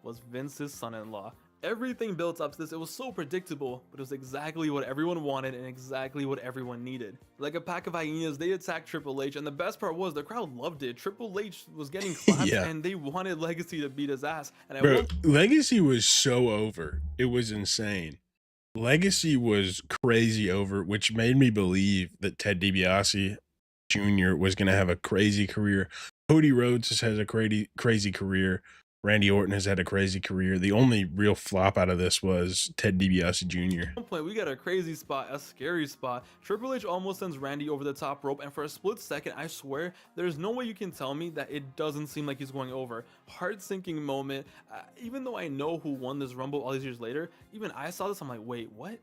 was Vince's son-in-law. Everything built up to this. It was so predictable, but it was exactly what everyone wanted and exactly what everyone needed. Like a pack of hyenas, they attacked Triple H, and the best part was the crowd loved it. Triple H was getting clapped, Yeah. and they wanted Legacy to beat his ass. And I Bro, will Legacy was so over. It was insane. Legacy was crazy over, which made me believe that Ted DiBiase Jr. was going to have a crazy career. Cody Rhodes has a crazy career. Randy Orton has had a crazy career. The only real flop out of this was Ted DiBiase Jr. At one point, we got a crazy spot, a scary spot. Triple H almost sends Randy over the top rope, and for a split second, I swear, there's no way you can tell me that it doesn't seem like he's going over. Heart-sinking moment. Even though I know who won this Rumble all these years later, even I saw this, I'm like, wait, what?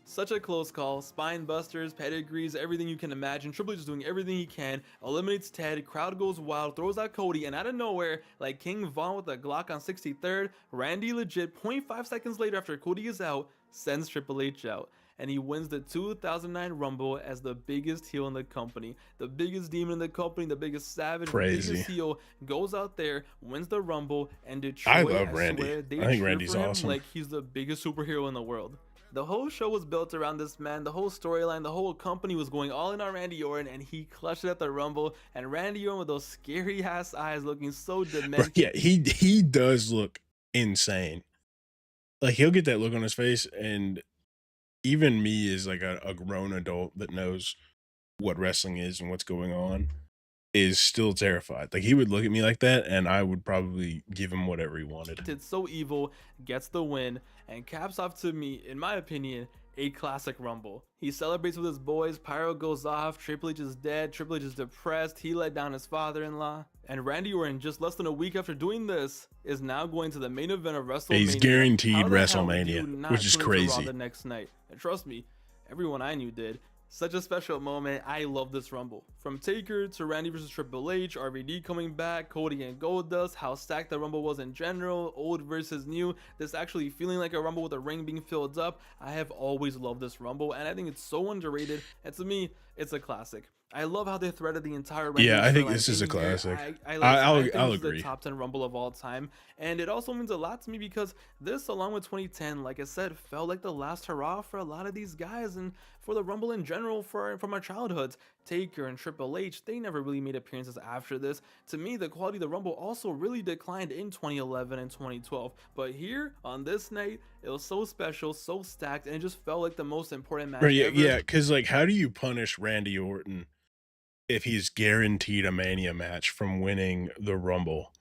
Such a close call, spine busters, pedigrees, everything you can imagine. Triple H is doing everything he can, eliminates Ted, crowd goes wild, throws out Cody, and out of nowhere, like King Von with a Glock on 63rd, Randy legit 0.5 seconds later after Cody is out, sends Triple H out. And he wins the 2009 Rumble as the biggest heel in the company, the biggest demon in the company, the biggest savage, Crazy. the biggest heel, goes out there, wins the Rumble, and Detroit, I love Randy. swear, they I think cheer Randy's for him awesome. like he's the biggest superhero in the world. The whole show was built around this man, the whole storyline, the whole company was going all in on Randy Orton, and he clutched it at the Rumble, and Randy Orton with those scary ass eyes looking so Bro, demented. yeah, he does look insane. Like, he'll get that look on his face, and even me as like a grown adult that knows what wrestling is and what's going on is still terrified. Like, he would look at me like that, and I would probably give him whatever he wanted. It's so evil, gets the win, and caps off, to me, in my opinion, a classic Rumble. He celebrates with his boys, Pyro goes off, Triple H is dead, Triple H is depressed, he let down his father-in-law, and Randy Orton, just less than a week after doing this, is now going to the main event of WrestleMania. He's guaranteed How the hell WrestleMania, do you not which is tune into Raw crazy. the next night? And trust me, everyone I knew did. Such a special moment. I love this Rumble. From Taker to Randy versus Triple H, RVD coming back, Cody and Goldust, how stacked the Rumble was in general, old versus new, this actually feeling like a Rumble with a ring being filled up. I have always loved this Rumble, and I think it's so underrated, and to me, it's a classic. I love how they threaded the entire Randy Yeah, I think storyline this is a in here. classic. I think I'll this is agree. the top 10 Rumble of all time, and it also means a lot to me because this, along with 2010, like I said, felt like the last hurrah for a lot of these guys and for the Rumble in general from our childhoods. Taker and Triple H, they never really made appearances after this. To me, the quality of the Rumble also really declined in 2011 and 2012, but here on this night, it was so special, so stacked, and it just felt like the most important match Right, yeah, ever. yeah, because like, how do you punish Randy Orton if he's guaranteed a Mania match from winning the Rumble?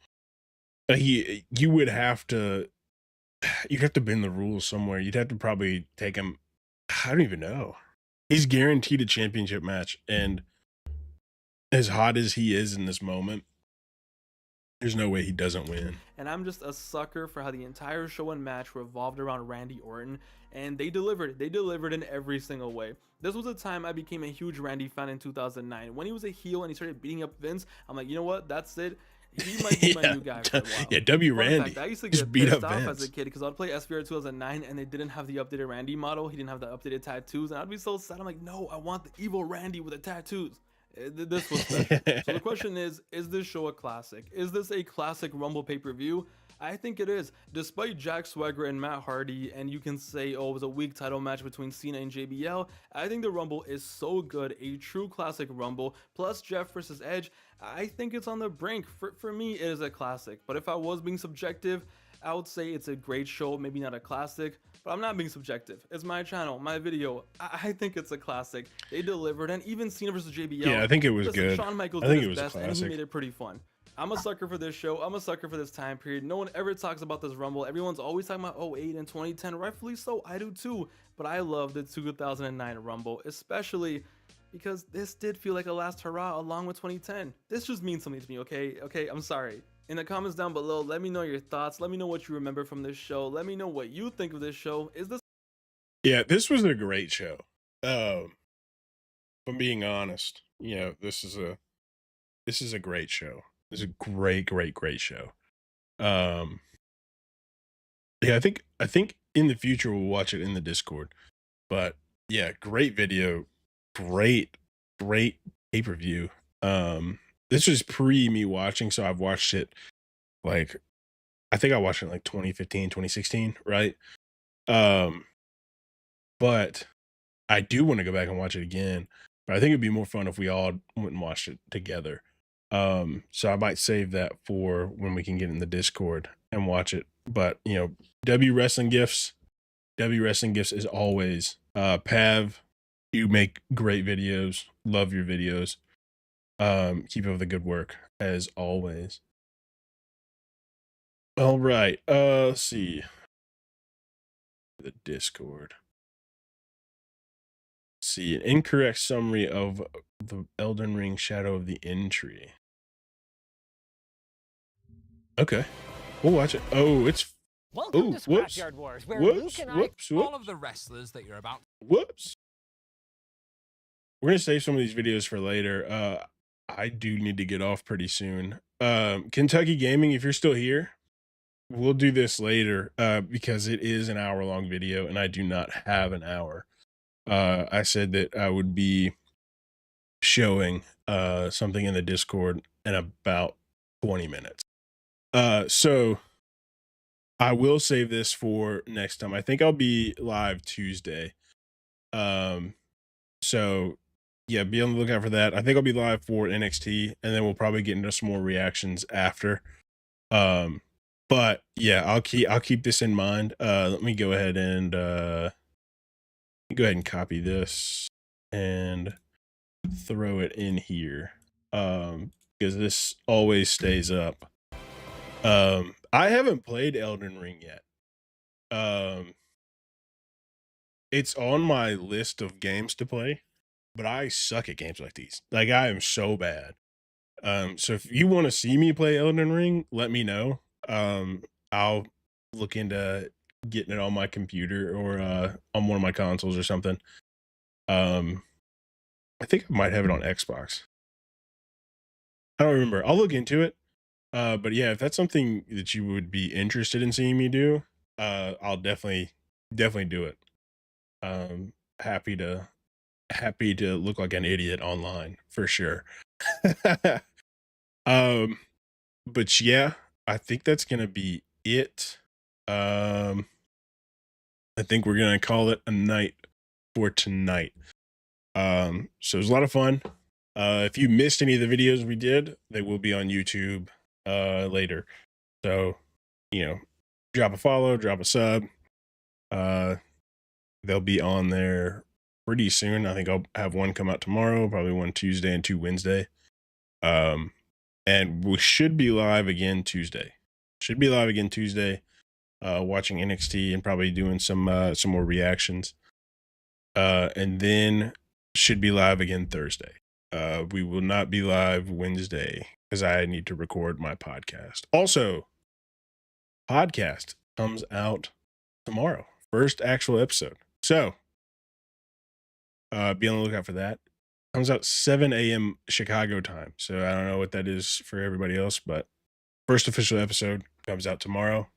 You would have to, you'd have to bend the rules somewhere. You'd have to probably take him. I don't even know. He's guaranteed a championship match, and as hot as he is in this moment, there's no way he doesn't win. And I'm just a sucker for how the entire show and match revolved around Randy Orton, and they delivered. They delivered in every single way. This was a time I became a huge Randy fan in 2009. When he was a heel and he started beating up Vince, I'm like, you know what? That's it. He might be my new guy for a while. Yeah, W. Fun Randy. fact, I used to Just get beat pissed up off Vince. as a kid because I'd play SVR 2009 and they didn't have the updated Randy model. He didn't have the updated tattoos, and I'd be so sad. I'm like, no, I want the evil Randy with the tattoos. This was special. So the question is this show a classic? Is this a classic Rumble pay-per-view? I think it is. Despite Jack Swagger and Matt Hardy, and you can say, oh, it was a weak title match between Cena and JBL, I think the Rumble is so good, a true classic Rumble. Plus Jeff versus Edge, I think it's on the brink. For me, it is a classic. But if I was being subjective, I would say it's a great show, maybe not a classic, but I'm not being subjective. It's my channel, my video. I think it's a classic. They delivered, and even Cena versus JBL. Yeah, I think it was listen, good. Shawn Michaels I did think his it was a best, and he classic. made it pretty fun. I'm a sucker for this show. I'm a sucker for this time period. No one ever talks about this Rumble. Everyone's always talking about 08 and 2010. Rightfully so. I do too. But I love the 2009 Rumble, especially because this did feel like a last hurrah along with 2010. This just means something to me, okay? Okay, I'm sorry. In the comments down below, let me know your thoughts. Let me know what you remember from this show. Let me know what you think of this show. Is this Yeah, this was a great show. If I'm being honest, this is a great show. It's a great show. Yeah, I think in the future we'll watch it in the Discord. But yeah, great video, great pay-per-view. This was pre me watching, so I've watched it like, I think I watched it in like 2015, 2016, right? But I do want to go back and watch it again. But I think it'd be more fun if we all went and watched it together. So I might save that for when we can get in the Discord and watch it. But W Wrestling Gifts is always Pav. You make great videos. Love your videos. Keep up the good work as always. All right. Let's see. The Discord. See, an incorrect summary of the Elden Ring Shadow of the Entry. Okay, we'll watch it. Oh, it's Welcome Ooh, to whoops. Scrapyard Wars, where Whoops, Luke and whoops, I... whoops. All of the wrestlers that you're about. Whoops. We're gonna save some of these videos for later. I do need to get off pretty soon. Kentucky Gaming, if you're still here, we'll do this later because it is an hour-long video and I do not have an hour. I said that I would be showing something in the Discord in about 20 minutes. So I will save this for next time. I think I'll be live Tuesday. So yeah, be on the lookout for that. I think I'll be live for NXT, and then we'll probably get into some more reactions after. But yeah, I'll keep this in mind. Let me go ahead and copy this and throw it in here. Because this always stays up. I haven't played Elden Ring yet. It's on my list of games to play, but I suck at games like these. Like, I am so bad. So if you want to see me play Elden Ring, let me know. I'll look into getting it on my computer or on one of my consoles or something. I think I might have it on Xbox. I don't remember. I'll look into it. But yeah, if that's something that you would be interested in seeing me do, I'll definitely do it. Happy to look like an idiot online for sure. But yeah, I think that's gonna be it. I think we're gonna call it a night for tonight. So it was a lot of fun. If you missed any of the videos we did, they will be on YouTube later. So, you know, drop a follow, drop a sub. They'll be on there pretty soon. I think I'll have one come out tomorrow, probably one Tuesday and two Wednesday. And we should be live again Tuesday. Watching NXT and probably doing some more reactions. And then should be live again Thursday. We will not be live Wednesday because I need to record my podcast. Also, podcast comes out tomorrow. First actual episode. So, be on the lookout for that. Comes out 7 a.m. Chicago time. So I don't know what that is for everybody else, but first official episode comes out tomorrow.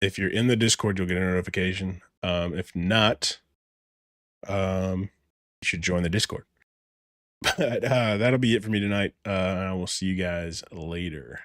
If you're in the Discord, you'll get a notification. If not, you should join the Discord. But that'll be it for me tonight. I will see you guys later.